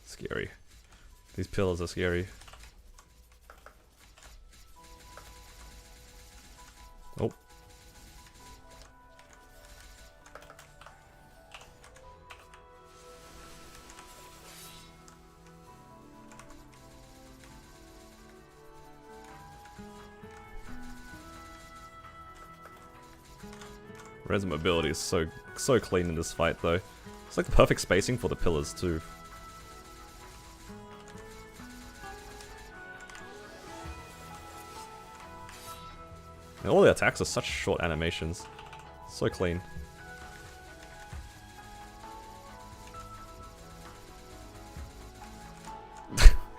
Scary. These pillars are scary. Oh. Res mobility is so clean in this fight though. It's like the perfect spacing for the pillars too. And all the attacks are such short animations. So clean.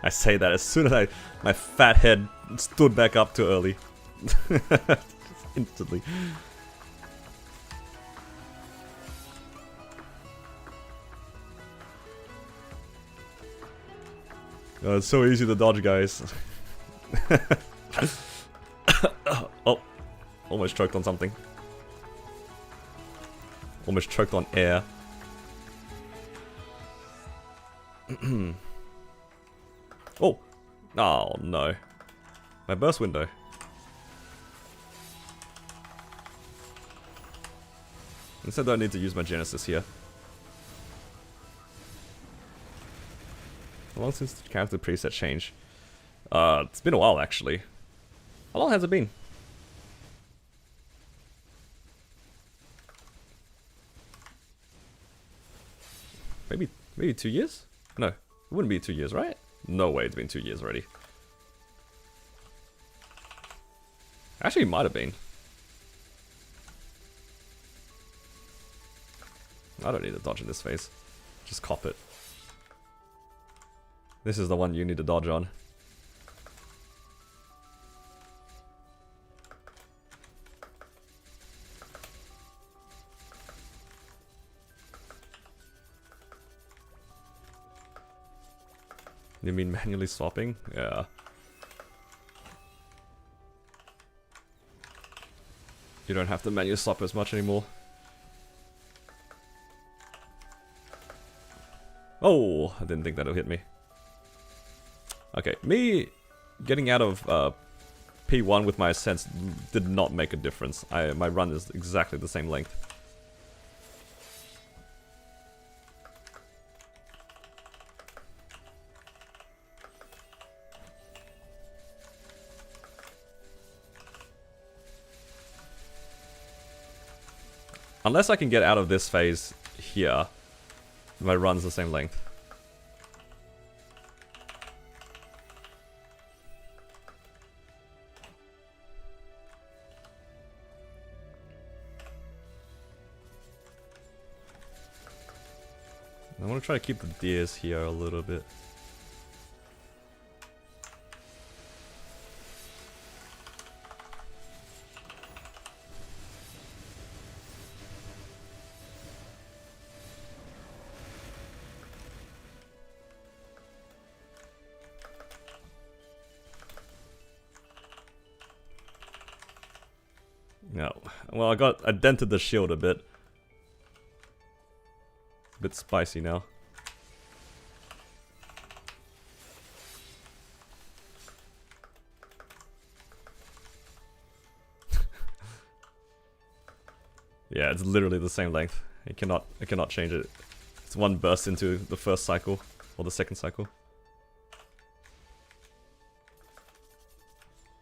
I say that as soon as my fat head stood back up too early. Instantly. Oh, it's so easy to dodge, guys. Oh. Almost choked on something. Almost choked on air. Oh! Oh no. My burst window. Instead, I don't need to use my Genesis here. How long since the character preset change? It's been a while actually. How long has it been? Maybe 2 years? No, it wouldn't be 2 years, right? No way, it's been 2 years already. Actually, it might have been. I don't need to dodge in this phase. Just cop it. This is the one you need to dodge on. You mean manually swapping? Yeah. You don't have to manually swap as much anymore. Oh, I didn't think that'll hit me. Okay, me getting out of P1 with my Ascents did not make a difference. My run is exactly the same length. Unless I can get out of this phase here, my run's the same length. I want to try to keep the deers here a little bit. No. Well, I dented the shield a bit. A bit spicy now. Yeah, it's literally the same length. I cannot change it. It's one burst into the first cycle or the second cycle.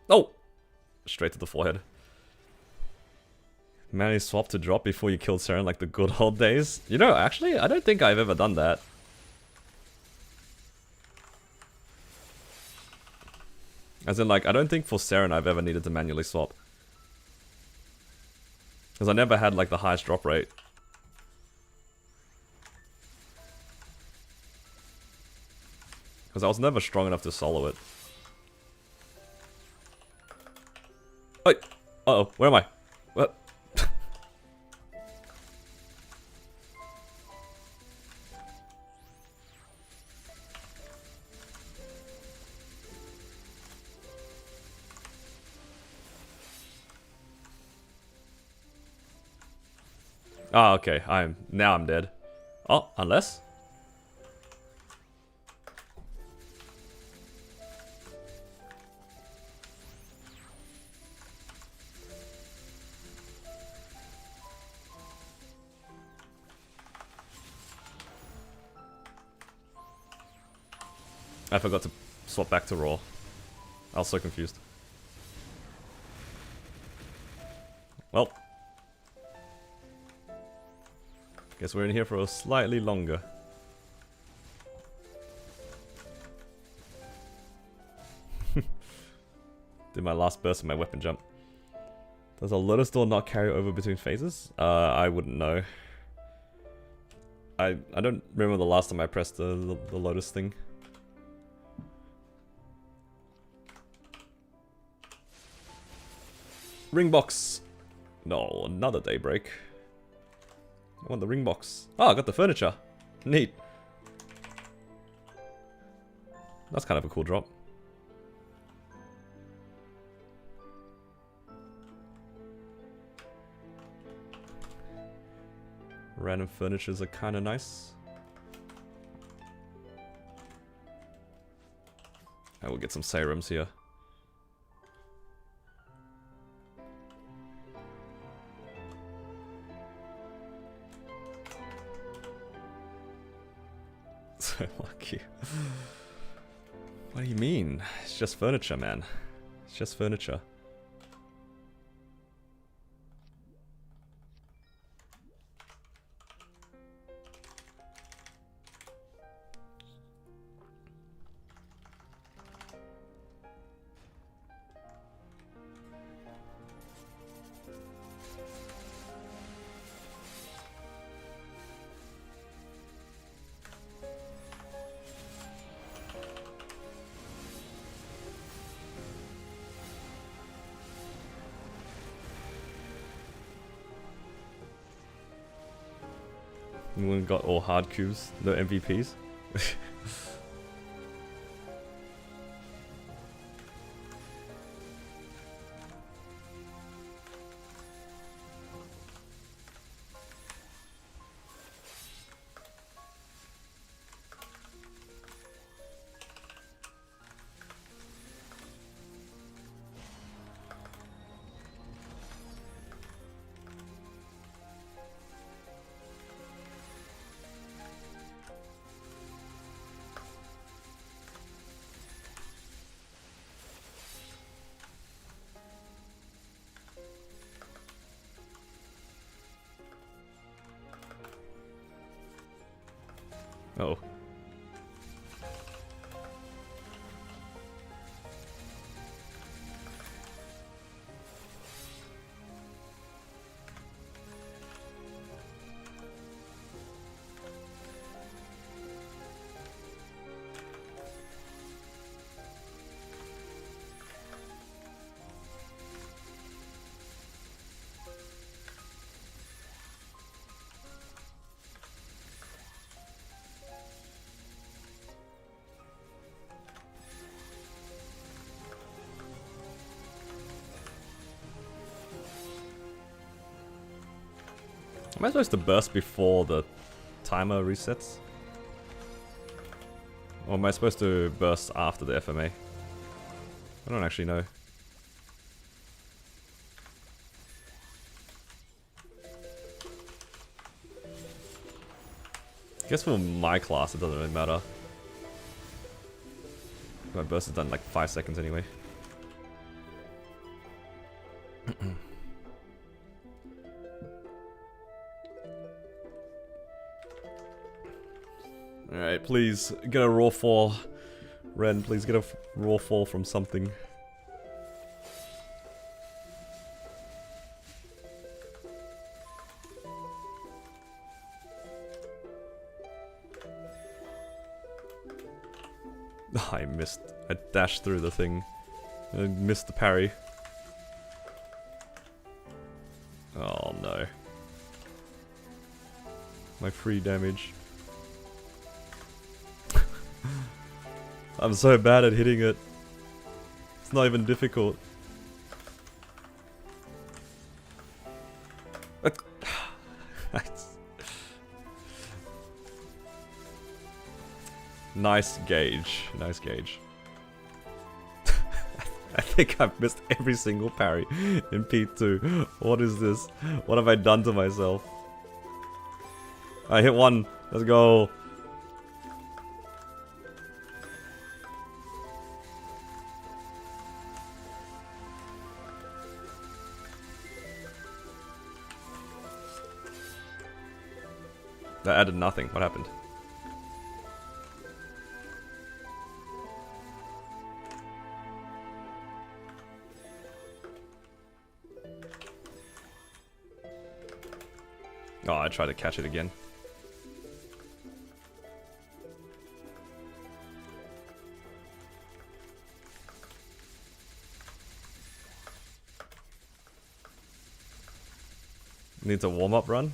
Oh! Straight to the forehead. Manually swap to drop before you kill Saren like the good old days. You know, actually, I don't think I've ever done that. As in, like, I don't think for Saren I've ever needed to manually swap. Because I never had, like, the highest drop rate. Because I was never strong enough to solo it. Wait! Uh-oh, where am I? What? Oh, okay. Now I'm dead. Oh, unless? I forgot to swap back to raw. I was so confused. Well. Guess we're in here for a slightly longer. Did my last burst of my weapon jump. Does a Lotus Door not carry over between phases? I wouldn't know. I don't remember the last time I pressed the Lotus thing. Ring box! No, another daybreak. I want the ring box. Oh, I got the furniture. Neat. That's kind of a cool drop. Random furnitures are kind of nice. I will get some serums here. So lucky. What do you mean? It's just furniture, man. It's just furniture. We got all hard cubes, no MVPs. Oh. Am I supposed to burst before the timer resets? Or am I supposed to burst after the FMA? I don't actually know. I guess for my class it doesn't really matter. My burst is done in like 5 seconds anyway. Alright, please get a raw fall. Ren, please get a raw fall from something. I missed. I dashed through the thing. I missed the parry. Oh no. My free damage. I'm so bad at hitting it. It's not even difficult. Nice gauge. Nice gauge. I think I've missed every single parry in P2. What is this? What have I done to myself? I hit one. Let's go. That added nothing. What happened? Oh, I tried to catch it again. Needs a warm-up run?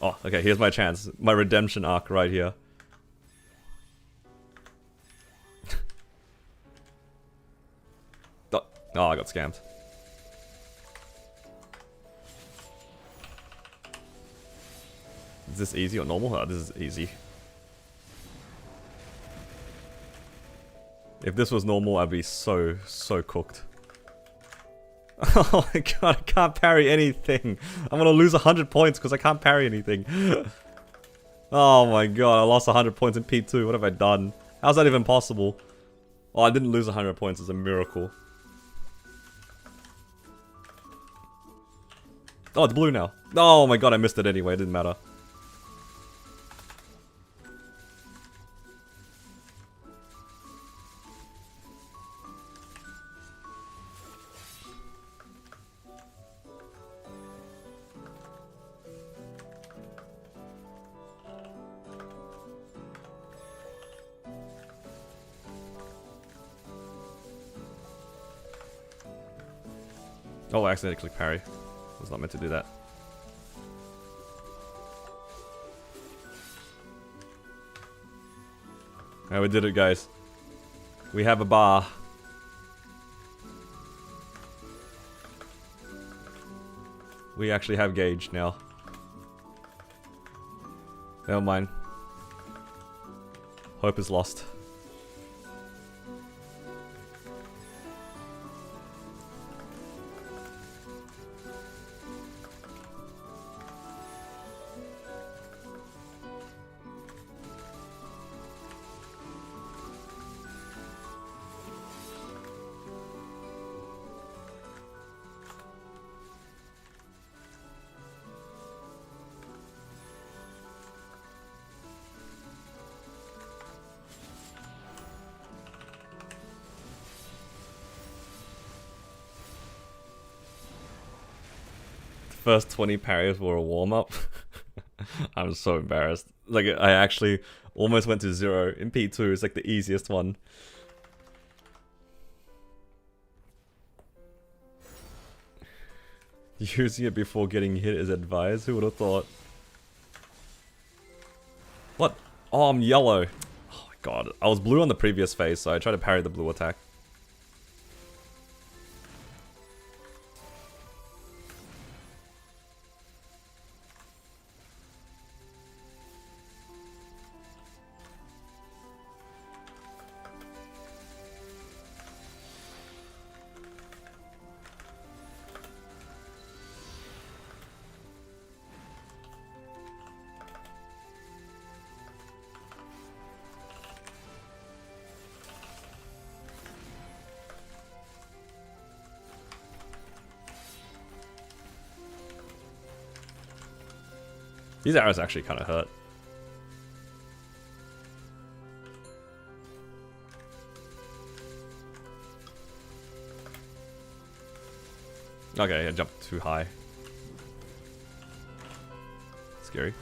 Oh, okay, here's my chance. My redemption arc right here. Oh, I got scammed. Is this easy or normal? Oh, this is easy. If this was normal, I'd be so cooked. Oh my god, I can't parry anything. I'm gonna lose 100 points because I can't parry anything. Oh my god, I lost 100 points in P2. What have I done? How's that even possible? Oh, I didn't lose 100 points. It's a miracle. Oh, it's blue now. Oh my god, I missed it anyway. It didn't matter. Oh, I accidentally clicked parry. I was not meant to do that. Alright, we did it, guys. We have a bar. We actually have gauge now. Never mind. Hope is lost. first 20 parries were a warm-up. I'm so embarrassed. Like, I actually almost went to 0 in P2. It's like the easiest one. Using it before getting hit is advised. Who would have thought? What? Oh, I'm yellow. Oh my god. I was blue on the previous phase, so I tried to parry the blue attack. These arrows actually kind of hurt. Okay, I jumped too high. Scary.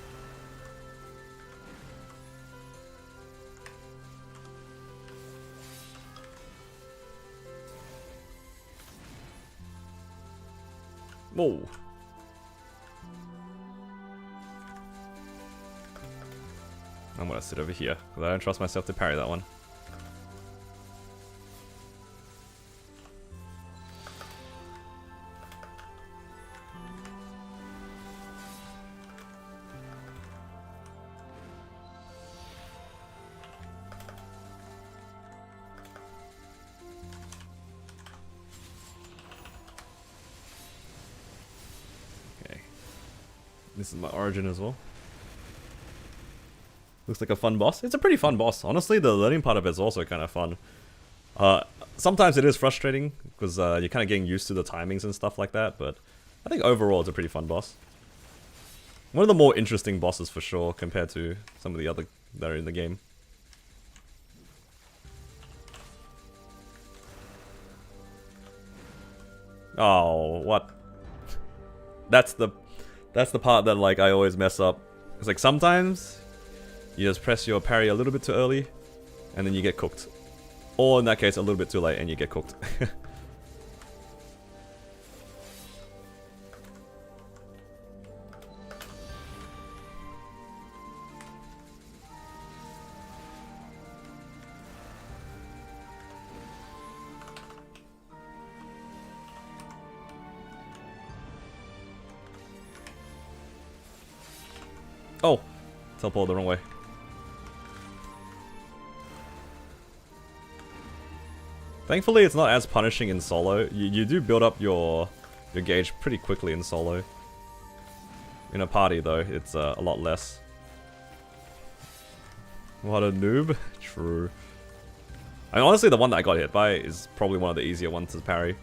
Whoa. I'm gonna sit over here, because I don't trust myself to parry that one. Okay. This is my origin as well. Looks like a fun boss. It's a pretty fun boss. Honestly, the learning part of it is also kind of fun. Sometimes it is frustrating, because you're kind of getting used to the timings and stuff like that, but I think overall it's a pretty fun boss. One of the more interesting bosses for sure, compared to some of the other that are in the game. Oh, what? That's the part that, like, I always mess up. It's like sometimes you just press your parry a little bit too early, and then you get cooked. Or in that case, a little bit too late, and you get cooked. Oh! Teleport the wrong way. Thankfully, it's not as punishing in solo. You do build up your gauge pretty quickly in solo. In a party, though, it's a lot less. What a noob. True. I mean, honestly, the one that I got hit by is probably one of the easier ones to parry.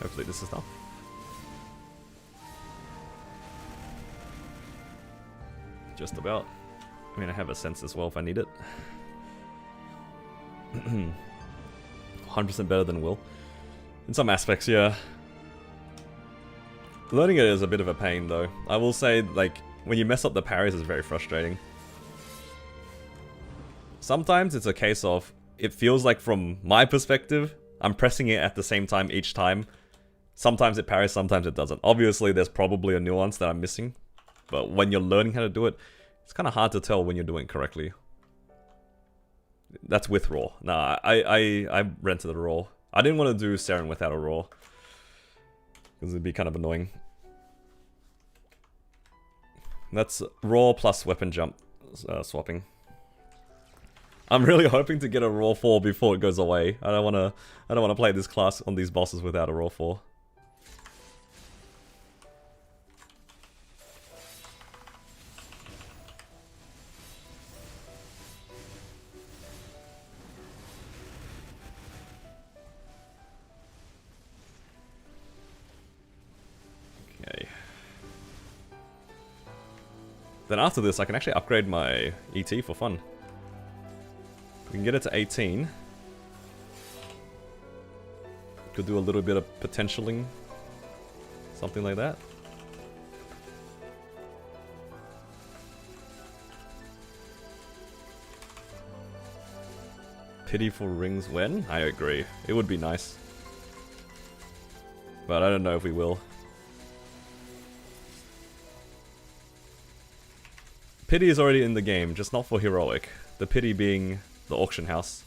Hopefully this is enough. Just about. I mean, I have a sense as well if I need it. 100% better than Will. In some aspects, yeah. Learning it is a bit of a pain, though. I will say, like, when you mess up the parries, it's very frustrating. Sometimes it's a case of, it feels like from my perspective, I'm pressing it at the same time each time. Sometimes it parries, sometimes it doesn't. Obviously, there's probably a nuance that I'm missing. But when you're learning how to do it, it's kind of hard to tell when you're doing it correctly. That's with Raw. Nah, I rented a Raw. I didn't want to do Saren without a Raw, because it'd be kind of annoying. That's Raw plus weapon jump swapping. I'm really hoping to get a Raw 4 before it goes away. I don't wanna play this class on these bosses without a Raw 4. Then after this, I can actually upgrade my ET for fun. We can get it to 18. Could do a little bit of potentialing. Something like that. Pitiful rings when? I agree. It would be nice. But I don't know if we will. Pity is already in the game, just not for heroic. The pity being the auction house.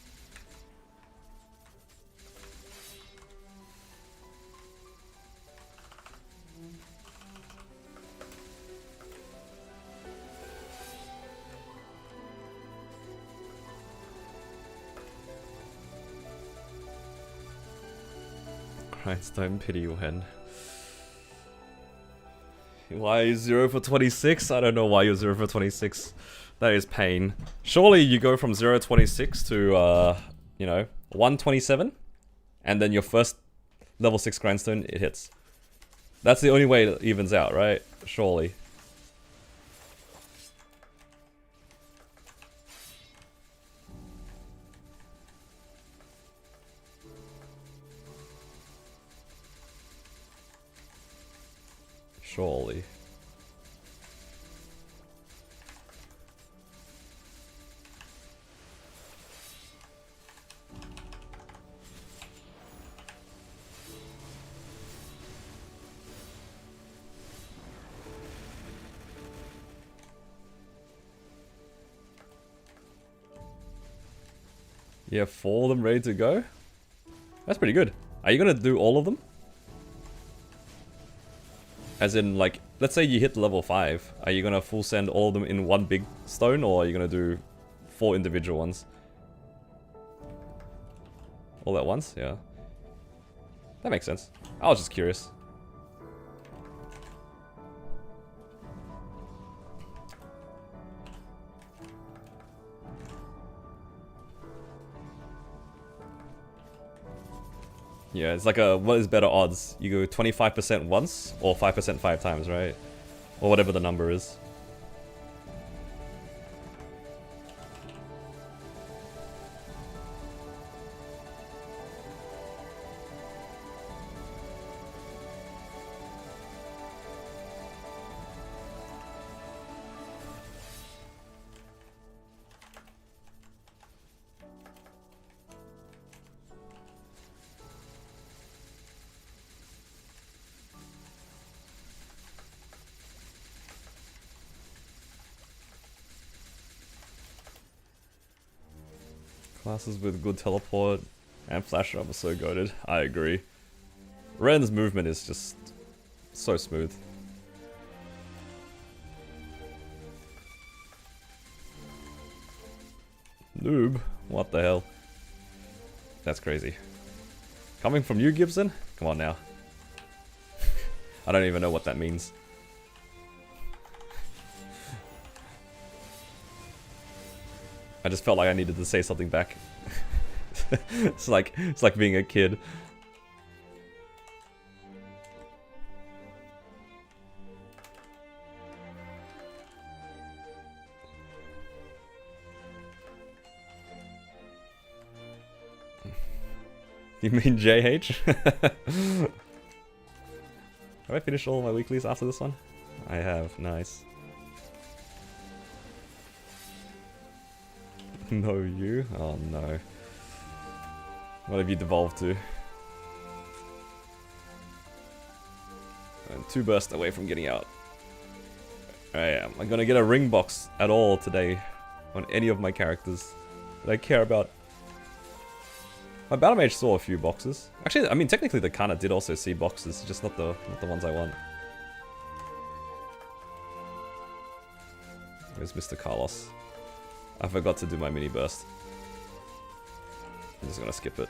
Grindstone pity when. Why is 0 for 26? I don't know why you're 0 for 26. That is pain. Surely you go from 0 26 to, you know, 127, and then your first level 6 grindstone, it hits. That's the only way it evens out, right? Surely. Surely. You have 4 of them ready to go? That's pretty good. Are you gonna do all of them? As in, like, let's say you hit level 5. Are you gonna full send all of them in one big stone, or are you gonna do 4 individual ones? All at once? Yeah. That makes sense. I was just curious. Yeah, it's like a, what is better odds? You go 25% once, or 5% 5 times, right? Or whatever the number is. Classes with good teleport and flash up are so goated. I agree. Ren's movement is just so smooth. Noob. What the hell? That's crazy. Coming from you, Gibson? Come on now. I don't even know what that means. I just felt like I needed to say something back. it's like being a kid. You mean JH? Have I finished all of my weeklies after this one? I have, nice. No, you? Oh no. What have you devolved to? I'm 2 bursts away from getting out. I am. I'm gonna get a ring box at all today on any of my characters that I care about. My battle mage saw a few boxes. Actually, I mean, technically the Kanna did also see boxes, just not the ones I want. Where's Mr. Carlos? I forgot to do my mini burst. I'm just gonna skip it.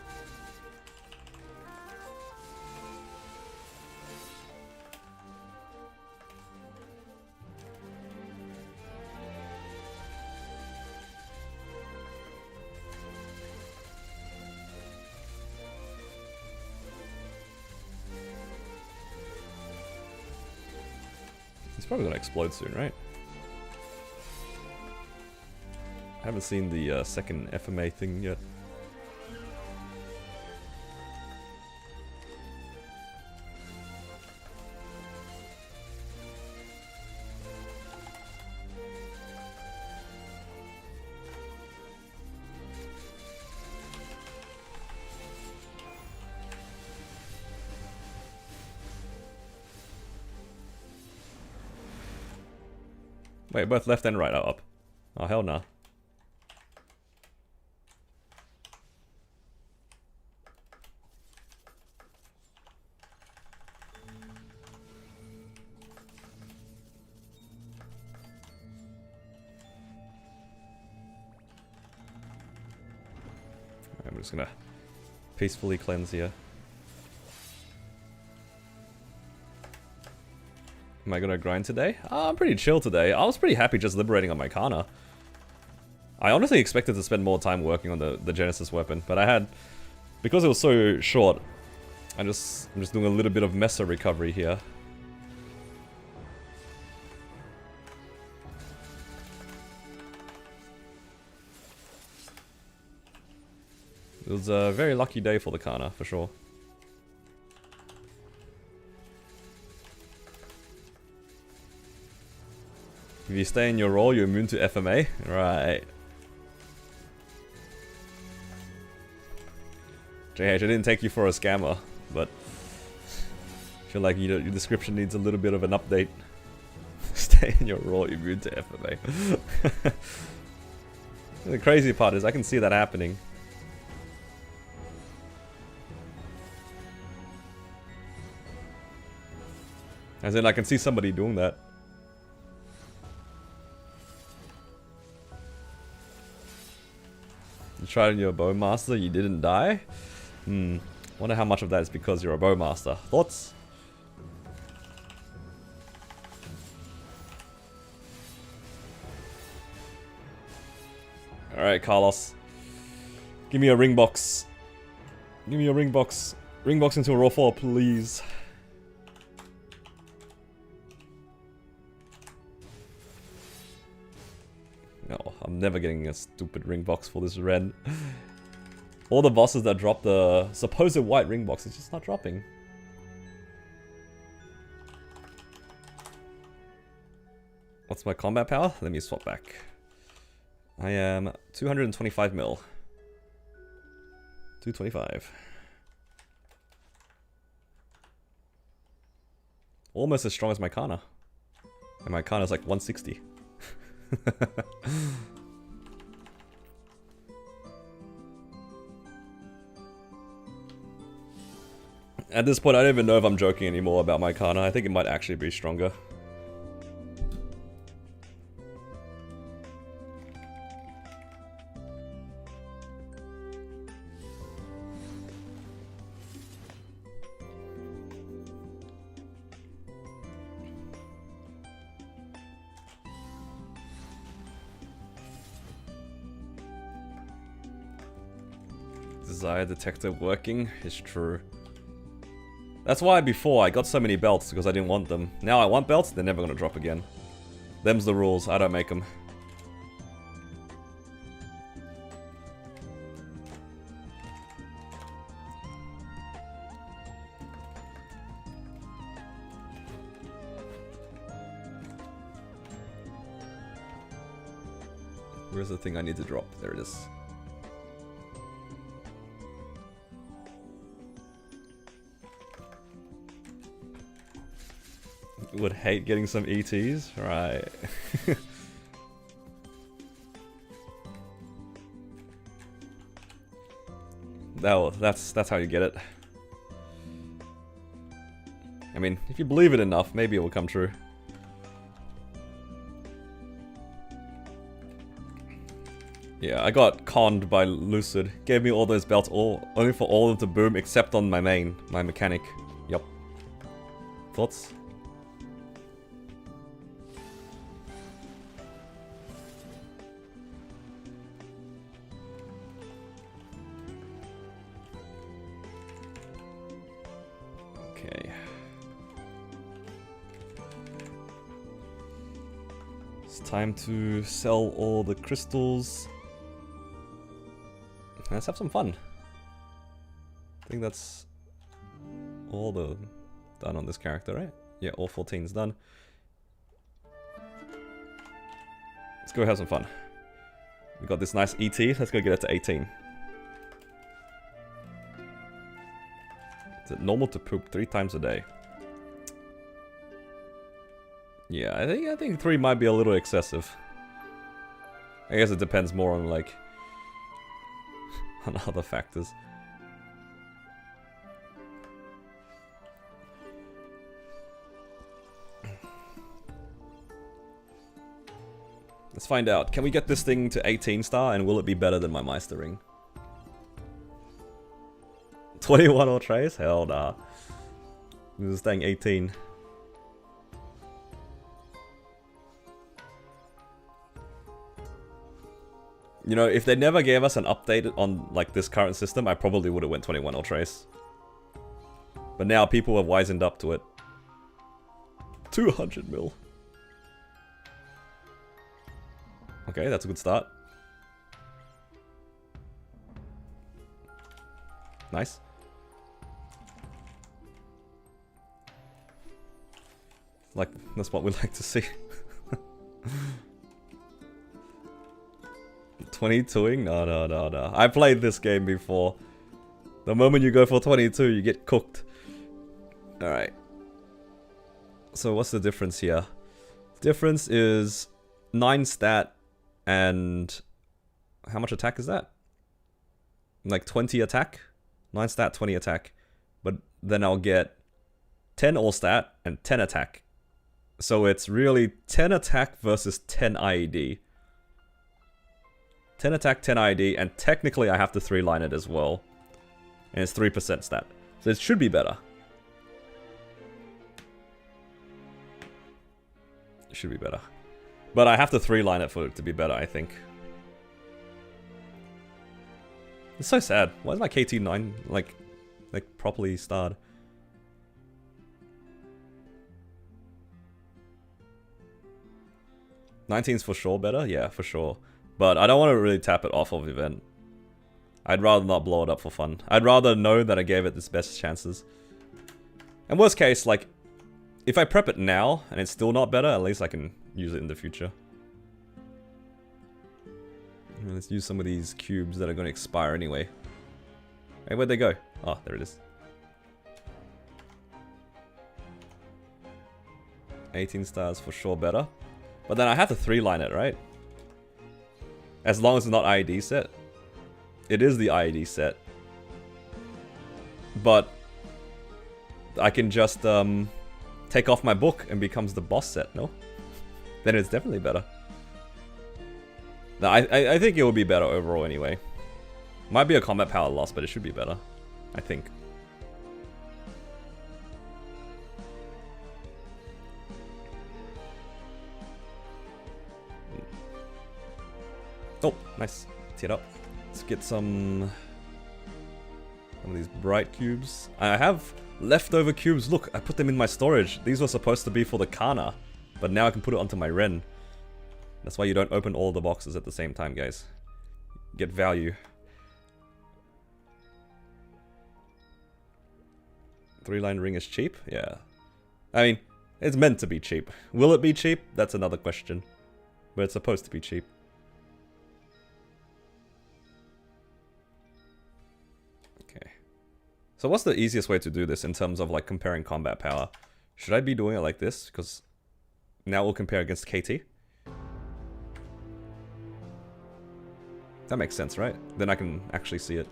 He's probably gonna explode soon, right? Haven't seen the second FMA thing yet. Wait, both left and right are up. Oh, hell no. I'm just gonna peacefully cleanse here. Am I gonna grind today? I'm pretty chill today. I was pretty happy just liberating on my Kanna. I honestly expected to spend more time working on the Genesis weapon, but I had, because it was so short, I'm just doing a little bit of Mesa recovery here. It was a very lucky day for the Kanna, for sure. If you stay in your role, you're immune to FMA? Right. JH, I didn't take you for a scammer, but I feel like your description needs a little bit of an update. Stay in your role, immune to FMA. The crazy part is I can see that happening. As in, I can see somebody doing that. You tried on your Bowmaster, you didn't die? Wonder how much of that is because you're a Bowmaster. Thoughts? Alright, Carlos. Give me a ring box. Give me a ring box. Ring box into a raw 4, please. No, I'm never getting a stupid ring box for this red. All the bosses that drop the supposed white ring box is just not dropping. What's my combat power? Let me swap back. I am 225 mil. 225. Almost as strong as my Kanna. And my Kanna's like 160. At this point, I don't even know if I'm joking anymore about my Kanna. I think it might actually be stronger. Desire detector working is true. That's why before I got so many belts, because I didn't want them. Now I want belts, they're never gonna drop again. Them's the rules, I don't make them. Where's the thing I need to drop? There it is. Would hate getting some ETs, right? That's how you get it. I mean, if you believe it enough, maybe it will come true. Yeah, I got conned by Lucid. Gave me all those belts, only for all of the boom except on my main, my mechanic. Yup. Thoughts? time to sell all the crystals. Let's have some fun. I think that's all done on this character, right? Yeah, all 14's done. Let's go have some fun. We got this nice ET, let's go get it to 18. Is it normal to poop 3 times a day? Yeah, I think 3 might be a little excessive. I guess it depends more on like on other factors. Let's find out. Can we get this thing to 18 star and will it be better than my Meister ring? 21 or trace? Hell nah. This is staying 18. You know, if they never gave us an update on like this current system, I probably would have went 21 or trace. But now people have wisened up to it. 200 mil. Okay, that's a good start. Nice. Like, that's what we like to see. 22ing? No. I played this game before. The moment you go for 22, you get cooked. Alright. So what's the difference here? Difference is 9 stat and how much attack is that? Like 20 attack? 9 stat, 20 attack. But then I'll get 10 all stat and 10 attack. So it's really 10 attack versus 10 IED. 10 attack, 10 IED, and technically I have to 3-line it as well. And it's 3% stat. So it should be better. It should be better. But I have to 3-line it for it to be better, I think. It's so sad. Why is my KT9 like properly starred? '19's for sure better? Yeah, for sure. But I don't want to really tap it off of event. I'd rather not blow it up for fun. I'd rather know that I gave it its best chances. And worst case, like, if I prep it now and it's still not better, at least I can use it in the future. Let's use some of these cubes that are going to expire anyway. Hey, where'd they go? Oh, there it is. 18 stars for sure better. But then I have to 3-line it, right? As long as it's not IED set. It is the IED set. But I can just take off my book and becomes the boss set, no? Then it's definitely better. No, I think it will be better overall anyway. Might be a combat power loss, but it should be better. I think. Oh, nice. Tee it up. Let's get some of these bright cubes. I have leftover cubes. Look, I put them in my storage. These were supposed to be for the Kanna, but now I can put it onto my Ren. That's why you don't open all the boxes at the same time, guys. Get value. 3-line ring is cheap? Yeah. I mean, it's meant to be cheap. Will it be cheap? That's another question. But it's supposed to be cheap. Okay. So what's the easiest way to do this in terms of like comparing combat power? Should I be doing it like this? Because now we'll compare against KT. That makes sense, right? Then I can actually see it.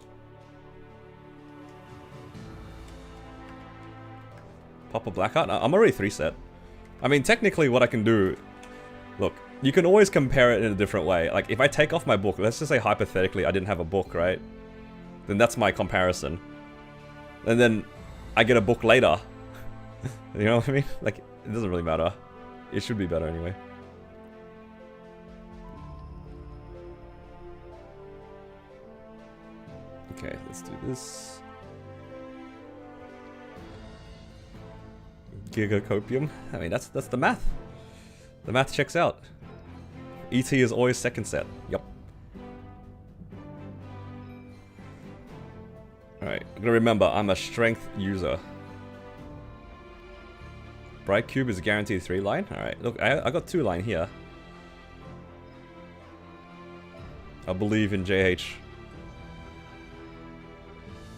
Pop a Blackheart? I'm already 3 set. I mean, technically what I can do... Look, you can always compare it in a different way. Like, if I take off my book, let's just say hypothetically I didn't have a book, right? Then that's my comparison. And then I get a book later. You know what I mean? Like, it doesn't really matter. It should be better anyway. Okay, let's do this. Gigacopium. I mean, that's the math. The math checks out. ET is always second set. Yup. Alright, I'm gonna remember, I'm a strength user. Bright Cube is guaranteed 3 line? Alright, look, I got 2 line here. I believe in JH.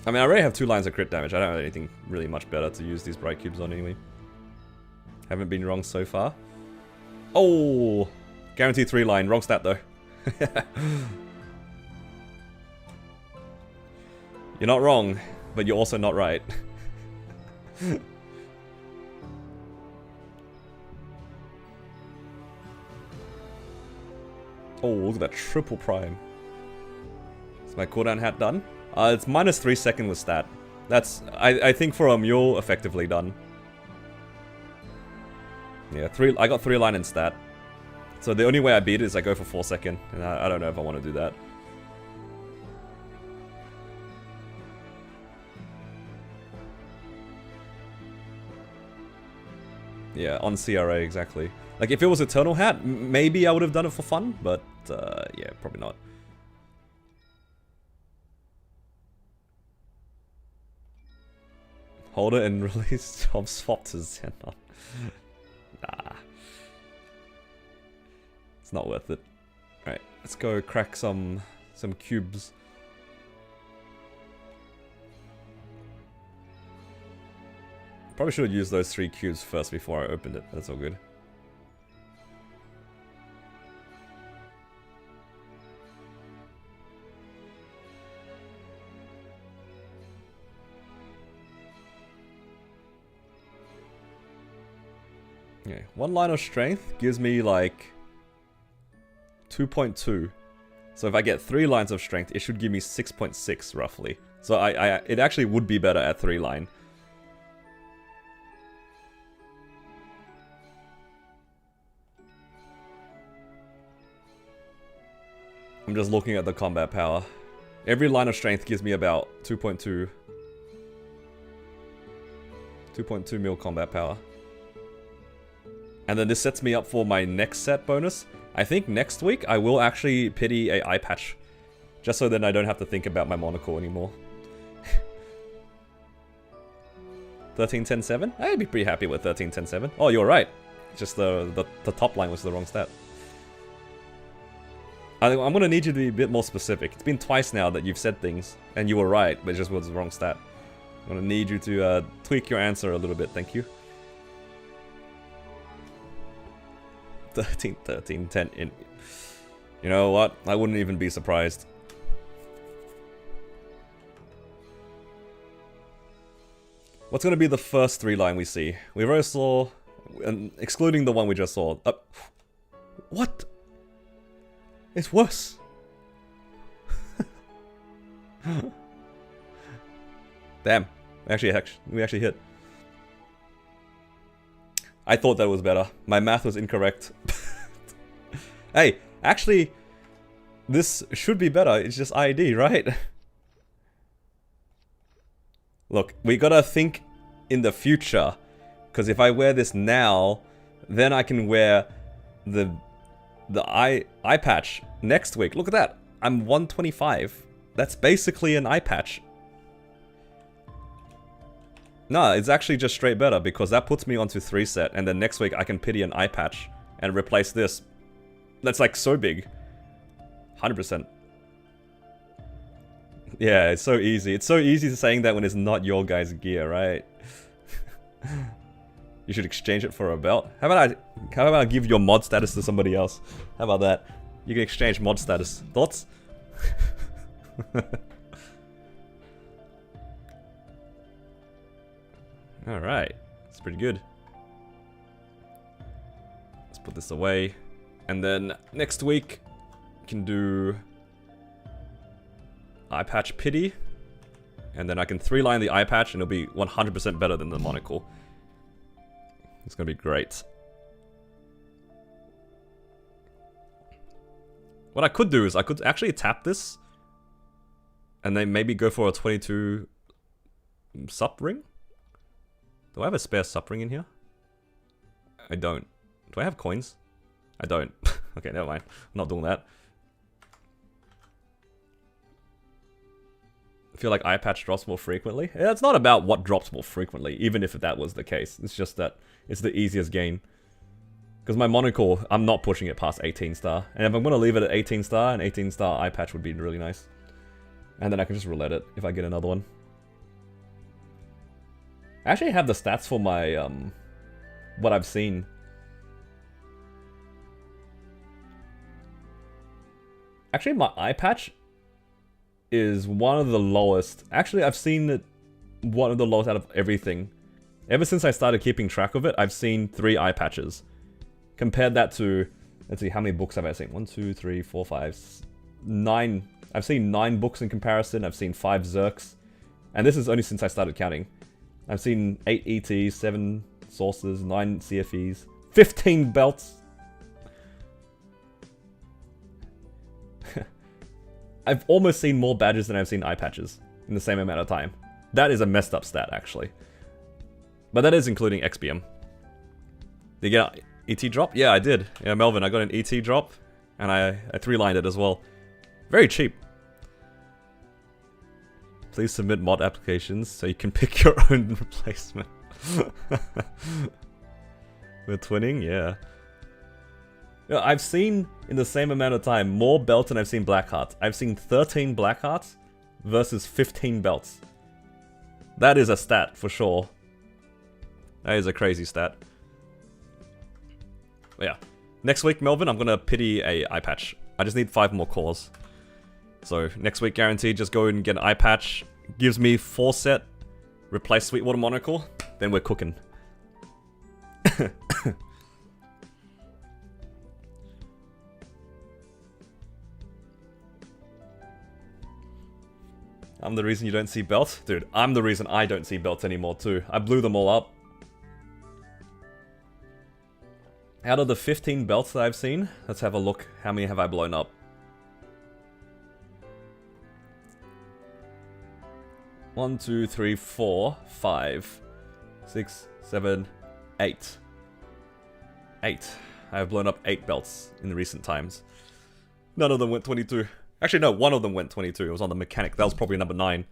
I mean, I already have 2 lines of crit damage. I don't have anything really much better to use these Bright Cubes on anyway. Haven't been wrong so far. Oh! Guaranteed 3 line. Wrong stat though. You're not wrong, but you're also not right. Oh, look at that triple prime. Is my cooldown hat done? It's minus 3 second with stat. That's, I think for a mule, effectively done. Yeah, I got 3 line in stat. So the only way I beat it is I go for 4 second, and I don't know if I want to do that. Yeah, on CRA, exactly. Like, if it was Eternal Hat, maybe I would have done it for fun, but, yeah, probably not. Hold it and release job swap to Xenon. Nah. It's not worth it. Alright, let's go crack some cubes. Probably should have used those 3 cubes first before I opened it. That's all good. Okay, 1 line of strength gives me like 2.2. So if I get 3 lines of strength, it should give me 6.6 roughly. So it actually would be better at 3 line. I'm just looking at the combat power. Every line of strength gives me about 2.2 mil combat power. And then this sets me up for my next set bonus. I think next week I will actually pity a eye patch. Just so then I don't have to think about my monocle anymore. 13-10-7? I'd be pretty happy with 13-10-7. Oh, you're right. Just the top line was the wrong stat. I'm gonna need you to be a bit more specific. It's been twice now that you've said things, and you were right, but it just was the wrong stat. I'm gonna need you to tweak your answer a little bit, thank you. 13, 13, 10 in. You know what? I wouldn't even be surprised. What's gonna be the first 3 line we see? We already saw, and excluding the one we just saw. What? It's worse. Damn. We actually hit. I thought that was better. My math was incorrect. Hey, actually, this should be better. It's just ID, right? Look, we gotta think in the future. Because if I wear this now, then I can wear the eye patch next week. Look at that. I'm 125. That's basically an eye patch. No, it's actually just straight better because that puts me onto 3 set, and then next week I can pity an eye patch and replace this. That's like so big. 100%. Yeah, it's so easy. It's so easy saying that when it's not your guy's gear, right? You should exchange it for a belt. How about I give your mod status to somebody else? How about that? You can exchange mod status. Thoughts? Alright. That's pretty good. Let's put this away. And then next week, we can do eye patch pity. And then I can 3-line the eye patch and it'll be 100% better than the monocle. It's gonna be great. What I could do is I could actually tap this and then maybe go for a 22 sup ring. Do I have a spare sup ring in here? I don't. Do I have coins? I don't. Okay, never mind. I'm not doing that. I feel like eye patch drops more frequently. Yeah, it's not about what drops more frequently, even if that was the case. It's just that it's the easiest gain. Because my monocle, I'm not pushing it past 18 star. And if I'm going to leave it at 18 star, an 18 star eye patch would be really nice. And then I can just roulette it if I get another one. I actually have the stats for my, what I've seen. Actually, my eye patch is one of the lowest. Actually, I've seen it one of the lowest out of everything. Ever since I started keeping track of it, I've seen 3 eye patches. Compared that to, let's see, how many books have I seen? 1, 2, 3, 4, 5, 9. I've seen 9 books in comparison. I've seen 5 Zerks. And this is only since I started counting. I've seen 8 ETs, 7 sources, 9 CFEs, 15 belts. I've almost seen more badges than I've seen eye patches in the same amount of time. That is a messed up stat, actually. But that is including XBM. Did you get an ET drop? Yeah, I did. Yeah, Melvin, I got an ET drop, and I 3-lined it as well. Very cheap. Please submit mod applications so you can pick your own replacement. We're twinning? Yeah. You know, I've seen, in the same amount of time, more belts than I've seen black hearts. I've seen 13 black hearts versus 15 belts. That is a stat, for sure. That is a crazy stat. But yeah. Next week, Melvin, I'm gonna pity a eye patch. I just need 5 more cores. So, next week guaranteed, just go and get an eye patch. Gives me 4 set. Replace Sweetwater Monocle. Then we're cooking. I'm the reason you don't see belts? Dude, I'm the reason I don't see belts anymore too. I blew them all up. Out of the 15 belts that I've seen, let's have a look. How many have I blown up? 1, 2, 3, 4, 5, 6, 7, 8. 8. I have blown up 8 belts in the recent times. None of them went 22. Actually, no, one of them went 22. It was on the mechanic. That was probably number 9.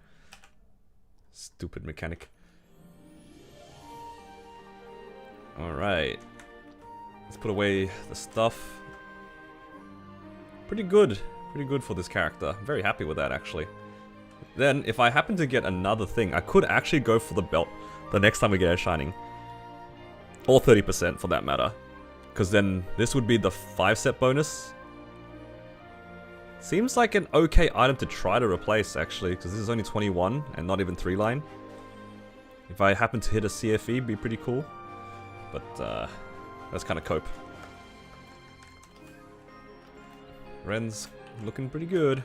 Stupid mechanic. Alright. Let's put away the stuff. Pretty good. Pretty good for this character. I'm very happy with that, actually. Then, if I happen to get another thing, I could actually go for the belt the next time we get a Shining. Or 30% for that matter. Because then, this would be the 5-set bonus. Seems like an okay item to try to replace, actually, because this is only 21 and not even 3-line. If I happen to hit a CFE, it'd be pretty cool. But, let's kind of cope. Ren's looking pretty good.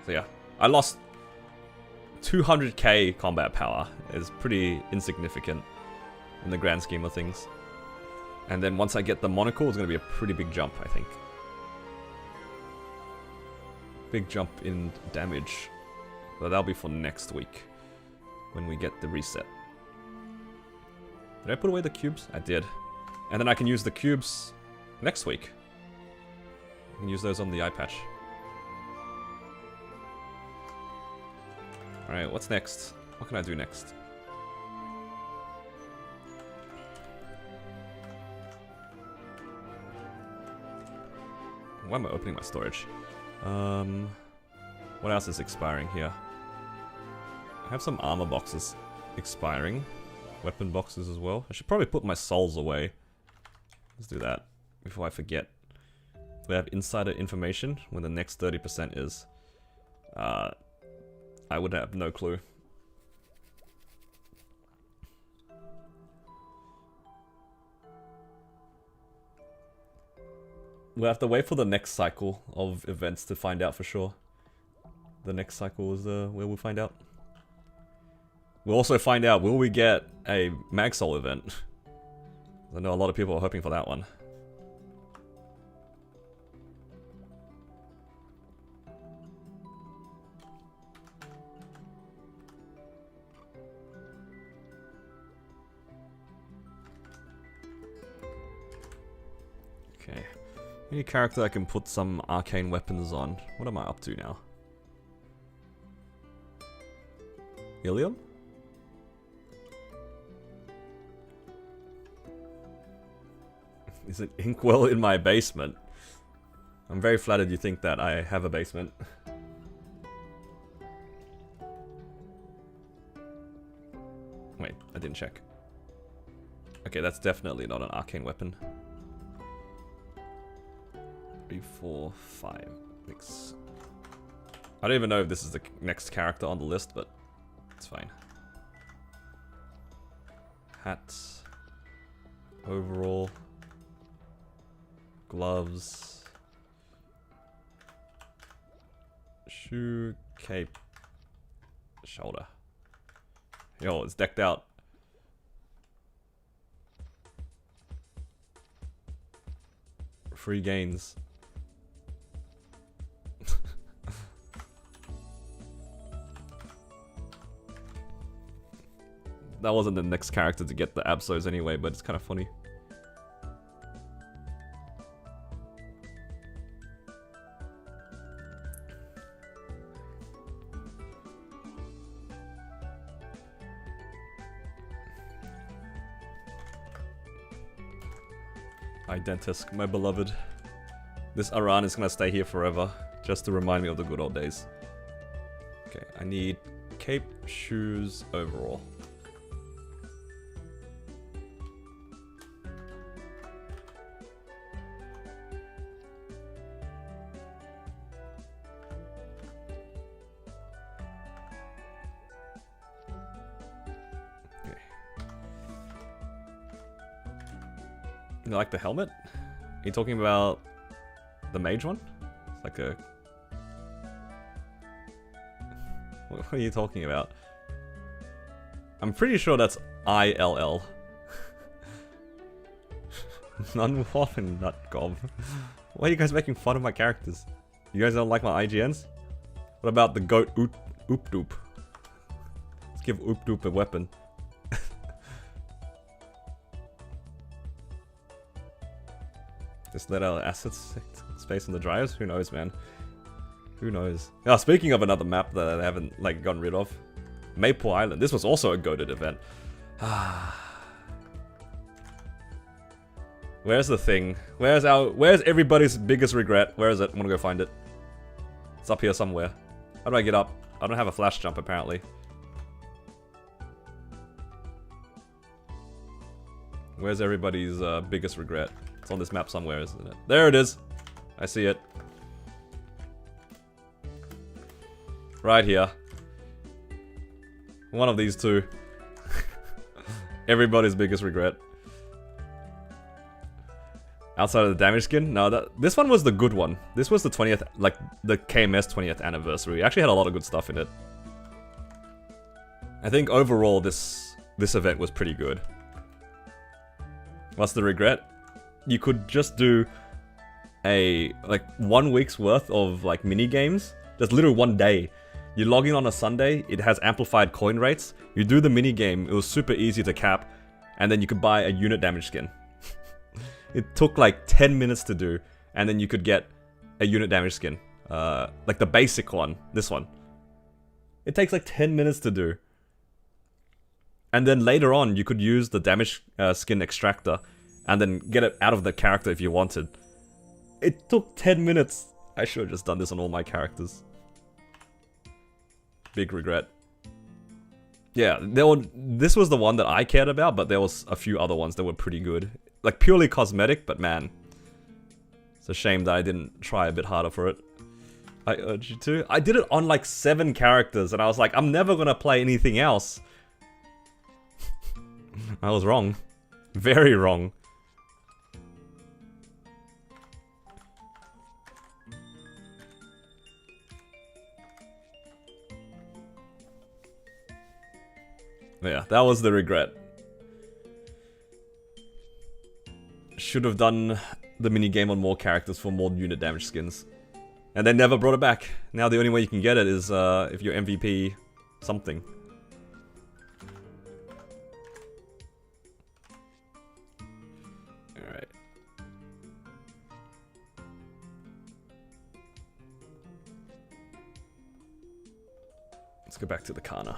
So yeah, I lost 200k combat power. It's pretty insignificant in the grand scheme of things. And then once I get the monocle, it's going to be a pretty big jump, I think. Big jump in damage. But that'll be for next week, when we get the reset. Did I put away the cubes? I did. And then I can use the cubes next week. I can use those on the eye patch. Alright, what's next? What can I do next? Why am I opening my storage? What else is expiring here? I have some armor boxes expiring. Weapon boxes as well. I should probably put my souls away. Let's do that before I forget. We have insider information when the next 30% is. I would have no clue. We'll have to wait for the next cycle of events to find out for sure. The next cycle is where we'll find out. We'll also find out, will we get a Mag-Soul event? I know a lot of people are hoping for that one. Any character I can put some arcane weapons on. What am I up to now? Ilium? Is it Inkwell in my basement? I'm very flattered you think that I have a basement. Wait, I didn't check. Okay, that's definitely not an arcane weapon. 3, 4, 5. Mix. I don't even know if this is the next character on the list, but it's fine. Hat. Overall. Gloves. Shoe. Cape. Shoulder. Yo, it's decked out. Free gains. That wasn't the next character to get the Absols anyway, but it's kind of funny. Identisk, my beloved. This Aran is gonna stay here forever, just to remind me of the good old days. Okay, I need cape, shoes, overall. You like the helmet? Are you talking about the mage one? It's like a... What are you talking about? I'm pretty sure that's ILL. Nunwaffen nut gob. Why are you guys making fun of my characters? You guys don't like my IGNs? What about the goat Oop Doop? Let's give Oop Doop a weapon. Just let our assets space in the drives? Who knows, man? Who knows? Oh, speaking of another map that I haven't, like, gotten rid of. Maple Island. This was also a goated event. Where's the thing? Where's everybody's biggest regret? Where is it? I'm gonna go find it. It's up here somewhere. How do I get up? I don't have a flash jump, apparently. Where's everybody's biggest regret? It's on this map somewhere, isn't it? There it is! I see it. Right here. One of these two. Everybody's biggest regret. Outside of the damage skin? No, this one was the good one. This was the 20th, like, the KMS 20th anniversary. It actually had a lot of good stuff in it. I think overall this event was pretty good. What's the regret? You could just do a, like, 1 week's worth of, like, mini games. Just literally 1 day. You log in on a Sunday, it has amplified coin rates. You do the mini game, it was super easy to cap, and then you could buy a unit damage skin. It took like 10 minutes to do, and then you could get a unit damage skin. Like the basic one, this one. It takes like 10 minutes to do. And then later on, you could use the damage skin extractor, and then get it out of the character if you wanted. It took 10 minutes. I should have just done this on all my characters. Big regret. Yeah, this was the one that I cared about, but there was a few other ones that were pretty good. Like, purely cosmetic, but man. It's a shame that I didn't try a bit harder for it. I urge you to. I did it on like 7 characters, and I was like, I'm never gonna play anything else. I was wrong. Very wrong. Yeah, that was the regret. Should have done the minigame on more characters for more unit damage skins. And they never brought it back. Now the only way you can get it is if you're MVP something. Alright. Let's go back to the Kanna.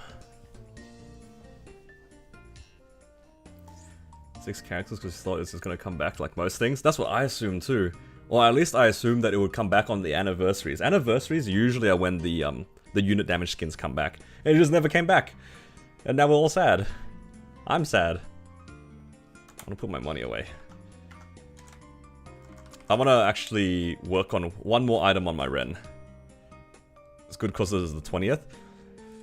6 characters because I thought this was going to come back like most things. That's what I assumed too. Or at least I assumed that it would come back on the anniversaries. Anniversaries usually are when the unit damage skins come back. And it just never came back. And now we're all sad. I'm sad. I want to put my money away. I want to actually work on one more item on my Ren. It's good because it is the 20th.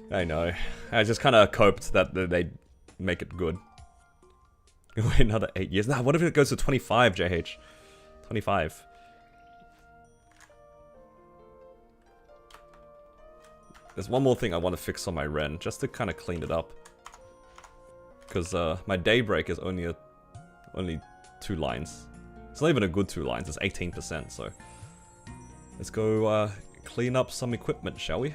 I know. I just kind of coped that they'd make it good. Wait another 8 years. Nah, what if it goes to 25, JH? 25. There's one more thing I want to fix on my Ren, just to kind of clean it up. Because my Daybreak is only 2 lines. It's not even a good 2 lines, it's 18%, so... Let's go clean up some equipment, shall we?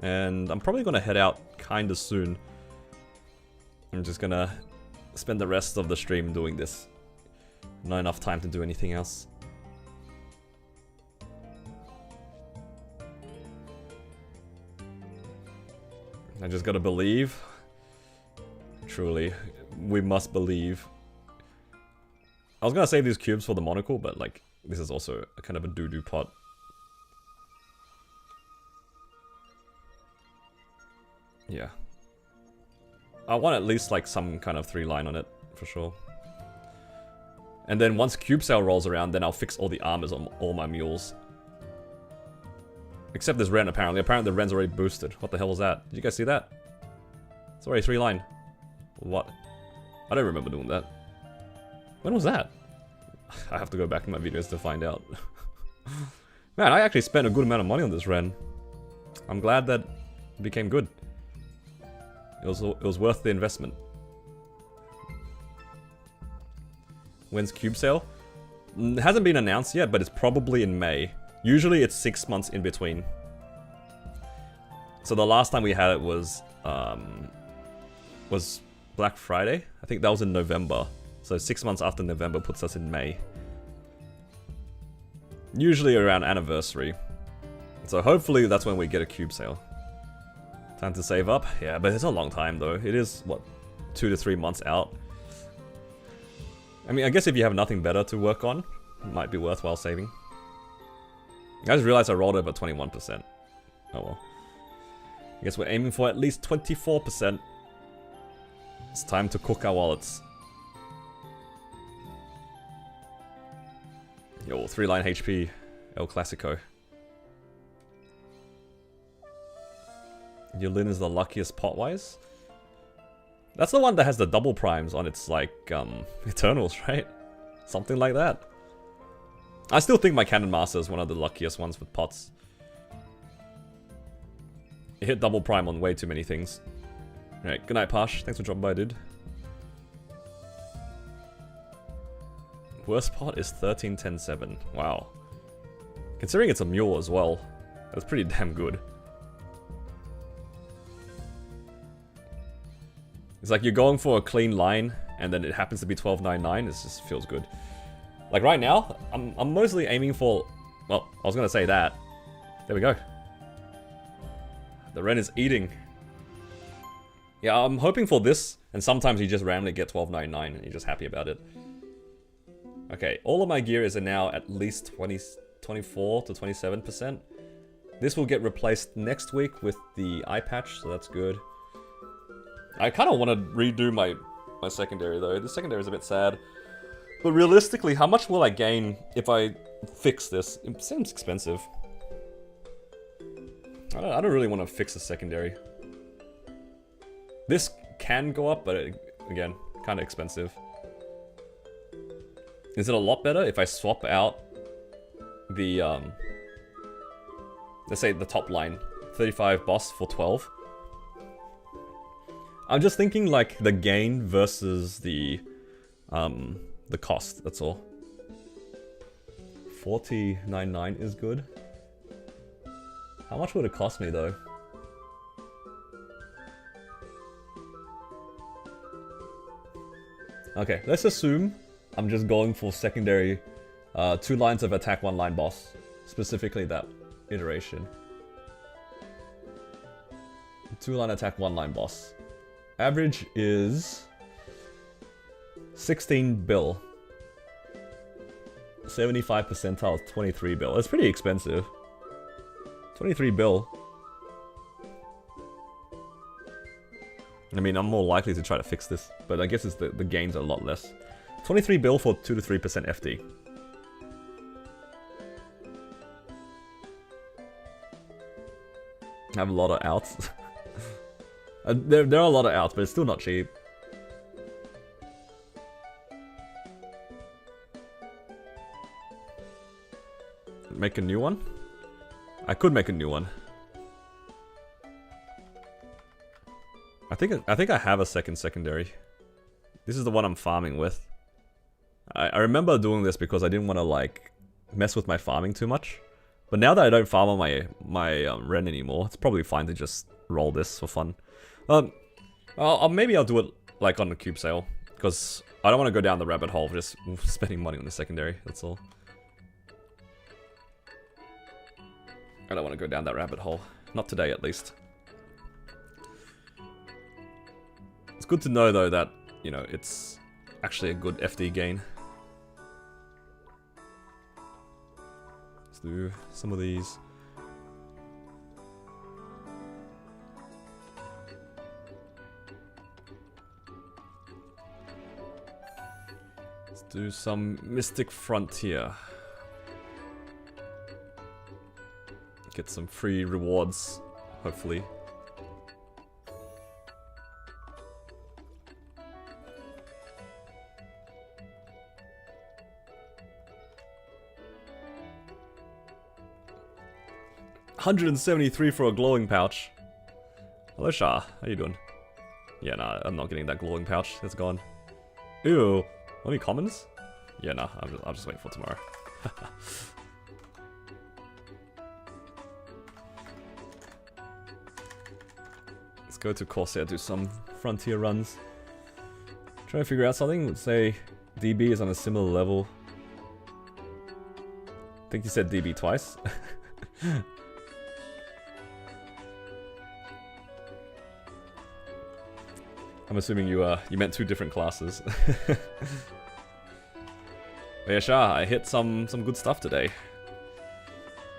And I'm probably going to head out kinda soon. I'm just gonna spend the rest of the stream doing this. Not enough time to do anything else. I just gotta believe. Truly, we must believe. I was gonna save these cubes for the monocle, but like, this is also a kind of a doo-doo pot. Yeah. I want at least like some kind of 3-line on it, for sure. And then once cube sale rolls around, then I'll fix all the armors on all my mules. Except this Ren, apparently. Apparently the Ren's already boosted. What the hell was that? Did you guys see that? It's already 3-line. What? I don't remember doing that. When was that? I have to go back in my videos to find out. Man, I actually spent a good amount of money on this Ren. I'm glad that it became good. It was worth the investment. When's cube sale? It hasn't been announced yet, but it's probably in May. Usually it's 6 months in between. So the last time we had it was Black Friday. I think that was in November. So 6 months after November puts us in May. Usually around anniversary. So hopefully that's when we get a cube sale. Time to save up? Yeah, but it's a long time though. It is, what, 2 to 3 months out. I mean, I guess if you have nothing better to work on, it might be worthwhile saving. I just realized I rolled over 21%. Oh well. I guess we're aiming for at least 24%. It's time to cook our wallets. Yo, 3-line HP. El Clasico. Yulin is the luckiest pot-wise? That's the one that has the double primes on its, like, Eternals, right? Something like that. I still think my Cannon Master is one of the luckiest ones with pots. It hit double prime on way too many things. Alright, good night, Pash. Thanks for dropping by, dude. Worst pot is 13-10-7. Wow. Considering it's a mule as well, that's pretty damn good. It's like you're going for a clean line, and then it happens to be 12-9-9. It just feels good. Like right now, I'm mostly aiming for... Well, I was gonna say that. There we go. The Ren is eating. Yeah, I'm hoping for this, and sometimes you just randomly get 12-9-9, and you're just happy about it. Okay, all of my gear is now at least 24 to 27%. This will get replaced next week with the eye patch, so that's good. I kind of want to redo my secondary though. The secondary is a bit sad. But realistically, how much will I gain if I fix this? It seems expensive. I don't really want to fix the secondary. This can go up, but again, kind of expensive. Is it a lot better if I swap out the, let's say the top line, 35 boss for 12? I'm just thinking like the gain versus the cost, that's all. 40.99 is good. How much would it cost me though? Okay, let's assume I'm just going for secondary 2 lines of attack, 1 line boss. Specifically that iteration. 2-line attack, 1-line boss. Average is 16 bill. 75 percentile, 23 bill. That's pretty expensive. 23 bill. I mean, I'm more likely to try to fix this, but I guess it's the gains are a lot less. 23 bill for 2 to 3% FD. I have a lot of outs. there are a lot of outs, but it's still not cheap. Make a new one? I could make a new one. I think I have a secondary. This is the one I'm farming with. I remember doing this because I didn't want to like mess with my farming too much. But now that I don't farm on my Ren anymore, it's probably fine to just roll this for fun. Maybe I'll do it like on the cube sale, because I don't want to go down the rabbit hole of just spending money on the secondary. That's all. I don't want to go down that rabbit hole. Not today, at least. It's good to know, though, that, you know, it's actually a good FD gain. Let's do some of these. Let's do some Mystic Frontier. Get some free rewards, hopefully. $173 for a glowing pouch. Hello, Shah. How you doing? Yeah, nah, I'm not getting that glowing pouch. It's gone. Ew. Only commons? Yeah, nah, I'll just wait for tomorrow. Let's go to Corsair, do some frontier runs. Trying to figure out something. Let's say DB is on a similar level. I think you said DB twice. I'm assuming you meant 2 different classes. But yeah, sure, I hit some good stuff today.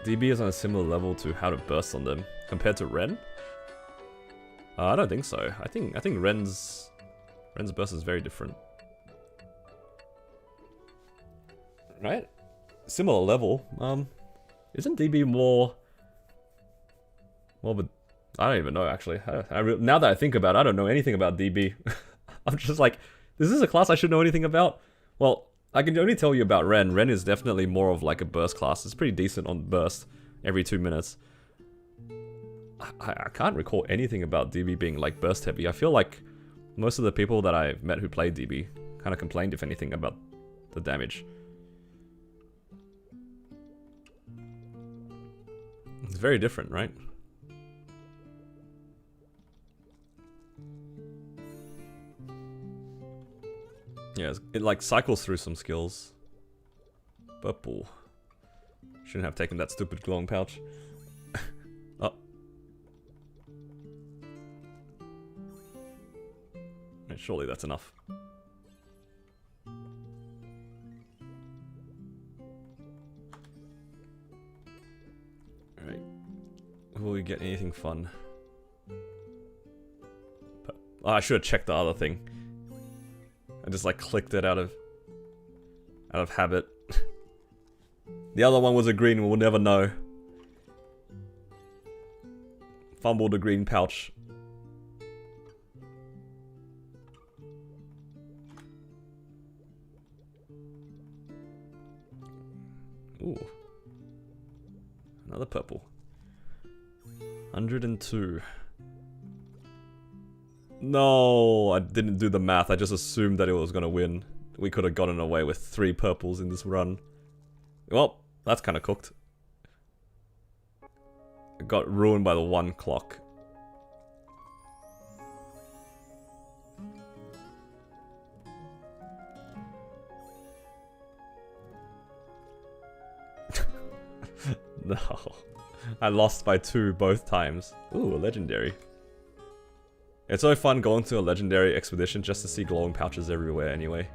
DB is on a similar level to how to burst on them compared to Ren. I don't think so. I think Ren's burst is very different. Right? Similar level. Isn't DB more of a... I don't even know, actually. Now that I think about it, I don't know anything about DB. I'm just like, is this a class I should know anything about? Well, I can only tell you about Ren. Ren is definitely more of like a burst class. It's pretty decent on burst every 2 minutes. I can't recall anything about DB being like burst heavy. I feel like most of the people that I've met who played DB kind of complained, if anything, about the damage. It's very different, right? Yeah, it like cycles through some skills. Purple. Shouldn't have taken that stupid glowing pouch. Oh. Surely that's enough. Alright. Will we get anything fun? Oh, I should have checked the other thing. I just like clicked it out of habit. The other one was a green, we'll never know. Fumbled a green pouch. Ooh. Another purple. 102. No, I didn't do the math. I just assumed that it was going to win. We could have gotten away with 3 purples in this run. Well, that's kind of cooked. It got ruined by the 1 clock. No. I lost by 2 both times. Ooh, a legendary. It's so fun going to a legendary expedition just to see glowing pouches everywhere anyway.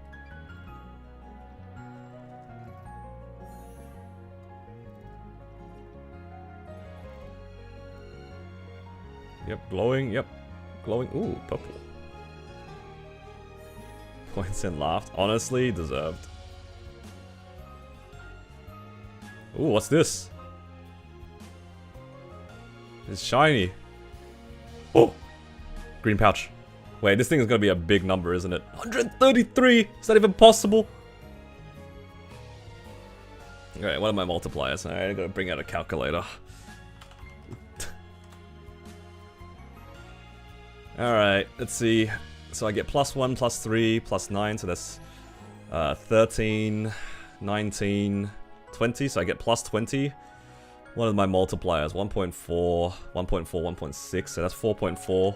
Yep, glowing, yep. Glowing, ooh, purple. Points and laughed. Honestly, deserved. Ooh, what's this? It's shiny. Oh! Green pouch. Wait, this thing is gonna be a big number, isn't it? 133! Is that even possible? Alright, what are my multipliers? Alright, I gotta bring out a calculator. Alright, let's see. So I get +1, +3, +9, so that's 13, 19, 20, so I get +20. What are my multipliers? 1.4, 1.4, 1.6, so that's 4.4.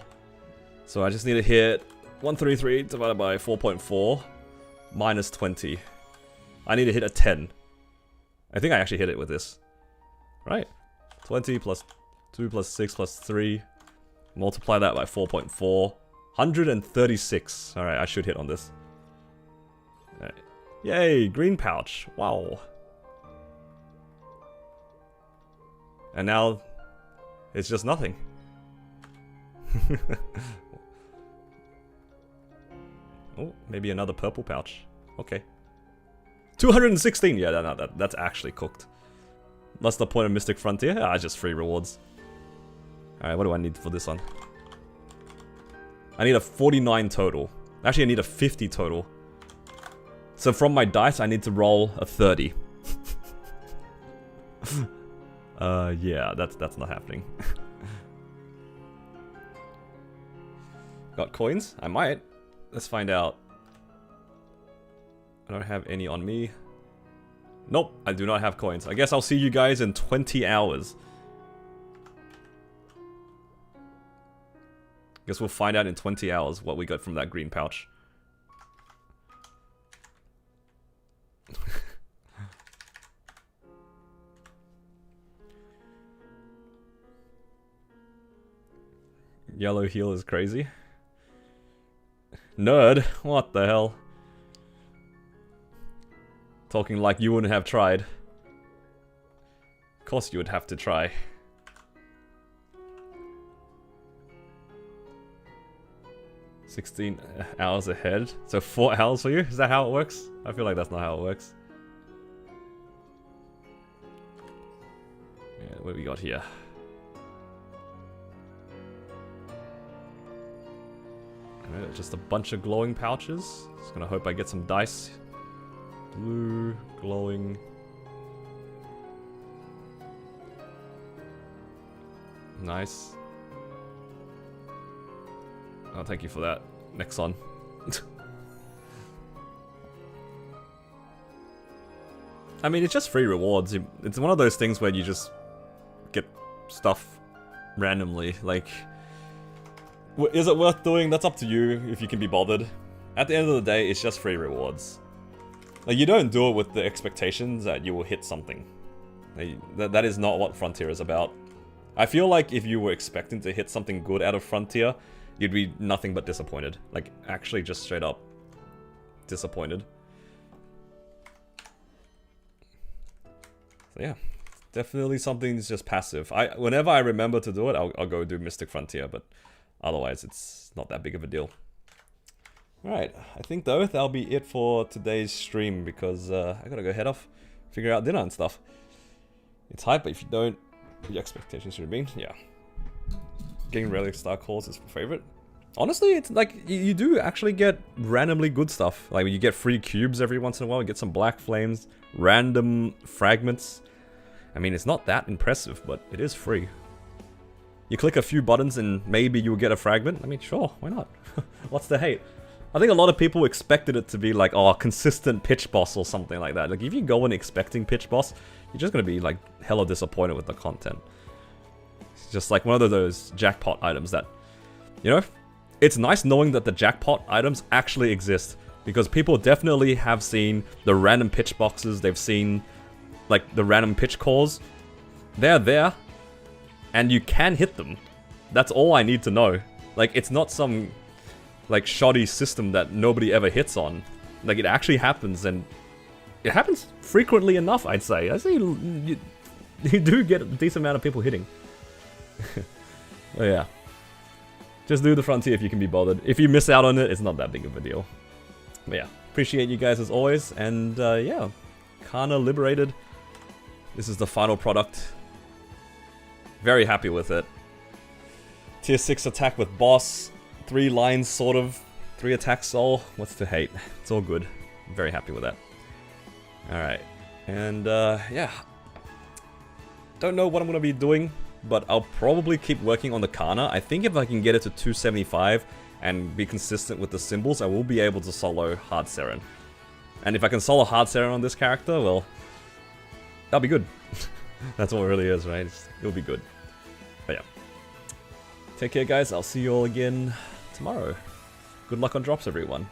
So I just need to hit 133 divided by 4.4 minus 20. I need to hit a 10. I think I actually hit it with this. Right. 20 plus 2 plus 6 plus 3. Multiply that by 4.4. 136. Alright, I should hit on this. Right. Yay, green pouch. Wow. And now, it's just nothing. Oh, maybe another purple pouch. Okay. 216! Yeah, no, that's actually cooked. That's the point of Mystic Frontier? Ah, just free rewards. Alright, what do I need for this one? I need a 49 total. Actually, I need a 50 total. So from my dice, I need to roll a 30. Yeah, that's not happening. Got coins? I might. Let's find out. I don't have any on me. Nope, I do not have coins. I guess I'll see you guys in 20 hours. Guess we'll find out in 20 hours what we got from that green pouch. Yellow heel is crazy. Nerd? What the hell? Talking like you wouldn't have tried. Of course you would have to try. "16 hours ahead." So 4 hours for you? Is that how it works? I feel like that's not how it works. Yeah, what do we got here? Alright, just a bunch of glowing pouches. Just gonna hope I get some dice. Blue, glowing. Nice. Oh, thank you for that, Nexon. I mean, it's just free rewards. It's one of those things where you just get stuff randomly. Like, is it worth doing? That's up to you if you can be bothered. At the end of the day, it's just free rewards. Like, you don't do it with the expectations that you will hit something. Like, that is not what Frontier is about. I feel like if you were expecting to hit something good out of Frontier, you'd be nothing but disappointed. Like, actually just straight up disappointed. So yeah, definitely something that's just passive. Whenever I remember to do it, I'll go do Mystic Frontier, but otherwise it's not that big of a deal. Alright, I think though that'll be it for today's stream, because I gotta go head off, figure out dinner and stuff. It's hype, but if you don't, the expectations should have been, yeah. Getting Relic Star Calls is my favorite. Honestly, it's like, you do actually get randomly good stuff. Like, you get free cubes every once in a while, you get some black flames, random fragments. I mean, it's not that impressive, but it is free. You click a few buttons and maybe you'll get a fragment. I mean, sure, why not? What's the hate? I think a lot of people expected it to be like, oh, consistent pitch boss or something like that. Like, if you go in expecting pitch boss, you're just gonna be like hella disappointed with the content. It's just like one of those jackpot items that, you know, it's nice knowing that the jackpot items actually exist, because people definitely have seen the random pitch boxes, they've seen like the random pitch calls. They're there, and you can hit them. That's all I need to know. Like, it's not some, like, shoddy system that nobody ever hits on. Like, it actually happens, and it happens frequently enough, I'd say. I say you do get a decent amount of people hitting. Oh yeah. Just do the Frontier if you can be bothered. If you miss out on it, it's not that big of a deal. But yeah, appreciate you guys as always, and yeah, Kanna liberated. This is the final product. Very happy with it. Tier 6 attack with boss, 3 lines sort of, 3 attack soul. What's to hate? It's all good. I'm very happy with that. Alright, and yeah. Don't know what I'm gonna be doing, but I'll probably keep working on the Kanna. I think if I can get it to 275 and be consistent with the symbols, I will be able to solo Hard Seren. And if I can solo Hard Seren on this character, well, that'll be good. That's what it really is, right? It'll be good. But yeah. Take care, guys. I'll see you all again tomorrow. Good luck on drops, everyone.